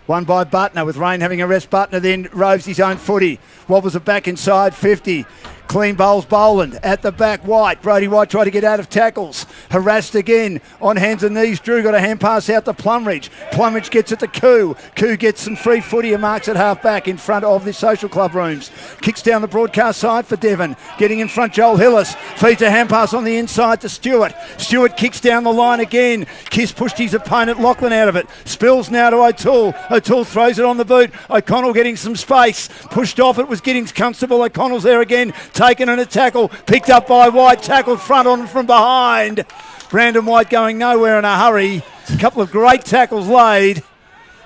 Won by Butner, with Rain having a rest. Butner then roves his own footy. Wobbles it back inside 50. Clean bowls Boland at the back. White. Brody White tried to get out of tackles. Harassed again on hands and knees. Drew got a hand pass out to Plumridge. Plumridge gets it to Koo. Koo gets some free footy and marks at half back in front of the social club rooms. Kicks down the broadcast side for Devon. Getting in front, Joel Hillis. Feeds a hand pass on the inside to Stewart. Stewart kicks down the line again. Kiss pushed his opponent Lachlan out of it. Spills now to O'Toole. O'Toole throws it on the boot. O'Connell getting some space. Pushed off. It was Giddings comfortable. O'Connell's there again. Taken in a tackle, picked up by White, tackled front on from behind. Brandon White going nowhere in a hurry. A couple of great tackles laid.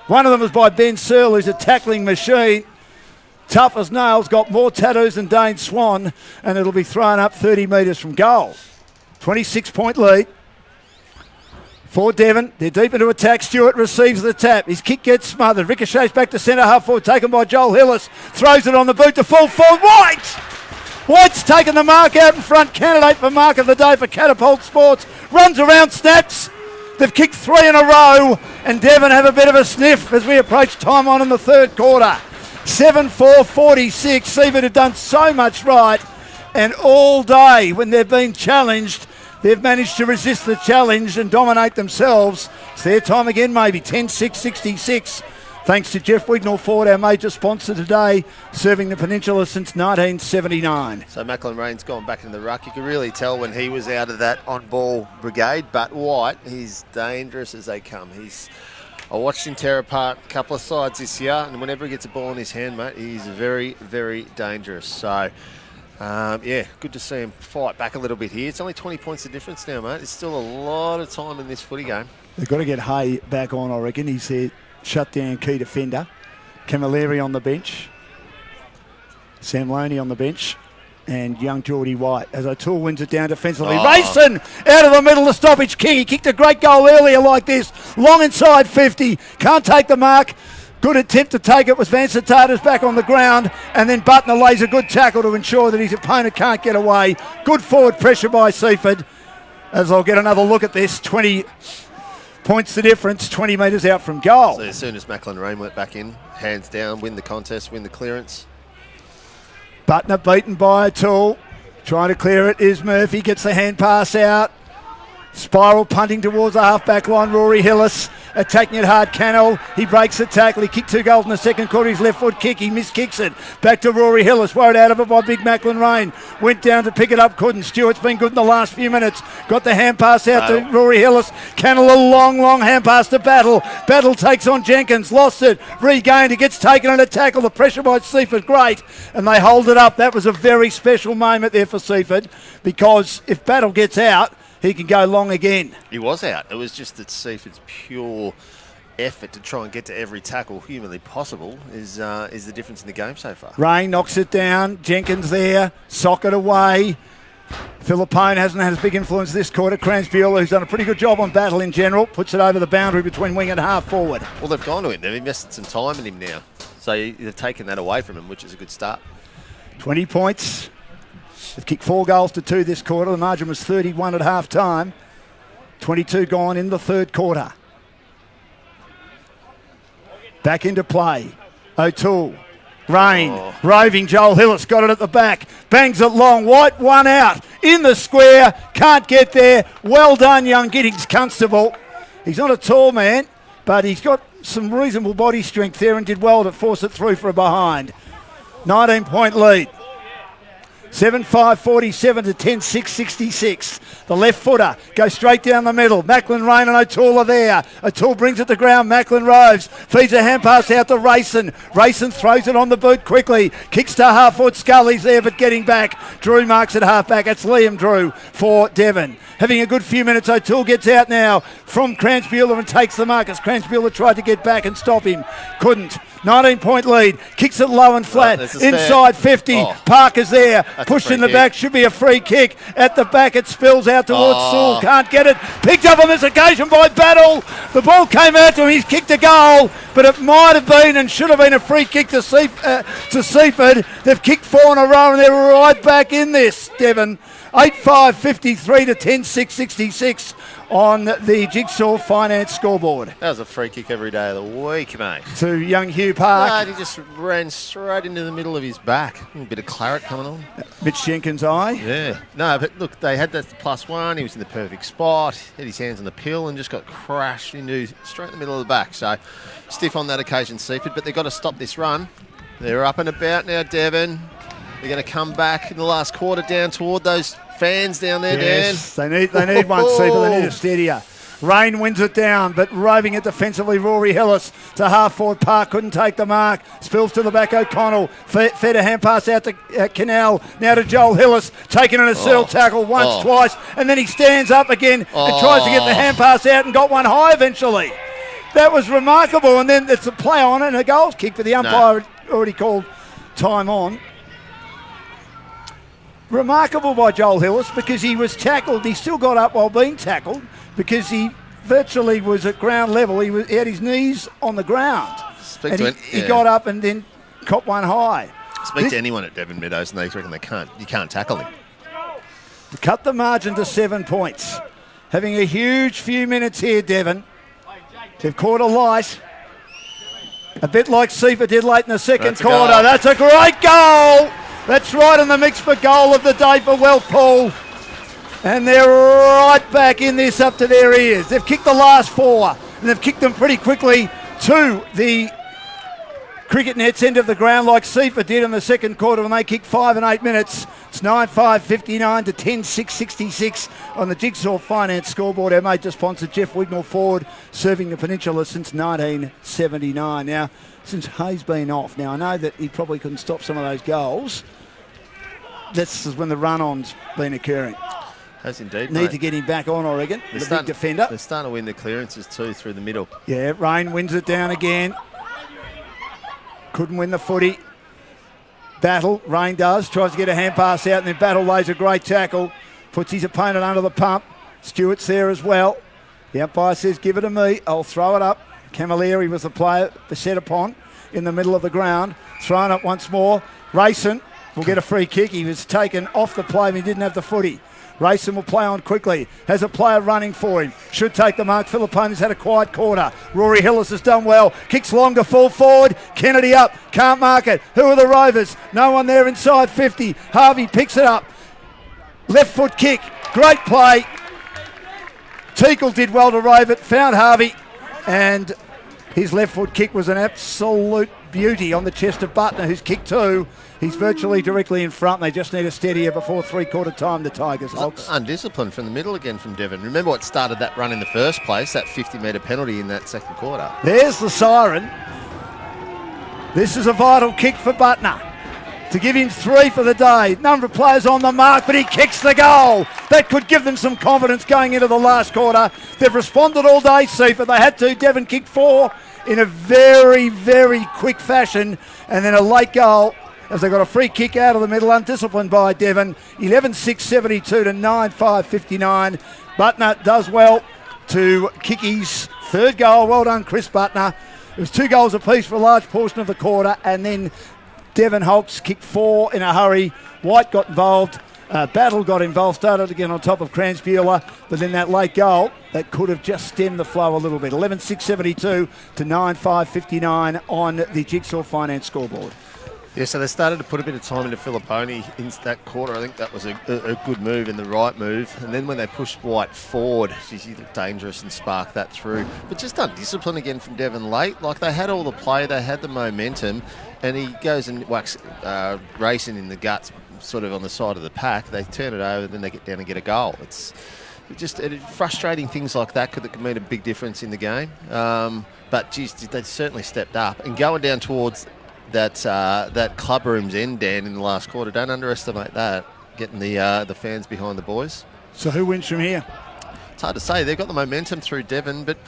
One of them was by Ben Searle, who's a tackling machine. Tough as nails, got more tattoos than Dane Swan, and it'll be thrown up 30 metres from goal. 26-point lead for Devon. They're deep into attack. Stewart receives the tap. His kick gets smothered. Ricochets back to centre half forward, taken by Joel Hillis. Throws it on the boot to full forward. White! White's taken the mark out in front. Candidate for mark of the day for Catapult Sports. Runs around, snaps. They've kicked 3 in a row, and Devon have a bit of a sniff as we approach time on in the third quarter. 7-4-46. Seaford have done so much right, and all day when they've been challenged, they've managed to resist the challenge and dominate themselves. It's their time again, maybe. 10-6-66. Thanks to Jeff Wignall Ford, our major sponsor today, serving the Peninsula since 1979. So Macklin Rain's gone back in the ruck. You could really tell when he was out of that on-ball brigade, but White, he's dangerous as they come. I watched him tear apart a couple of sides this year, and whenever he gets a ball in his hand, mate, he's very, very dangerous. So, good to see him fight back a little bit here. It's only 20 points of difference now, mate. There's still a lot of time in this footy game. They've got to get Hay back on, I reckon. He's there. Shut down key defender. Camilleri on the bench. Sam Loney on the bench. And young Geordie White as O'Toole wins it down defensively. Racing out of the middle, the stoppage king. He kicked a great goal earlier like this. Long inside 50. Can't take the mark. Good attempt to take it was Van Satata's back on the ground. And then Butner lays a good tackle to ensure that his opponent can't get away. Good forward pressure by Seaford. As I'll get another look at this. 20 points the difference, 20 metres out from goal. So as soon as Macklin Rain went back in, hands down, win the contest, win the clearance. Butner beaten by O'Toole. Trying to clear it is Murphy. Gets the hand pass out. Spiral punting towards the half-back line. Rory Hillis attacking it hard. Cannell, he breaks the tackle. He kicked 2 goals in the second quarter. His left foot kick, he miskicks it. Back to Rory Hillis, worried out of it by Big Macklin Rain. Went down to pick it up, couldn't. Stewart's been good in the last few minutes. Got the hand pass out to Rory Hillis. Cannell, a long hand pass to Battle. Battle takes on Jenkins, lost it, regained. It gets taken on a tackle. The pressure by Seaford, great. And they hold it up. That was a very special moment there for Seaford, because if Battle gets out, he can go long again. He was out. It was just that Seaford's pure effort to try and get to every tackle humanly possible is the difference in the game so far. Rain knocks it down. Jenkins there. Socket away. Philippone hasn't had as big influence this quarter. Cransbuehler, who's done a pretty good job on Battle in general, puts it over the boundary between wing and half forward. Well, they've gone to him. They've invested some time in him now. So they've taken that away from him, which is a good start. 20 points. They've kicked 4 goals to 2 this quarter. The margin was 31 at half time. 22 gone in the third quarter. Back into play. O'Toole. Rain. Roving Joel Hillis. Got it at the back. Bangs it long. White one out. In the square. Can't get there. Well done, young Giddings Constable. He's not a tall man, but he's got some reasonable body strength there and did well to force it through for a behind. 19-point lead. 7-5-47 to 10-6-66. The left footer goes straight down the middle. Macklin Rain and O'Toole are there. O'Toole brings it to ground. Macklin roves. Feeds a hand pass out to Rayson. Rayson throws it on the boot quickly. Kicks to half-foot. Scully's there, but getting back. Drew marks at half-back. It's Liam Drew for Devon. Having a good few minutes. O'Toole gets out now from Cransbuehler and takes the mark as Cransbuehler tried to get back and stop him. Couldn't. 19-point lead. Kicks it low and flat. Inside 50. Parker's there. Pushed in the back. Should be a free kick. At the back it spills out towards Sewell. Can't get it. Picked up on this occasion by Battle. The ball came out to him. He's kicked a goal, but it might have been and should have been a free kick to Seaford. They've kicked 4 in a row and they're right back in this, Devon. 8-5-53 to 10-6-66 on the Jigsaw Finance scoreboard. That was a free kick every day of the week, mate. To young Hugh Park. No, he just ran straight into the middle of his back. A bit of claret coming on. Mitch Jenkins' eye. Yeah. No, but look, they had that +1. He was in the perfect spot. Had his hands on the pill and just got crashed into straight in the middle of the back. So stiff on that occasion, Seaford, but they've got to stop this run. They're up and about now, Devon. They're going to come back in the last quarter down toward those fans down there, yes, Dan. They need one, Seaford. They need a steadier. Rain wins it down, but roving it defensively, Rory Hillis to half-forward. Park couldn't take the mark. Spills to the back, O'Connell. Fed a hand pass out to Cannell. Now to Joel Hillis, taking an assault tackle once, twice, and then he stands up again and tries to get the hand pass out and got one high eventually. That was remarkable, and then it's a play on and a goal kick, but the umpire had already called time on. Remarkable by Joel Hillis because he was tackled. He still got up while being tackled because he virtually was at ground level. He had his knees on the ground. He got up and then caught one high. Speak to anyone at Devon Meadows and they reckon you can't tackle him. To cut the margin to 7 points. Having a huge few minutes here, Devon. They've caught a light. A bit like Seaford did late in the second quarter. That's a great goal. That's right in the mix for goal of the day for Wellpool. And they're right back in this up to their ears. They've kicked the last 4, and they've kicked them pretty quickly to the cricket net's end of the ground like Seaford did in the second quarter when they kicked 5 in 8 minutes. It's 9-5-59 to 10-6-66 on the Jigsaw Finance scoreboard. Our major sponsor, Jeff Wignall Ford, serving the Peninsula since 1979. Now, since Hayes been off, now I know that he probably couldn't stop some of those goals. This is when the run-on's been occurring. Has indeed, Need to get him back on, I reckon. The big defender. They're starting to win the clearances too through the middle. Yeah, Rain wins it down again. Couldn't win the footy. Battle, Rain does, tries to get a hand pass out, and then Battle lays a great tackle, puts his opponent under the pump. Stewart's there as well. The umpire says, give it to me, I'll throw it up. Camilleri was the player set upon in the middle of the ground. Thrown up once more. Rayson will get a free kick. He was taken off the play and he didn't have the footy. Rayson will play on quickly. Has a player running for him. Should take the mark. Philippone's had a quiet quarter. Rory Hillis has done well. Kicks long to full forward. Kennedy up. Can't mark it. Who are the Rovers? No one there inside 50. Harvey picks it up. Left foot kick. Great play. Teakle did well to rove it, found Harvey, and his left foot kick was an absolute beauty on the chest of Butner, who's kicked two. He's virtually directly in front. They just need a steadier before three-quarter time, the Tigers. Holtz. Undisciplined from the middle again from Devon. Remember what started that run in the first place, that 50-metre penalty in that second quarter. There's the siren. This is a vital kick for Butner to give him 3 for the day. Number of players on the mark, but he kicks the goal. That could give them some confidence going into the last quarter. They've responded all day, Seaford. They had to. Devon kicked 4 in a very, very quick fashion, and then a late goal as they got a free kick out of the middle, undisciplined by Devon. 11-6-72 to 9-5-59. Butner does well to kick his third goal. Well done, Chris Butner. It was 2 goals apiece for a large portion of the quarter, and then Devon Holtz kicked 4 in a hurry. White got involved. Battle got involved, started again on top of Kranzbuehler, but then that late goal, that could have just stemmed the flow a little bit. 11-6-72 to 9-5-59 on the Jigsaw Finance scoreboard. Yeah, so they started to put a bit of time into Filipponi in that quarter. I think that was a good move and the right move. And then when they pushed White forward, he looked dangerous and sparked that through. But just undisciplined again from Devon late. Like, they had all the play, they had the momentum, and he goes and whacks racing in the guts, sort of on the side of the pack. They turn it over, then they get down and get a goal. It's just frustrating things like that could mean a big difference in the game. But, geez, they certainly stepped up. And going down towards that club room's end, Dan, in the last quarter. Don't underestimate that, getting the fans behind the boys. So who wins from here? It's hard to say. They've got the momentum through Devon, but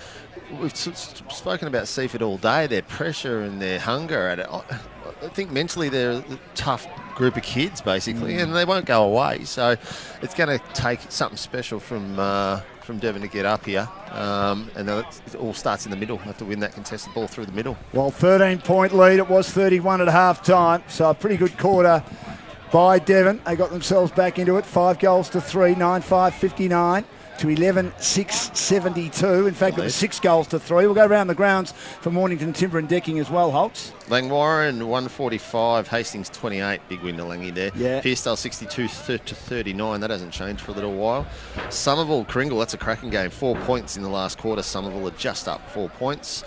we've spoken about Seaford all day, their pressure and their hunger at it. I think mentally they're a tough group of kids, basically, and they won't go away. So it's going to take something special from Devon to get up here. And it all starts in the middle. They have to win that contested ball through the middle. Well, 13-point lead. It was 31 at half time, so a pretty good quarter by Devon. They got themselves back into it. 5 goals to 3, 9-5-59 to 11-6-72. In fact, it was 6 goals to 3. We'll go around the grounds for Mornington Timber and Decking as well, Holtz. Langwarren 145, Hastings 28, big win to Langy there. Yeah. Pearcedale 62 to 39, that hasn't changed for a little while. Somerville Kringle, that's a cracking game. 4 points in the last quarter. Somerville are just up 4 points.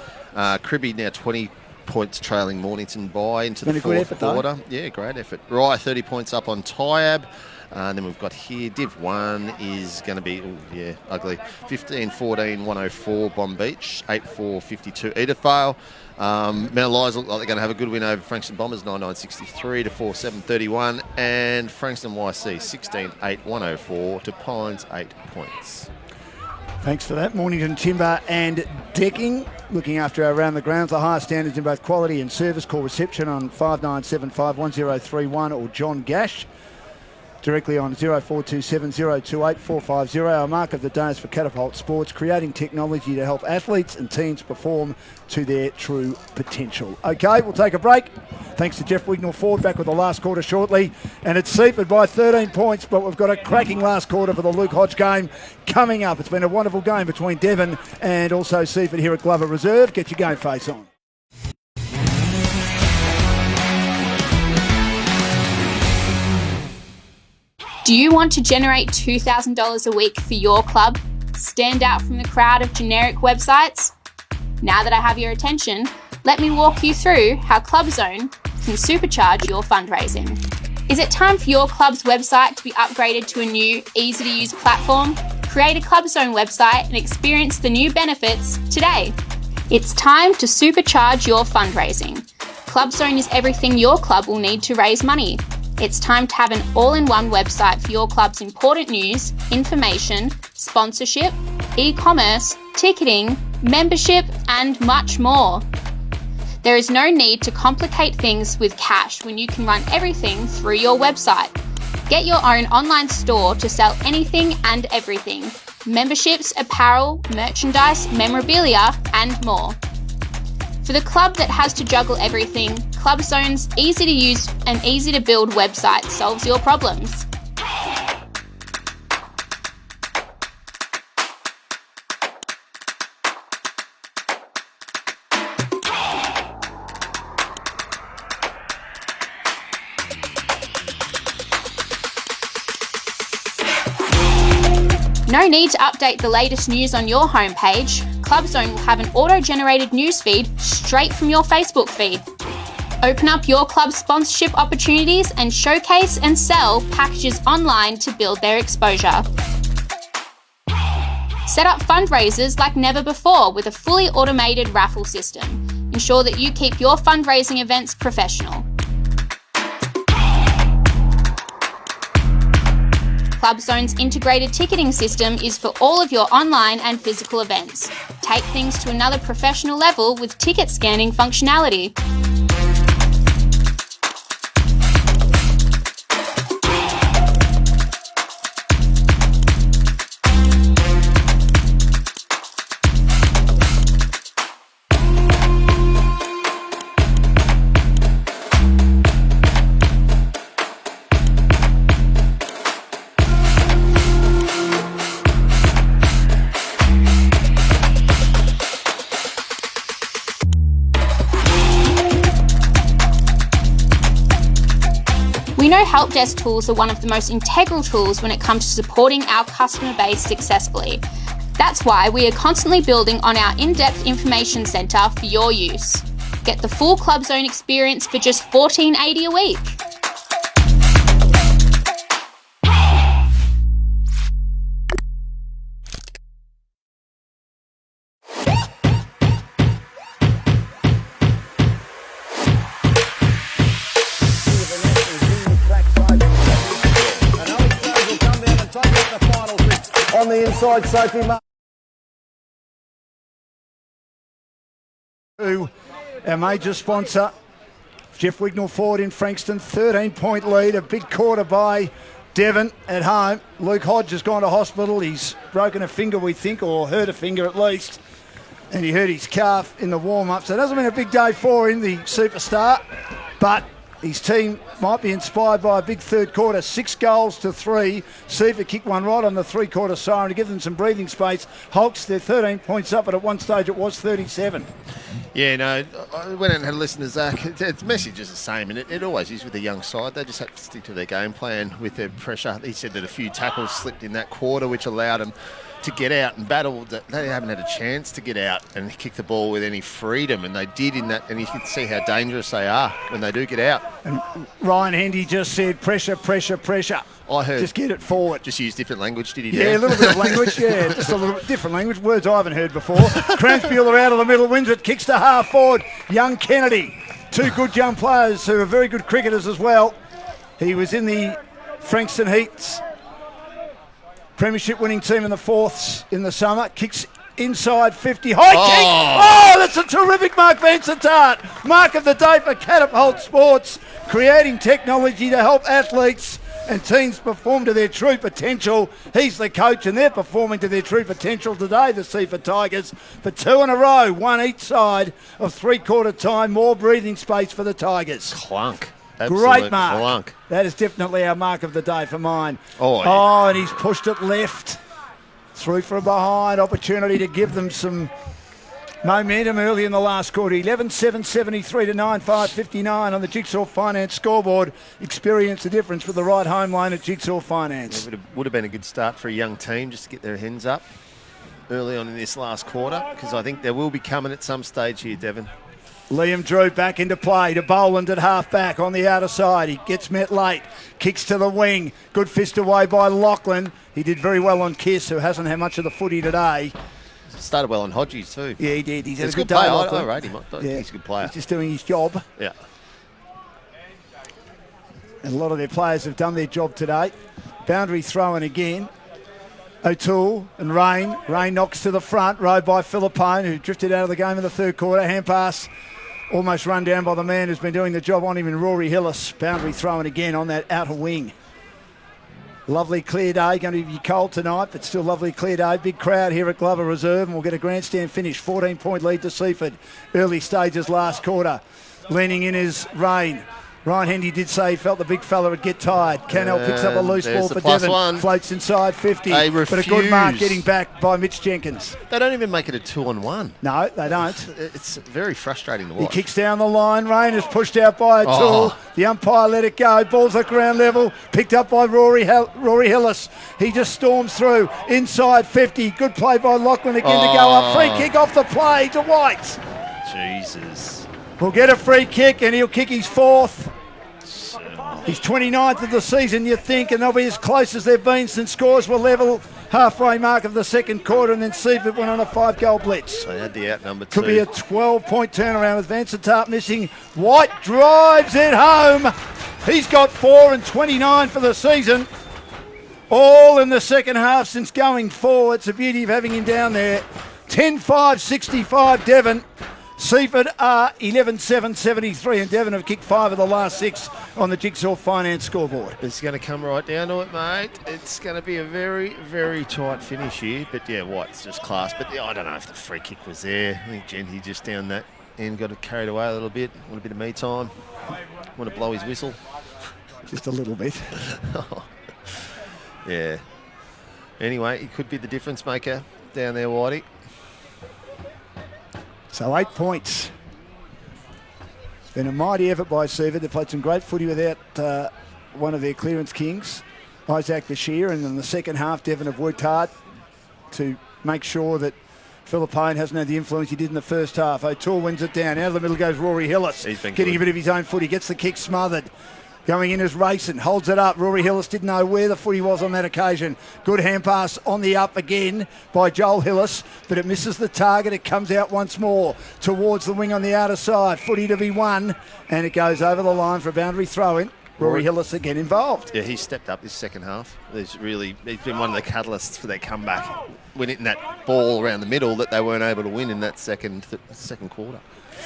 Cribby now 20 points trailing Mornington by into the fourth quarter. Yeah, great effort. Rye 30 points up on Tyab. And then we've got here, Div 1 is going to be, ugly, 15-14, 104 Bomb Beach, 8-4, 52 Edithvale. Mount Elias look like they're going to have a good win over Frankston Bombers, 9-9-63 to 4-7, 31. And Frankston YC, 16-8, 104 to Pines, 8 points. Thanks for that. Mornington Timber and Decking, looking after our Around the Grounds, the highest standards in both quality and service. Call reception on 59751031 or John Gash. Directly on 0427 028 450. Our mark of the day is for Catapult Sports, creating technology to help athletes and teams perform to their true potential. Okay, we'll take a break. Thanks to Jeff Wignall Ford, back with the last quarter shortly. And it's Seaford by 13 points, but we've got a cracking last quarter for the Luke Hodge game coming up. It's been a wonderful game between Devon and also Seaford here at Glover Reserve. Get your game face on. Do you want to generate $2,000 a week for your club? Stand out from the crowd of generic websites? Now that I have your attention, let me walk you through how ClubZone can supercharge your fundraising. Is it time for your club's website to be upgraded to a new, easy-to-use platform? Create a ClubZone website and experience the new benefits today. It's time to supercharge your fundraising. ClubZone is everything your club will need to raise money. It's time to have an all-in-one website for your club's important news, information, sponsorship, e-commerce, ticketing, membership, and much more. There is no need to complicate things with cash when you can run everything through your website. Get your own online store to sell anything and everything. Memberships, apparel, merchandise, memorabilia, and more. For the club that has to juggle everything, ClubZone's easy-to-use and easy-to-build website solves your problems. No need to update the latest news on your homepage. Clubzone will have an auto-generated newsfeed straight from your Facebook feed. Open up your club's sponsorship opportunities and showcase and sell packages online to build their exposure. Set up fundraisers like never before with a fully automated raffle system. Ensure that you keep your fundraising events professional. Clubzone's integrated ticketing system is for all of your online and physical events. Take things to another professional level with ticket scanning functionality. We know help desk tools are one of the most integral tools when it comes to supporting our customer base successfully. That's why we are constantly building on our in-depth information centre for your use. Get the full Clubzone experience for just $14.80 a week. On the inside, Sophie. Our major sponsor, Jeff Wignall Ford in Frankston, 13-point lead, a big quarter by Devon at home. Luke Hodge has gone to hospital. He's broken a finger, we think, or hurt a finger at least, and he hurt his calf in the warm-up. So it hasn't been a big day for him, the superstar, but his team might be inspired by a big third quarter, 6 goals to 3. Seaford kicked one right on the three-quarter siren to give them some breathing space. Hawks, they're 13 points up, but at one stage it was 37. Yeah, no, I went out and had a listen to Zach. The message is the same, and it always is with the young side. They just have to stick to their game plan with their pressure. He said that a few tackles slipped in that quarter, which allowed them to get out and battle. They haven't had a chance to get out and kick the ball with any freedom, and they did in that, and you can see how dangerous they are when they do get out. And Ryan Hendy just said pressure, pressure, pressure. I heard. Just get it forward. Just use different language, did he? Yeah, a little bit of language, yeah, just a little bit different language. Words I haven't heard before. Cransbuehler out of the middle, wins it, kicks to half forward. Young Kennedy, 2 good young players who are very good cricketers as well. He was in the Frankston Heats Premiership winning team in the fourths in the summer. Kicks inside 50. High kick! Oh, that's a terrific mark, Vincent Hart. Mark of the day for Catapult Sports, creating technology to help athletes and teams perform to their true potential. He's the coach, and they're performing to their true potential today, the Seaford Tigers, for 2 in a row, 1 each side of three-quarter time. More breathing space for the Tigers. Clunk. Great mark. Clunk. That is definitely our mark of the day for mine. Oh, yeah. Oh, and he's pushed it left. Through from behind. Opportunity to give them some momentum early in the last quarter. 11-7-73 to 9-5-59 on the Jigsaw Finance scoreboard. Experience the difference with the right home line at Jigsaw Finance. It would have been a good start for a young team just to get their hands up early on in this last quarter, because I think they will be coming at some stage here, Devon. Liam Drew back into play to Boland at half back on the outer side. He gets met late, kicks to the wing. Good fist away by Lachlan. He did very well on Kiss, who hasn't had much of the footy today. Started well on Hodges too. Yeah, he did. He's a good day. I rate him. He's a good player. He's just doing his job. Yeah. And a lot of their players have done their job today. Boundary throw-in again. O'Toole and Rain. Rain knocks to the front, rowed by Philippone, who drifted out of the game in the third quarter. Hand pass almost run down by the man who's been doing the job on him in Rory Hillis. Boundary throw-in again on that outer wing. Lovely clear day. Going to be cold tonight, but still lovely clear day. Big crowd here at Glover Reserve, and we'll get a grandstand finish. 14-point lead to Seaford. Early stages last quarter. Leaning in is Rain. Ryan Hendy did say he felt the big fella would get tired. Cannell picks up a loose ball for Devon. +1. Floats inside 50. They but a good refuse. mark getting back by Mitch Jenkins. They don't even make it a 2-on-1. No, they don't. It's very frustrating to He watch. kicks down the line. Rain is pushed out by O'Toole. The umpire let it go. Ball's at ground level. Picked up by Rory Hillis. He just storms through. Inside 50. Good play by Lachlan again to go up. Free kick off the play to White. Jesus. Will get a free kick and he'll kick his 4th. He's 29th of the season, you think, and they'll be as close as they've been since scores were level halfway mark of the second quarter, and then Seaford went on a 5-goal blitz. They had the outnumber too. Could be a 12-point turnaround with Vansittart missing. White drives it home. He's got 4 and 29 for the season. All in the second half since going forward. It's the beauty of having him down there. 10-5-65 Devon. Seaford are 11-7-73, and Devon have kicked 5 of the last 6 on the Jigsaw Finance scoreboard. It's going to come right down to it, mate. It's going to be a very, very tight finish here. But, yeah, White's just class. But, yeah, I don't know if the free kick was there. I think Genty just down that end got carried away a little bit. Want a bit of me time. Want to blow his whistle. Just a little bit. Yeah. Anyway, he could be the difference maker down there, Whitey. So 8 points. It's been a mighty effort by Seaford. They've played some great footy without one of their clearance kings, Isaac Bashir, and in the second half, Devon have worked hard to make sure that Philippine hasn't had the influence he did in the first half. O'Toole wins it down. Out of the middle goes Rory Hillis. He's been getting good. a bit of his own footy. Gets the kick smothered. Going in as Rayson, holds it up. Rory Hillis didn't know where the footy was on that occasion. Good hand pass on the up again by Joel Hillis, but it misses the target. It comes out once more towards the wing on the outer side. Footy to be won, and it goes over the line for a boundary throw-in. Rory Hillis again involved. Yeah, he's stepped up this second half. He's been one of the catalysts for their comeback. Winning that ball around the middle that they weren't able to win in that second quarter.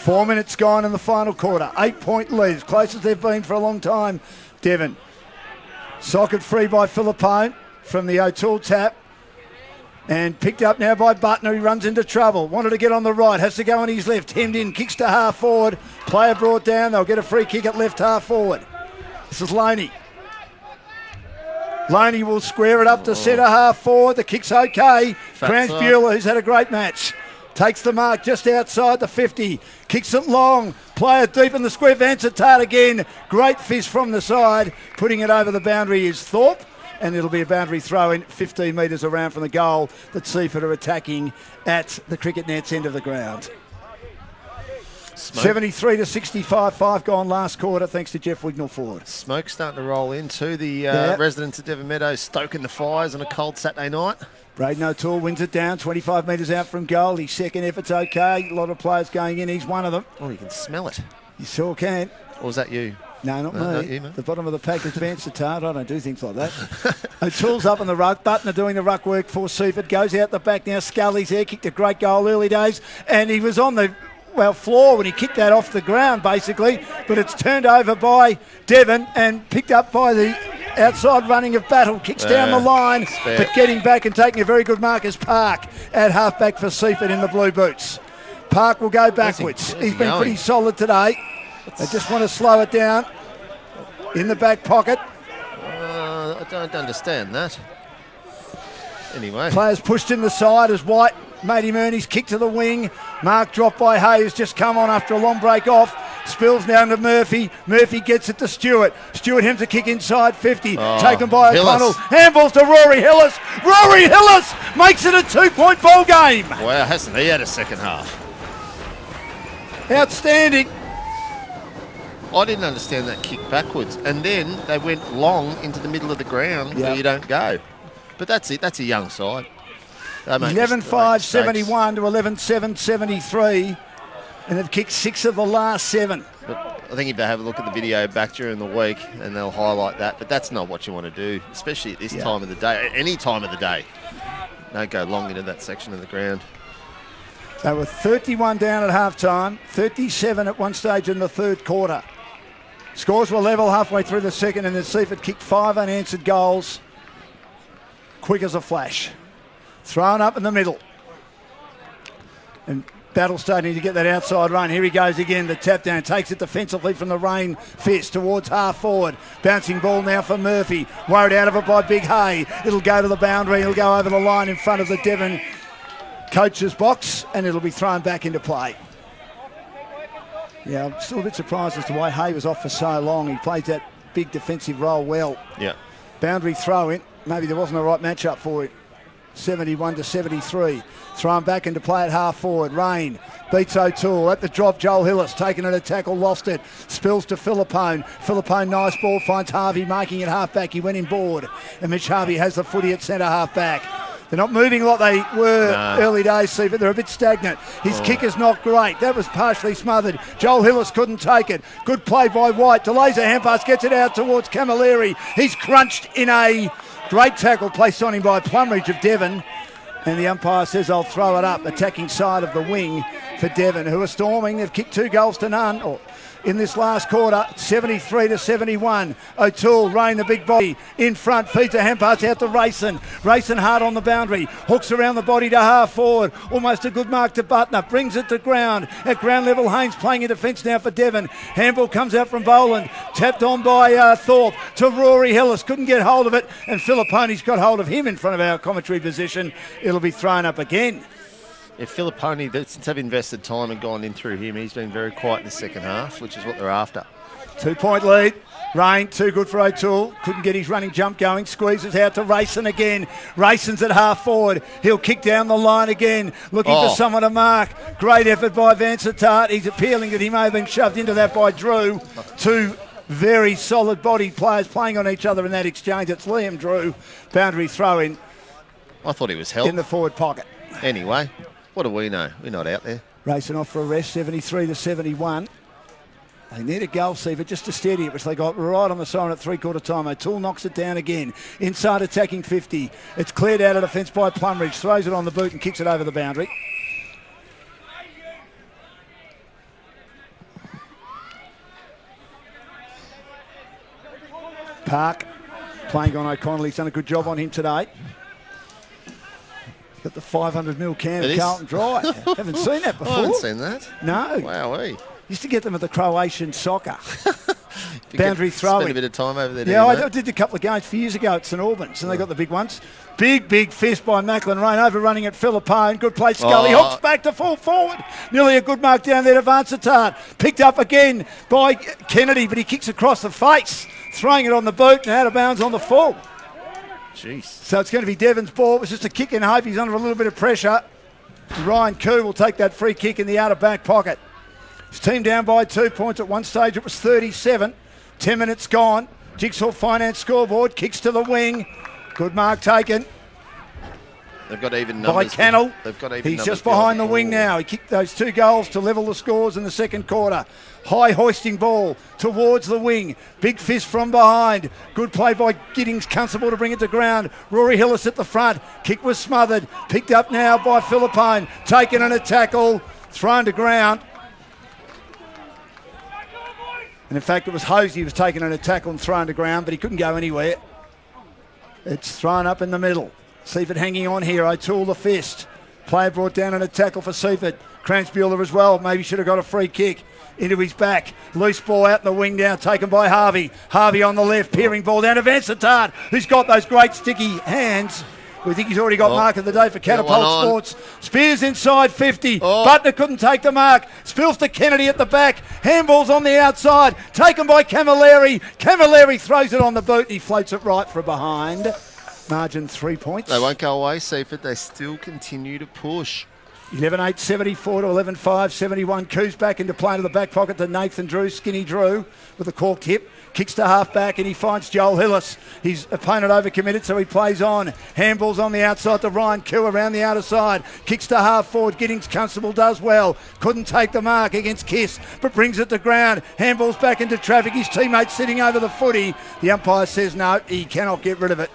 4 minutes gone in the final quarter. 8-point lead, as close as they've been for a long time. Devon. Socket free by Philippine from the O'Toole tap. And picked up now by Butner. He runs into trouble. Wanted to get on the right. Has to go on his left. Hemmed in. Kicks to half forward. Player brought down. They'll get a free kick at left half forward. This is Loney. Loney will square it up to centre half forward. The kick's okay. Kranz-Bueller, who's had a great match, takes the mark just outside the 50. Kicks it long. Player deep in the square. Vansittart again. Great fist from the side. Putting it over the boundary is Thorpe. And it'll be a boundary throw in 15 metres around from the goal that Seaford are attacking at the cricket net's end of the ground. 73-65, 5 gone last quarter, thanks to Jeff Wignall forward. Smoke starting to roll in too. The residents of Devon Meadows stoking the fires on a cold Saturday night. Braden O'Toole wins it down, 25 metres out from goal. His second effort's okay. A lot of players going in. He's one of them. Oh, you can smell it. You sure can. Or was that you? No, not me. Not you, mate. The bottom of the pack is Vansittart. I don't do things like that. O'Toole's up on the ruck. Butner doing the ruck work for Seaford. Goes out the back now. Scully's there. Kicked a great goal early days. And he was on the floor when he kicked that off the ground, basically. But it's turned over by Devon and picked up by the outside running of Battle. Kicks down the line. But getting back and taking a very good mark is Park at halfback for Seaford in the blue boots. Park will go backwards. He's been pretty solid today. They just want to slow it down in the back pocket. I don't understand that. Anyway. Players pushed in the side as White made him earn his kick to the wing. Mark dropped by Hayes, just come on after a long break off. Spills down to Murphy. Murphy gets it to Stewart. Stewart hems a kick inside 50. Taken by O'Connell. Handballs to Rory Hillis. Rory Hillis makes it a 2-point ball game. Wow, hasn't he had a second half? Outstanding. I didn't understand that kick backwards. And then they went long into the middle of the ground where you don't go. But that's it. That's a young side. 11-5-71 to 11-7-73. And they've kicked 6 of the last 7. But I think if they have a look at the video back during the week and they'll highlight that. But that's not what you want to do, especially at this time of the day. Any time of the day. Don't go long into that section of the ground. They were 31 down at half-time, 37 at one stage in the third quarter. Scores were level halfway through the second, and then Seaford kicked 5 unanswered goals. Quick as a flash. Thrown up in the middle. And Battle starting to get that outside run. Here he goes again. The tap down takes it defensively from the Rain fist towards half forward. Bouncing ball now for Murphy. Worried out of it by Big Hay. It'll go to the boundary. It'll go over the line in front of the Devon coach's box, and it'll be thrown back into play. Yeah, I'm still a bit surprised as to why Hay was off for so long. He played that big defensive role well. Yeah. Boundary throw in. Maybe there wasn't a right matchup for it. 71-73. Thrown back into play at half forward. Rain beats O'Toole. At the drop, Joel Hillis taken at a tackle, lost it. Spills to Philippone. Philippone, nice ball, finds Harvey making it half back. He went in board. And Mitch Harvey has the footy at centre half back. They're not moving like they were early days, Steve, but they're a bit stagnant. His kick is not great. That was partially smothered. Joel Hillis couldn't take it. Good play by White. Delays a hand pass, gets it out towards Camilleri. He's crunched in a great tackle placed on him by Plumridge of Devon. And the umpire says, I'll throw it up, attacking side of the wing for Devon, who are storming. They've kicked 2 goals to none in this last quarter, 73-71. O'Toole, Rain, the big body, in front, feeds a hand pass out to Rayson. Rayson hard on the boundary, hooks around the body to half forward. Almost a good mark to Butner, brings it to ground. At ground level, Haynes playing in defence now for Devon. Handball comes out from Boland, tapped on by Thorpe to Rory Hillis. Couldn't get hold of it, and Philippone's got hold of him in front of our commentary position. It'll be thrown up again. Yeah, Philippone, since they've invested time and gone in through him, he's been very quiet in the second half, which is what they're after. 2-point lead. Rain, too good for O'Toole. Couldn't get his running jump going. Squeezes out to Rayson again. Rayson's at half forward. He'll kick down the line again. Looking for someone to mark. Great effort by Vansittart. He's appealing that he may have been shoved into that by Drew. 2 very solid bodied players playing on each other in that exchange. It's Liam Drew. Boundary throw in. I thought he was held. In the forward pocket. Anyway. What do we know? We're not out there. Racing off for a rest, 73-71. They need a goal, Seaford, just to steady it, which they got right on the siren at 3/4 time. O'Toole knocks it down again. Inside attacking 50. It's cleared out of defence by Plumridge. Throws it on the boot and kicks it over the boundary. Park playing on O'Connell. He's done a good job on him today. Got the 500 mil can of Carlton Dry. Haven't seen that before. I haven't seen that. No. Wowee. Used to get them at the Croatian soccer. Boundary throwing. Spend a bit of time over there. Yeah, I did a couple of games a few years ago at St Albans, and they got the big ones. Big fist by Macklin Rain, overrunning at Philippone. Good play, Scully. Hooks back to full forward. Nearly a good mark down there to Vansittart. Picked up again by Kennedy, but he kicks across the face, throwing it on the boot and out of bounds on the full. Jeez. So it's going to be Devon's ball. It was just a kick in hope. He's under a little bit of pressure. Ryan Koo will take that free kick in the outer back pocket. His team down by 2 points. At one stage it was 37. 10 minutes gone. Jigsaw Finance scoreboard. Kicks to the wing. Good mark taken. They've got even numbers. By Cannell. They've got even He's just behind the wing now. He kicked those 2 goals to level the scores in the second quarter. High hoisting ball towards the wing. Big fist from behind. Good play by Giddings Constable to bring it to ground. Rory Hillis at the front. Kick was smothered. Picked up now by Philippone. Taken in a tackle. Thrown to ground. And in fact, it was Hosey who was taken in a tackle and thrown to ground, but he couldn't go anywhere. It's thrown up in the middle. Seaford hanging on here. O'Toole the fist. Player brought down in a tackle for Seaford. Kranzbuehler as well. Maybe should have got a free kick into his back. Loose ball out in the wing now, taken by Harvey. Harvey on the left, peering ball down to Vansittart, who's got those great sticky hands. We think he's already got mark of the day for Catapult Sports. Spears inside 50. Butner couldn't take the mark. Spills to Kennedy at the back. Handball's on the outside. Taken by Camilleri. Camilleri throws it on the boot. He floats it right for behind. Margin 3 points. They won't go away, Seaford. They still continue to push. 11-8, 74 to 11-5, 71. Coos back into play to the back pocket to Nathan Drew. Skinny Drew with a corked hip. Kicks to half back and he finds Joel Hillis. His opponent overcommitted, so he plays on. Handball's on the outside to Ryan Koo around the outer side. Kicks to half forward. Giddings Constable does well. Couldn't take the mark against Kiss, but brings it to ground. Handball's back into traffic. His teammate sitting over the footy. The umpire says no, he cannot get rid of it.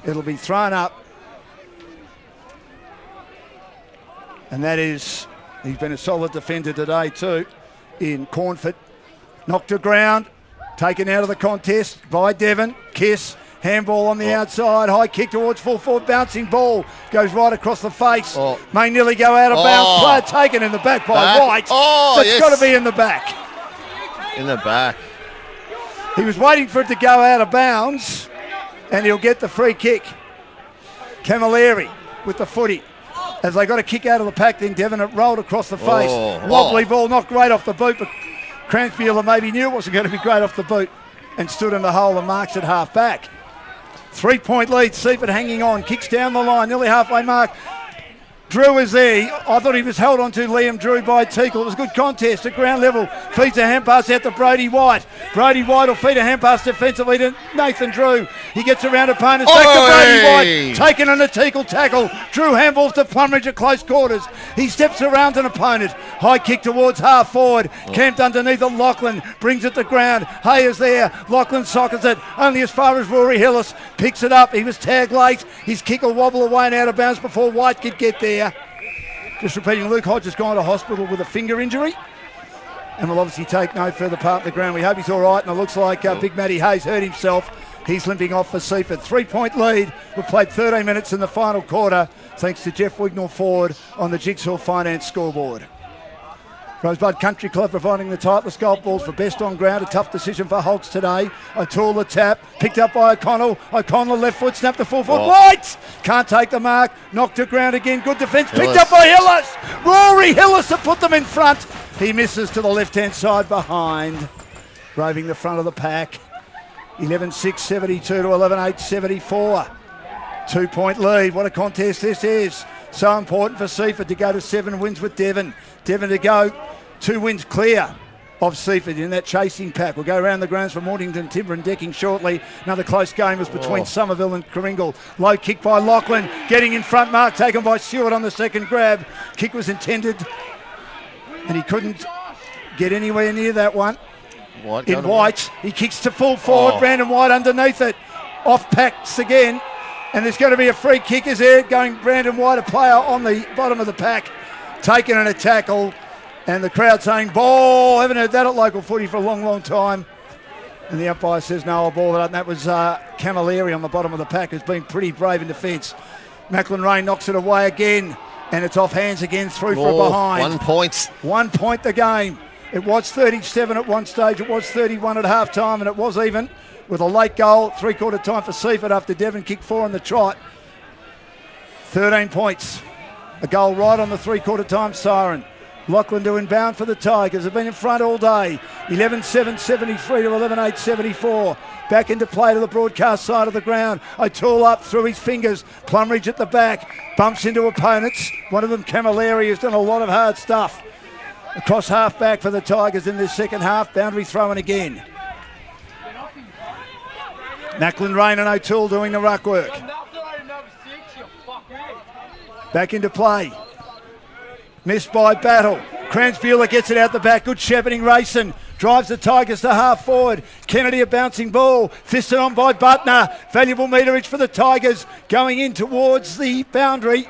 It'll be thrown up. And that is, he's been a solid defender today too in Cornford. Knocked to ground. Taken out of the contest by Devon. Kiss. Handball on the outside. High kick towards full forward. Bouncing ball. Goes right across the face. May nearly go out of bounds. Player taken in the back by White. That's got to be in the back. In the back. He was waiting for it to go out of bounds, and he'll get the free kick. Camilleri with the footy. As they got a kick out of the pack, then Devon, it rolled across the face. Wobbly ball, not great off the boot, but Cranfield maybe knew it wasn't going to be great off the boot and stood in the hole and marks at half back. 3-point lead, Seaford hanging on, kicks down the line, nearly halfway mark. Drew is there. I thought he was held on to Liam Drew by Teakle. It was a good contest at ground level. Feeds a hand pass out to Brody White. Brody White will feed a hand pass defensively to Nathan Drew. He gets around opponents. Back to Brody White. Taken on a Teakle tackle. Drew handballs to Plumridge at close quarters. He steps around an opponent. High kick towards half forward. Camped underneath it. Lachlan brings it to ground. Hay is there. Lachlan sockets it only as far as Rory Hillis. Picks it up. He was tagged late. His kick will wobble away and out of bounds before White could get there. Just repeating, Luke Hodge has gone to hospital with a finger injury and will obviously take no further part in the ground. We hope he's all right, and it looks like Big Matty Hayes hurt himself. He's limping off for Seaford. 3-point lead. We've played 13 minutes in the final quarter, thanks to Jeff Wignall Ford on the Jigsaw Finance scoreboard. Rosebud Country Club providing the Titleist golf balls for best on ground. A tough decision for Holtz today. O'Toole the tap, picked up by O'Connell. O'Connell left foot, snapped the full foot. White can't take the mark. Knocked to ground again. Good defence. Picked up by Hillis. Rory Hillis to put them in front. He misses to the left-hand side behind. Roving the front of the pack. 11-6, 72 to 11-8, 74. 2-point lead. What a contest this is. So important for Seaford to go to 7 wins with Devon. Devon to go 2 wins clear of Seaford in that chasing pack. We'll go around the grounds for Mornington, Timber and Decking shortly. Another close game was between Somerville and Coringle. Low kick by Lachlan. Getting in front, mark taken by Stewart on the second grab. Kick was intended and he couldn't get anywhere near that one. White, he kicks to full forward. Brandon White underneath it. Off packs again. And there's going to be a free kick, is there? Going Brandon White, a player on the bottom of the pack. Taken in a tackle. And the crowd saying, ball. Haven't heard that at local footy for a long, long time. And the umpire says, no, I'll ball it up. And that was Camilleri on the bottom of the pack, who's been pretty brave in defence. Macklin Rain knocks it away again. And it's off hands again, through for behind. 1 point. 1 point the game. It was 37 at one stage. It was 31 at half time. And it was even with a late goal, 3/4 time for Seaford after Devon kicked 4 on the trot. 13 points. A goal right on the 3/4 time siren. Lachlan to inbound for the Tigers. They've been in front all day. 11-7, 73 to 11-8, 74. Back into play to the broadcast side of the ground. O'Toole up through his fingers. Plumridge at the back. Bumps into opponents. One of them, Camilleri, has done a lot of hard stuff. Across half back for the Tigers in this second half. Boundary throw-in again. Macklin Rain and O'Toole doing the ruck work. Back into play. Missed by Battle. Cransfield gets it out the back. Good shepherding. Racing drives the Tigers to half forward. Kennedy a bouncing ball. Fisted on by Butner. Valuable meterage for the Tigers. Going in towards the boundary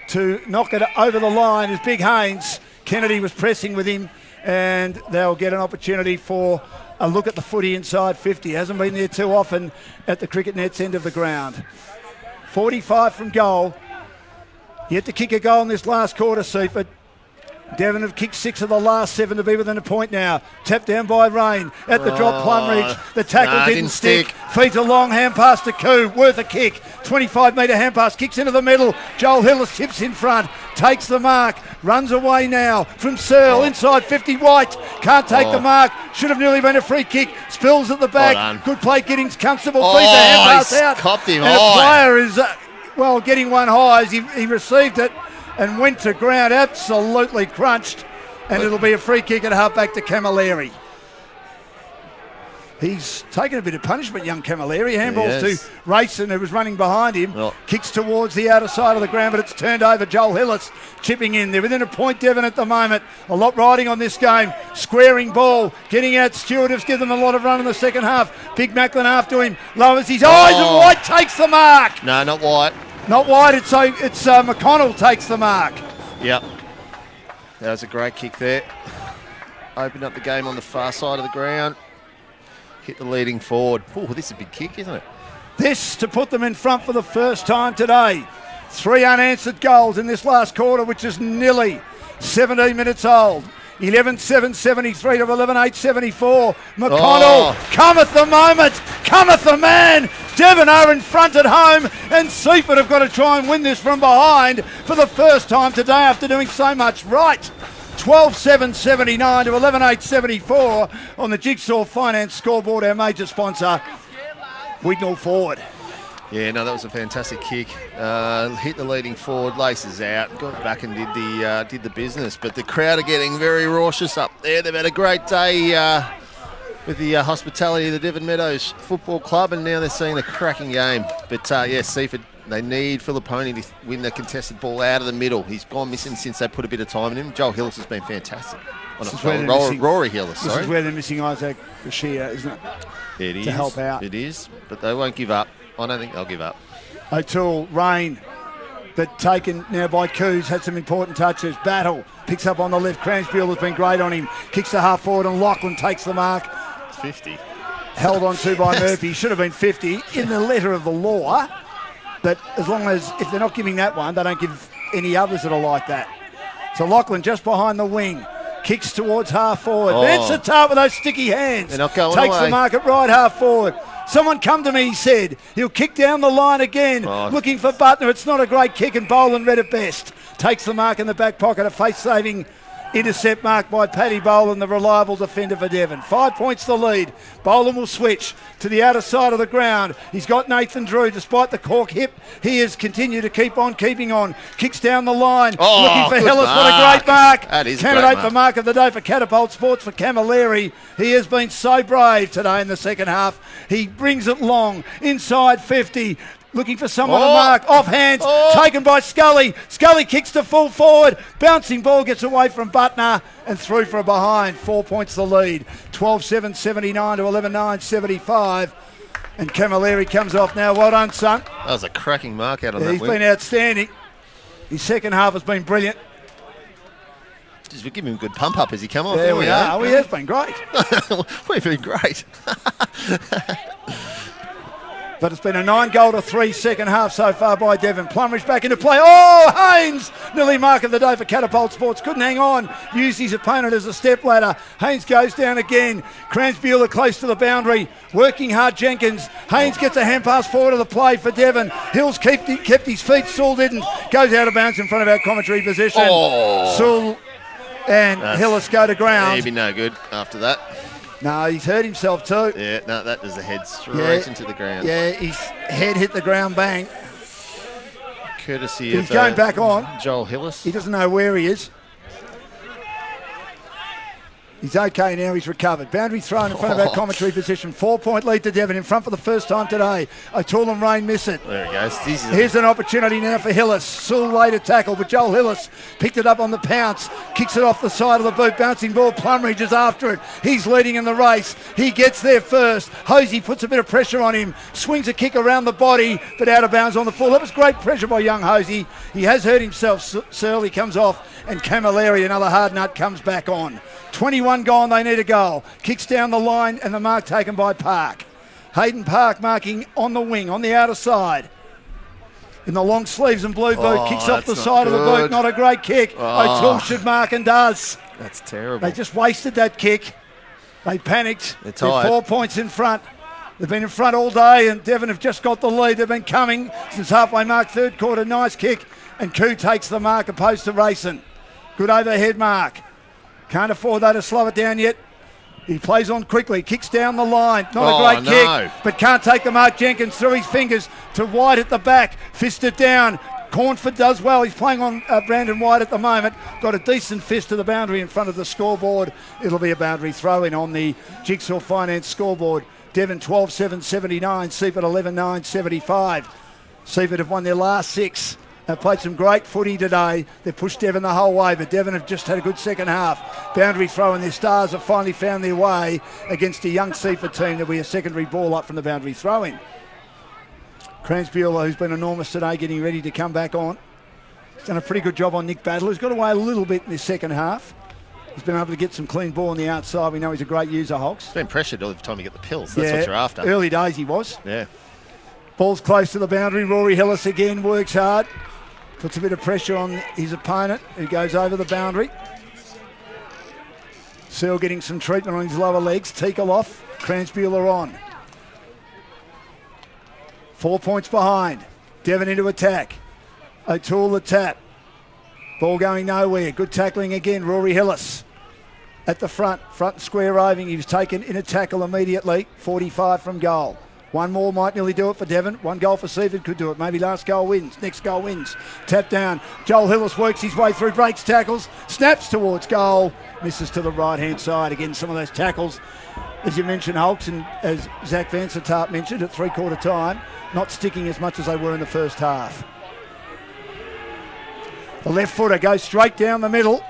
to knock it over the line is Big Haynes. Kennedy was pressing with him and they'll get an opportunity for a look at the footy inside 50. Hasn't been there too often at the cricket net's end of the ground. 45 from goal. Yet to kick a goal in this last quarter, Seaford. Devon have kicked 6 of the last 7 to be within a point now. Tapped down by Rain at the drop. Plumridge. The tackle didn't stick. Feeds a long hand pass to Koo. Worth a kick. 25-metre hand pass. Kicks into the middle. Joel Hillis chips in front. Takes the mark. Runs away now from Searle. Inside 50. White. Can't take the mark. Should have nearly been a free kick. Spills at the back. Good play. Giddings comfortable. Feeds the hand pass out. Copped him and the player is, getting one high as he received it. And went to ground, absolutely crunched. And it'll be a free kick at halfback to Camilleri. He's taken a bit of punishment, young Camilleri. Handballs to Rayson, who was running behind him. Kicks towards the outer side of the ground, but it's turned over. Joel Hillis chipping in. They're within a point, Devon, at the moment. A lot riding on this game. Squaring ball. Getting out Stewart. Gives them a lot of run in the second half. Big Macklin after him. Lowers his eyes and White takes the mark. No, not White. Not White, it's McConnell takes the mark. Yep. That was a great kick there. Opened up the game on the far side of the ground. Hit the leading forward. Oh, this is a big kick, isn't it? This to put them in front for the first time today. 3 unanswered goals in this last quarter, which is nearly 17 minutes old. 11-7-73 to 11-8-74. McConnell, cometh the moment, cometh the man. Devon are in front at home, and Seaford have got to try and win this from behind for the first time today after doing so much right. 12-7-79 to 11-8-74 on the Jigsaw Finance scoreboard, our major sponsor, Wignall Forward. Yeah, no, that was a fantastic kick. Hit the leading forward, laces out, got back and did the business. But the crowd are getting very raucous up there. They've had a great day with the hospitality of the Devon Meadows Football Club, and now they're seeing a cracking game. But Seaford, they need Filipponi to win the contested ball out of the middle. He's gone missing since they put a bit of time in him. Joel Hillis has been fantastic. Rory Hillis, sorry. This is where they're missing Isaac Bashir, isn't it? It is. To help out. It is, but they won't give up. I don't think they'll give up. O'Toole, Rain, but taken now by Coos, had some important touches. Battle picks up on the left. Cransfield has been great on him. Kicks the half forward, and Lachlan takes the mark. It's 50. Held on to by Murphy. Should have been 50 in the letter of the law. But as long as, if they're not giving that one, they don't give any others that are like that. So Lachlan just behind the wing. Kicks towards half forward. Vince Tart with those sticky hands. They're not going Takes away. the mark at right half forward. Someone come to me, he said. He'll kick down the line again. Looking for Butner. It's not a great kick, and Boland read it best. Takes the mark in the back pocket. A face-saving intercept mark by Paddy Boland, the reliable defender for Devon. 5 points the lead. Boland will switch to the outer side of the ground. He's got Nathan Drew. Despite the cork hip, he has continued to keep on keeping on. Kicks down the line. Looking for Hillis. Mark. What a great mark. That is Candidate a great for mark of the day for Catapult Sports for Camilleri. He has been so brave today in the second half. He brings it long. Inside 50. Looking for someone to mark. Off hands. Taken by Scully. Scully kicks to full forward. Bouncing ball gets away from Butner and through for a behind. 4 points the lead. 12-7-79 to 11-9-75. And Camilleri comes off now. Well done, son. That was a cracking mark out on that He's wing. been outstanding. His second half has been brilliant. Just give him a good pump up as he come off. There we are. Oh, he has been great. We've been great. But it's been a 9-3 second half so far by Devon. Plumridge back into play. Oh, Haynes! Nearly mark of the day for Catapult Sports. Couldn't hang on. Used his opponent as a step ladder. Haynes goes down again. Cransbuehler close to the boundary. Working hard, Jenkins. Haynes gets a hand pass forward of the play for Devon. Hills kept his feet. Sewell didn't. Goes out of bounds in front of our commentary position. Sewell and Hillis go to ground. He'd be no good after that. No, he's hurt himself too. Yeah, no, that was the head straight into the ground. Yeah, his head hit the ground bang. Courtesy He's of going back on. Joel Hillis. He doesn't know where he is. He's okay now, he's recovered. Boundary thrown in front of our commentary position. 4 point lead to Devon in front for the first time today. O'Toole and Rain miss it. There he goes. Here's an opportunity now for Hillis. Sewell later tackle, but Joel Hillis picked it up on the pounce. Kicks it off the side of the boot. Bouncing ball. Plumridge is after it. He's leading in the race. He gets there first. Hosey puts a bit of pressure on him. Swings a kick around the body, but out of bounds on the full. That was great pressure by young Hosey. He has hurt himself. Searle comes off, and Camilleri, another hard nut, comes back on. 21 gone, they need a goal. Kicks down the line, and the mark taken by Park. Hayden Park marking on the wing, on the outer side. In the long sleeves and blue boot, kicks off the side of the boot. Not a great kick. O'Toole should mark and does. That's terrible. They just wasted that kick. They panicked. They're tired. 4 points in front. They've been in front all day, and Devon have just got the lead. They've been coming since halfway mark, third quarter. Nice kick, and Koo takes the mark opposed to Rayson. Good overhead mark. Can't afford that to slow it down yet. He plays on quickly, kicks down the line. Not a great kick, but can't take the mark. Jenkins through his fingers to White at the back. Fist it down. Cornford does well. He's playing on Brandon White at the moment. Got a decent fist to the boundary in front of the scoreboard. It'll be a boundary throw-in on the Jigsaw Finance scoreboard. Devon 12-7-79, Seaford 11-9-75. Seaford have won their last 6. They've played some great footy today. They've pushed Devon the whole way, but Devon have just had a good second half. Boundary throw, and their Stars have finally found their way against a young Seaford team. There'll be a secondary ball up from the boundary throw-in. Cransbuehler, who's been enormous today, getting ready to come back on. He's done a pretty good job on Nick Battle, who's got away a little bit in this second half. He's been able to get some clean ball on the outside. We know he's a great user, Hawks. He's been pressured all the time you get the pills. That's what you're after. Early days he was. Yeah. Ball's close to the boundary. Rory Hillis again works hard. Puts a bit of pressure on his opponent who goes over the boundary. Searle getting some treatment on his lower legs. Teakle off. Cransbuehler on. 4 points behind. Devon into attack. O'Toole the tap. Ball going nowhere. Good tackling again. Rory Hillis at the front and square roving. He was taken in a tackle immediately. 45 from goal. One more might nearly do it for Devon. One goal for Seaford could do it. Maybe last goal wins. Next goal wins. Tap down. Joel Hillis works his way through, breaks tackles, snaps towards goal, misses to the right-hand side. Again, some of those tackles, as you mentioned, Holtz, and as Zach Vansittart mentioned, at three-quarter time, not sticking as much as they were in the first half. The left footer goes straight down the middle.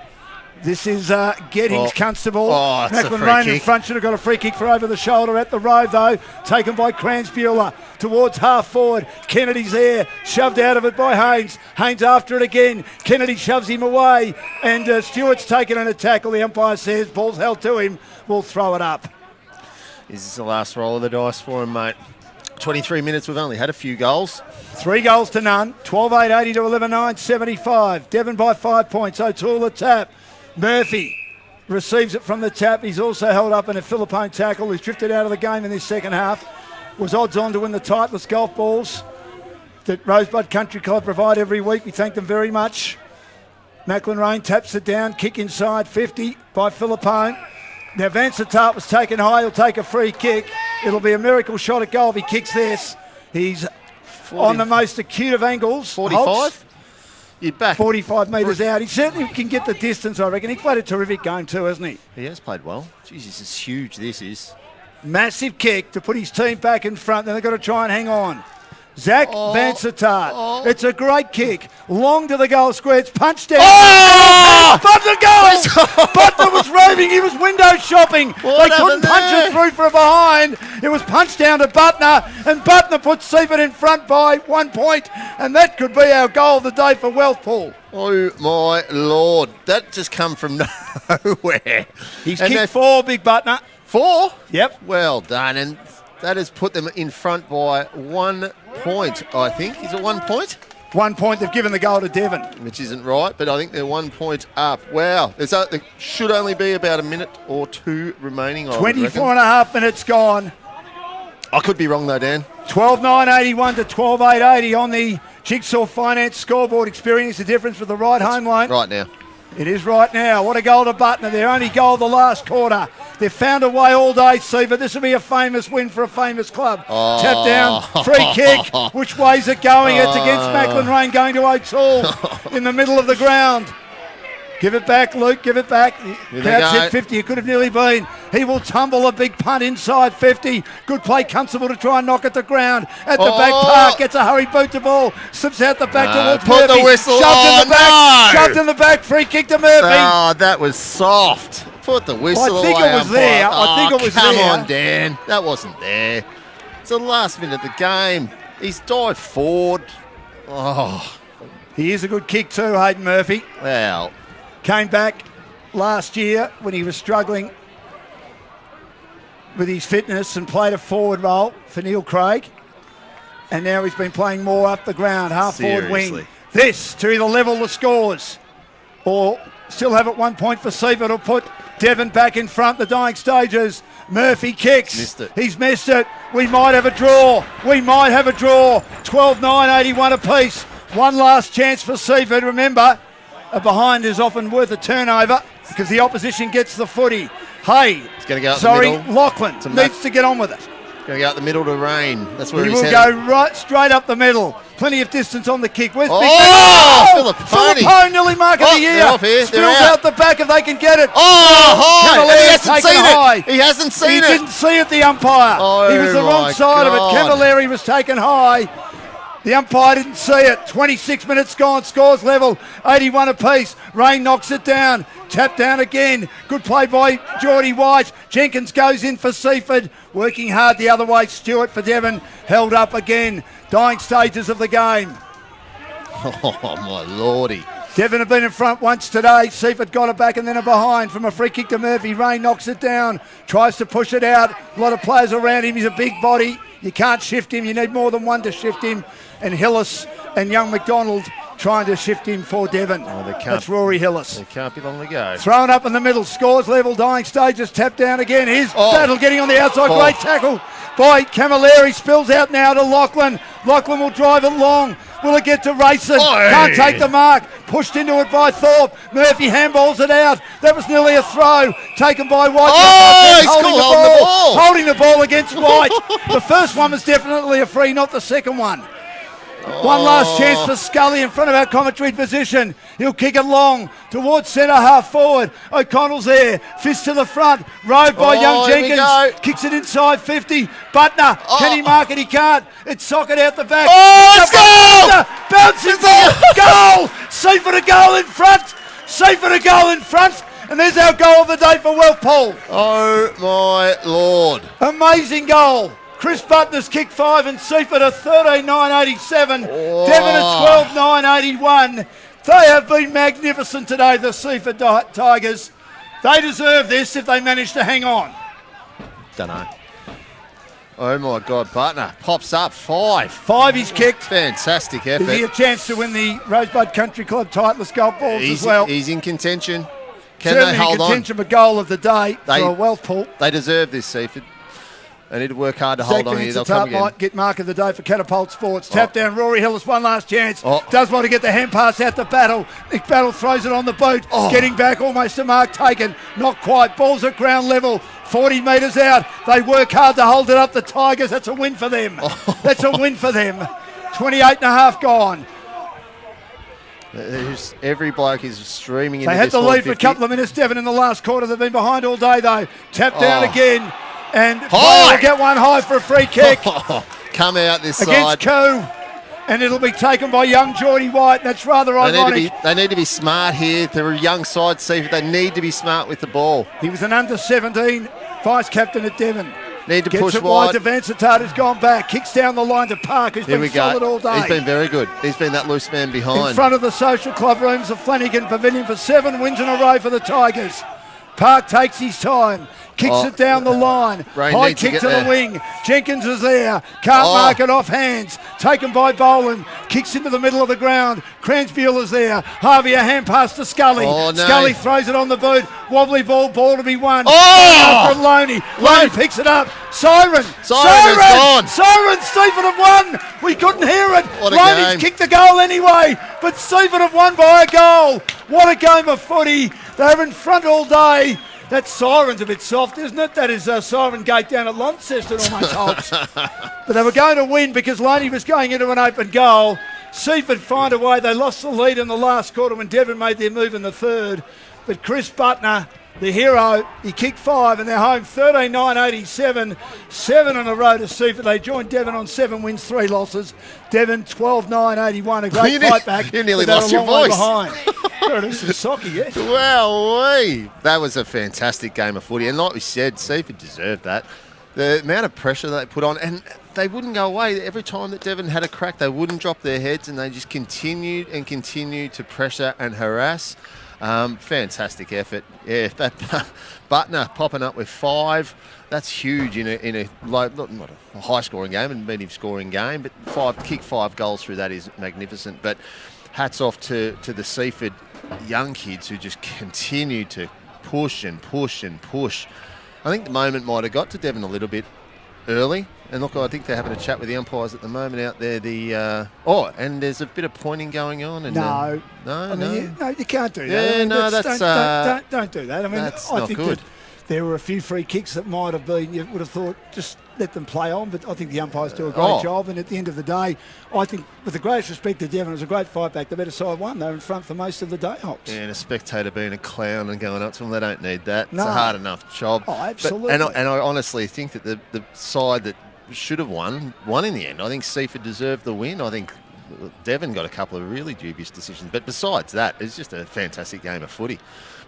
This is Gettings, Constable. Macklin Rain in front, should have got a free kick for over the shoulder at the road though. Taken by Cransbuehler towards half forward. Kennedy's there, shoved out of it by Haynes. Haynes after it again. Kennedy shoves him away and Stewart's taken in a tackle. The umpire says ball's held to him. We'll throw it up. This is the last roll of the dice for him, mate. 23 minutes, we've only had a few goals. 3 goals to none. 12-8-80 to 11-9, 75. Devon by 5 points. O'Toole the tap. Murphy receives it from the tap. He's also held up in a Philippine tackle. He's drifted out of the game in this second half. Was odds on to win the Titleist golf balls that Rosebud Country Club provide every week. We thank them very much. Macklin Rain taps it down. Kick inside 50 by Philippine. Now Vansittart was taken high. He'll take a free kick. It'll be a miracle shot at goal if he kicks this. He's 40, on the most acute of angles. 45? Holtz. You're back 45 metres out. He certainly can get the distance, I reckon. He played a terrific game too, hasn't he? He has played well. Jeez, this is huge, this is. Massive kick to put his team back in front. Then they've got to try and hang on. Zach Vansittart. It's a great kick. Long to the goal square. It's punched down. Butler goes! Butler was roving. He was window shopping. They couldn't punch it through from behind. It was punched down to Butler, and Butler puts Seaford in front by 1 point, and that could be our goal of the day for Wealthpool. Oh, my Lord. That just come from nowhere. He's kicked 4, Big Butler. 4? Yep. Well done, and that has put them in front by 1 point, I think. Is it 1 point? 1 point. They've given the goal to Devon. Which isn't right, but I think they're 1 point up. Wow. There should only be about a minute or two remaining. 24 and a half minutes gone. I could be wrong though, Dan. 12-9-81 to 12-8-80 on the Jigsaw Finance scoreboard. Experience the difference with the right home line. Right now. It is right now. What a goal to Butler. Their only goal the last quarter. They've found a way all day, Seaford. This will be a famous win for a famous club. Tap down, free kick. Which way's it going? It's against Macklin Rain, going to O'Toole in the middle of the ground. Give it back, Luke. Give it back. Crowd said 50. It could have nearly been. He will tumble a big punt inside 50. Good play, Constable, to try and knock at the ground. At the back park. Gets a hurry boot to ball. Slips out the back towards put Murphy. The whistle. Shoved in the back. Shoved in the back. Free kick to Murphy. Oh, that was soft. Put the whistle I think away. It was there. I think it was there. Come on, Dan. That wasn't there. It's the last minute of the game. He's dived forward. Oh. He is a good kick too, Hayden Murphy. Well. Came back last year when he was struggling with his fitness and played a forward role for Neil Craig. And now he's been playing more up the ground, half forward wing. This to either level the scores or still have it 1 point for Seaford or put Devon back in front, the dying stages. Murphy kicks. Missed it. He's missed it. We might have a draw. We might have a draw. 12-9-81 apiece. One last chance for Seaford. Remember, a behind is often worth a turnover because the opposition gets the footy. Hey, it's going to go out the middle. Lachlan needs to get on with it. Going to go out the middle to Rain. That's where he's headed. He will go right straight up the middle. Plenty of distance on the kick. Where's Philippine nearly mark of the year. Off here. Spills out the back if they can get it. He hasn't seen it. He hasn't seen it. He didn't see it, the umpire. He was the wrong side of it. Cavalieri was taken high. The umpire didn't see it. 26 minutes gone. Scores level. 81 apiece. Rain knocks it down. Tap down again. Good play by Geordie White. Jenkins goes in for Seaford. Working hard the other way. Stewart for Devon. Held up again. Dying stages of the game. Oh, my lordy. Devon have been in front once today. Seaford got it back and then a behind from a free kick to Murphy. Rain knocks it down. Tries to push it out. A lot of players around him. He's a big body. You can't shift him. You need more than one to shift him. And Hillis and young McDonald trying to shift him for Devon. That's Rory Hillis. There can't be long to go. Thrown up in the middle. Scores level. Dying stages. Tap down again. Here's Battle getting on the outside. Great tackle by Camilleri. Spills out now to Lachlan. Lachlan will drive it long. Will it get to Rayson? Can't take the mark. Pushed into it by Thorpe. Murphy handballs it out. That was nearly a throw. Taken by White. He's holding the ball. Holding the ball against White. The first one was definitely a free, not the second one. One last chance for Scully in front of our commentary position. He'll kick it long towards centre half forward. O'Connell's there. Fist to the front. Rode by young Jenkins. Kicks it inside 50. Butner. Can he mark it? He can't. It's socket out the back. Let's go! Bounces goal! Seaford a goal in front. Seaford a goal in front. And there's our goal of the day for Welfpool. Oh my Lord. Amazing goal. Chris Butner's kick 5 and Seaford at 13.987. Devon at 12.981. They have been magnificent today, the Seaford Tigers. They deserve this if they manage to hang on. Dunno. Oh my God, Butner pops up 5. 5 he's kicked. Fantastic effort. Is he a chance to win the Rosebud Country Club Titleist golf balls as well? He's in contention. Can Certainly they hold in contention for goal of the day for Welfpool. They deserve this, Seaford. They need to work hard to hold on here. They'll come again. Might get mark of the day for Catapult Sports. Tap down. Rory Hillis, one last chance. Does want to get the hand pass out to Battle. Nick Battle throws it on the boot. Getting back, almost a mark taken. Not quite. Ball's at ground level. 40 metres out. They work hard to hold it up. The Tigers, that's a win for them. That's a win for them. 28 and a half gone. Every bloke is streaming into this. They had the lead for a 50. couple of minutes, Devon, in the last quarter. They've been behind all day, though. Tap down again. And will get one high for a free kick. Come out this against side. Coo. And it'll be taken by young Geordie White. That's rather ironic. They need to be smart here. They're a young side, Seaford. They need to be smart with the ball. He was an under-17 vice-captain at Devon. Need to Gets push it wide. To Vansittart, who's gone back. Kicks down the line to Park, who's been solid all day. He's been very good. He's been that loose man behind. In front of the social club rooms of Flanagan Pavilion for 7 wins in a row for the Tigers. Park takes his time. Kicks it down the line. High kick to the wing. Jenkins is there. Can't mark it off hands. Taken by Boland. Kicks into the middle of the ground. Cransbuell is there. Harvey a hand pass to Scully. Scully throws it on the boot. Wobbly ball to be won. After Loney. Loney picks it up. Siren. Gone. Siren. Seaford have won. We couldn't hear it. Loney's kicked the goal anyway. But Seaford have won by a goal. What a game of footy. They're in front all day. That siren's a bit soft, isn't it? That is Siren Gate down at Launceston almost holds. But they were going to win because Loney was going into an open goal. Seaford find a way. They lost the lead in the last quarter when Devon made their move in the third. But Chris Butner, the hero, he kicked 5 and they're home 13.987. 7 in a row to Seaford. They joined Devon on 7 wins, 3 losses. Devon 12.981. A great fight back. You nearly lost your voice. Do some soccer, yes. Well, that was a fantastic game of footy. And like we said, Seaford deserved that. The amount of pressure they put on, and they wouldn't go away. Every time that Devon had a crack, they wouldn't drop their heads, and they just continued and continued to pressure and harass. Fantastic effort. Yeah, that Butner popping up with 5. That's huge in a low, not a high-scoring game, and medium-scoring game, but kick 5 goals through that is magnificent. But hats off to the Seaford young kids who just continue to push and push and push. I think the moment might have got to Devon a little bit early. And look, I think they're having a chat with the umpires at the moment out there. And there's a bit of pointing going on. And, no, you can't do that. Yeah, don't do that. I mean, that's I not think good. That there were a few free kicks that might have been. You would have thought just let them play on, but I think the umpires do a great job. And at the end of the day, I think, with the greatest respect to Devon, it was a great fight back. The better side won. They were in front for most of the day, Hops. Yeah, and a spectator being a clown and going up to them, they don't need that. It's a hard enough job. Oh, absolutely. And I honestly think that the side that should have won in the end. I think Seaford deserved the win. I think Devon got a couple of really dubious decisions. But besides that, it's just a fantastic game of footy.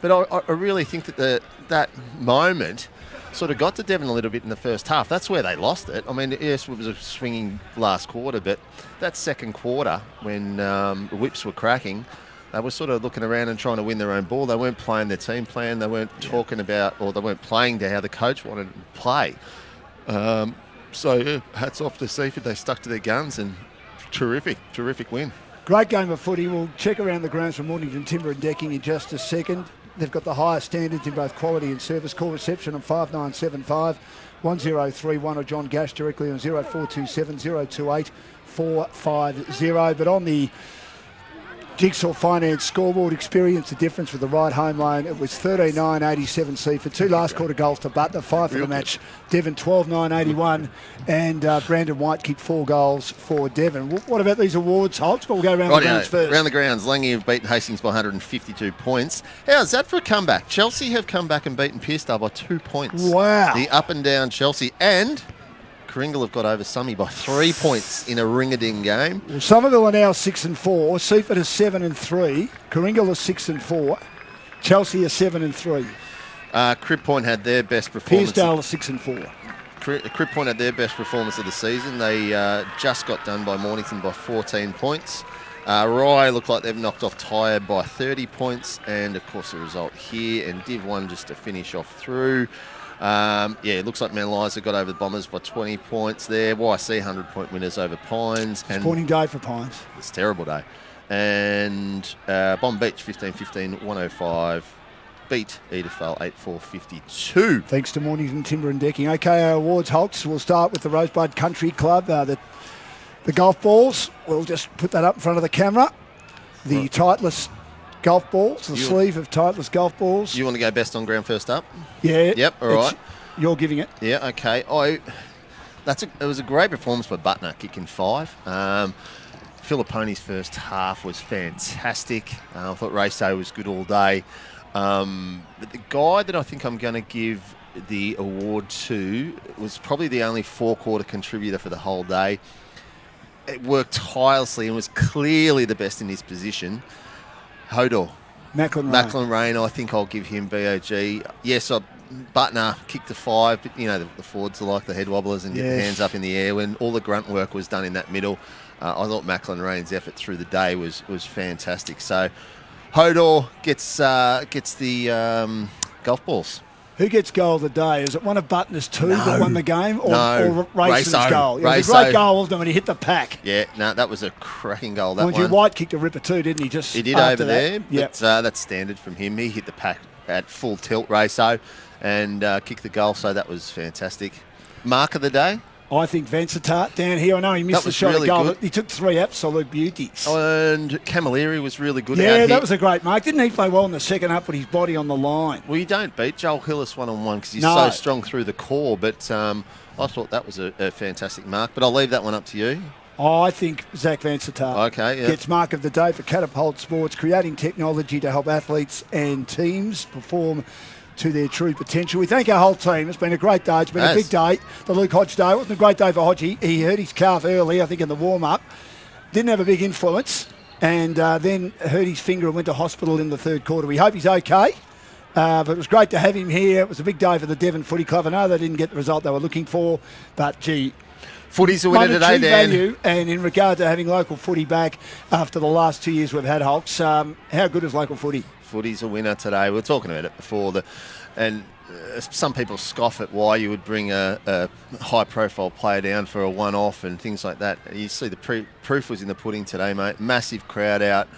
But I really think that that moment sort of got to Devon a little bit in the first half. That's where they lost it. I mean, yes, it was a swinging last quarter, but that second quarter when the whips were cracking, they were sort of looking around and trying to win their own ball. They weren't playing their team plan. They weren't talking about, or they weren't playing to how the coach wanted to play. So, yeah, hats off to Seaford. They stuck to their guns and terrific win. Great game of footy. We'll check around the grounds from Mornington Timber and Decking in just a second. They've got the highest standards in both quality and service. Call reception on 5975 1031 or John Gash directly on 0427 028 450. But on the Jigsaw Finance scoreboard, experience the difference with the right home loan. It was 13-9-87 Seaford. 2 last quarter goals to Butler, 5 for the match. Devon 12-9-81 and Brandon White kicked 4 goals for Devon. What about these awards, Holtz? We'll go around the grounds first. Around the grounds, Langley have beaten Hastings by 152 points. How's that for a comeback? Chelsea have come back and beaten Pearcedale by 2 points. Wow. The up and down Chelsea and Coringal have got over Summy by 3 points in a ring-a-ding game. Well, Somerville are now 6-4. Seaford is 7-3. Coringal is 6-4. Chelsea is 7-3. Crib Point had their best performance. Pearcedale is 6-4. Crib Point had their best performance of the season. They just got done by Mornington by 14 points. Rye look like they've knocked off Tyre by 30 points. And, of course, the result here. And Div 1 just to finish off through. It looks like Mount Eliza got over the Bombers by 20 points there. YC 100-point winners over Pines. Disappointing day for Pines. It's a terrible day. And Bomb Beach 15-15, 105. Beat Edithvale 8-4-52. Thanks to Mornington Timber and Decking. Okay, our awards, Holtz. We'll start with the Rosebud Country Club. The golf balls, we'll just put that up in front of the camera. The Titleist golf balls, the sleeve of Titleist golf balls. You want to go best on ground first up? Yeah. Yep, all right. You're giving it. Yeah, okay. It was a great performance by Butner, kicking 5. Filipponi's first half was fantastic. I thought race day was good all day. But the guy that I think I'm going to give the award to was probably the only 4-quarter contributor for the whole day. It worked tirelessly and was clearly the best in his position. Hodor. Macklin Rain, I think I'll give him BOG. Yes, Butner kicked the 5, but the Fords are like the head wobblers and get the hands up in the air when all the grunt work was done in that middle. I thought Macklin Rain's effort through the day was fantastic. So Hodor gets the golf balls. Who gets goal of the day? Is it one of Butner's 2 that won the game? Or Rayson's goal? It was a great goal, wasn't it, when he hit the pack? Yeah, no, that was a cracking goal, that one. White kicked a ripper too, didn't he? He did over there, but that's standard from him. He hit the pack at full tilt, Rayso, and kicked the goal, so that was fantastic. Mark of the day? I think Vansittart down here. I know he missed the shot really at goal, good. but he took 3 absolute beauties. And Camilleri was really good out here. here. That was a great mark. Didn't he play well in the second half with his body on the line? Well, you don't beat Joel Hillis one-on-one because he's so strong through the core, but I thought that was a fantastic mark. But I'll leave that one up to you. I think Zach Vansittart gets mark of the day for Catapult Sports, creating technology to help athletes and teams perform to their true potential. We thank our whole team. It's been a great day. It's been a big day. The Luke Hodge day. It wasn't a great day for Hodge. He hurt his calf early, I think, in the warm-up. Didn't have a big influence. And then hurt his finger and went to hospital in the 3rd quarter. We hope he's okay. But it was great to have him here. It was a big day for the Devon Footy Club. I know they didn't get the result they were looking for. But, Footy's a winner today, Dan. Value, and in regard to having local footy back after the last 2 years we've had, Holtz, how good is local footy? Footy's a winner today. We were talking about it before. Some people scoff at why you would bring a high-profile player down for a one-off and things like that. You see the proof was in the pudding today, mate. Massive crowd out.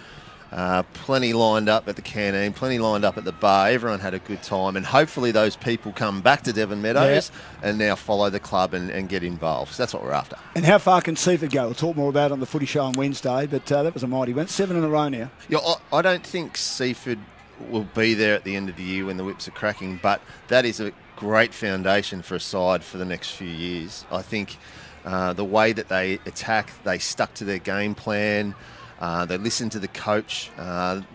Plenty lined up at the canteen, plenty lined up at the bar. Everyone had a good time, and hopefully those people come back to Devon Meadows and now follow the club and get involved. So that's what we're after. And how far can Seaford go? We'll talk more about it on the footy show on Wednesday, but that was a mighty win. 7 in a row now. Yeah, I don't think Seaford will be there at the end of the year when the whips are cracking, but that is a great foundation for a side for the next few years. I think the way that they attack, they stuck to their game plan. They listened to the coach.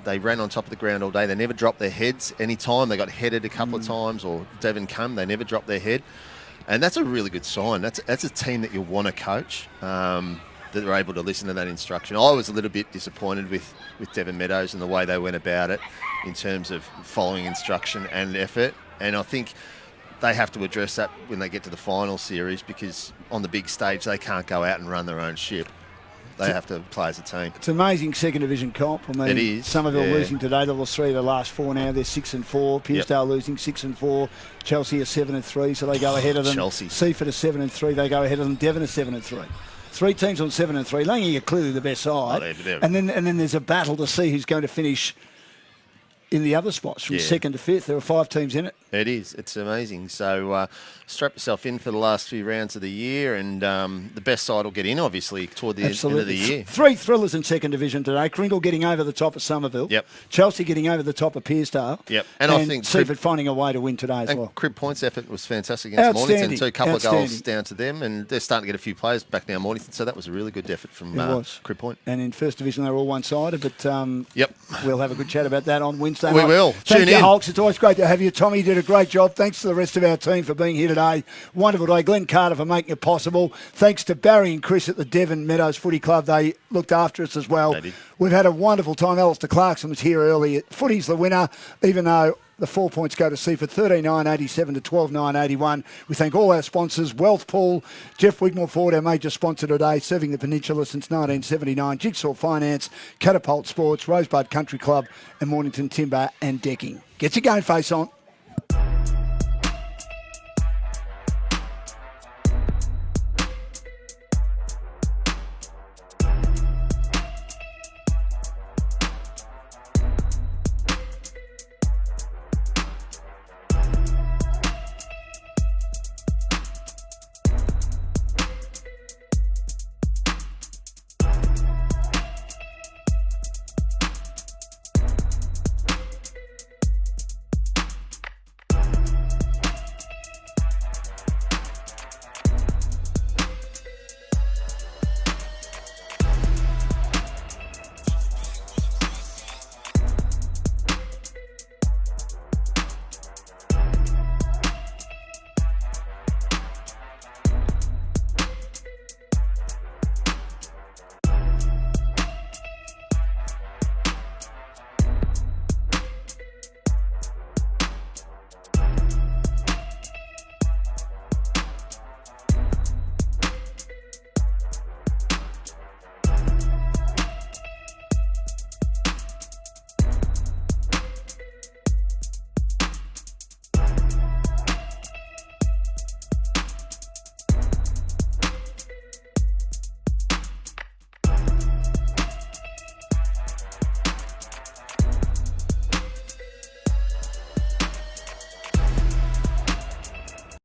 They ran on top of the ground all day. They never dropped their heads any time. They got headed a couple of times, or Devon come. They never dropped their head. And that's a really good sign. That's a team that you want to coach, that they're able to listen to that instruction. I was a little bit disappointed with Devon Meadows and the way they went about it in terms of following instruction and effort. And I think they have to address that when they get to the final series, because on the big stage, they can't go out and run their own ship. they have to play as a team. It's amazing second division comp. I mean, It is. Somerville losing today. They lost 3 of the last 4 now. They're 6-4. Pearsdale losing 6-4. Chelsea are 7-3, so they go ahead of them. Chelsea. Seaford are 7-3. They go ahead of them. Devon are 7-3. 3 teams on 7-3. Langley are clearly the best side. And then there's a battle to see who's going to finish in the other spots from 2nd to 5th. There are 5 teams in it. It is. It's amazing. So strap yourself in for the last few rounds of the year, and the best side will get in, obviously, toward the end of the year. 3 thrillers in second division today. Crindle getting over the top of Somerville. Yep. Chelsea getting over the top of Pearsdale. Yep. And I think Seaford finding a way to win today as well. Crib Point's effort was fantastic against Mornington. So a couple of goals down to them, and they're starting to get a few players back now, Mornington. So that was a really good effort from Crib Point. And in first division, they were all one-sided, but yep. We'll have a good chat about that on Wednesday We night. will. Thank you, in. Hulks. It's always great to have you. Tommy, you did a great job. Thanks to the rest of our team for being here today. Wonderful day. Glenn Carter for making it possible. Thanks to Barry and Chris at the Devon Meadows Footy Club. They looked after us as well. We've had a wonderful time. Alistair Clarkson was here early. Footy's the winner, even though the 4 points go to Seaford, 13-9-87 to 12-9-81. We thank all our sponsors, Wealth Pool, Jeff Wigmore Ford, our major sponsor today, serving the Peninsula since 1979, Jigsaw Finance, Catapult Sports, Rosebud Country Club, and Mornington Timber and Decking. Get your game face on.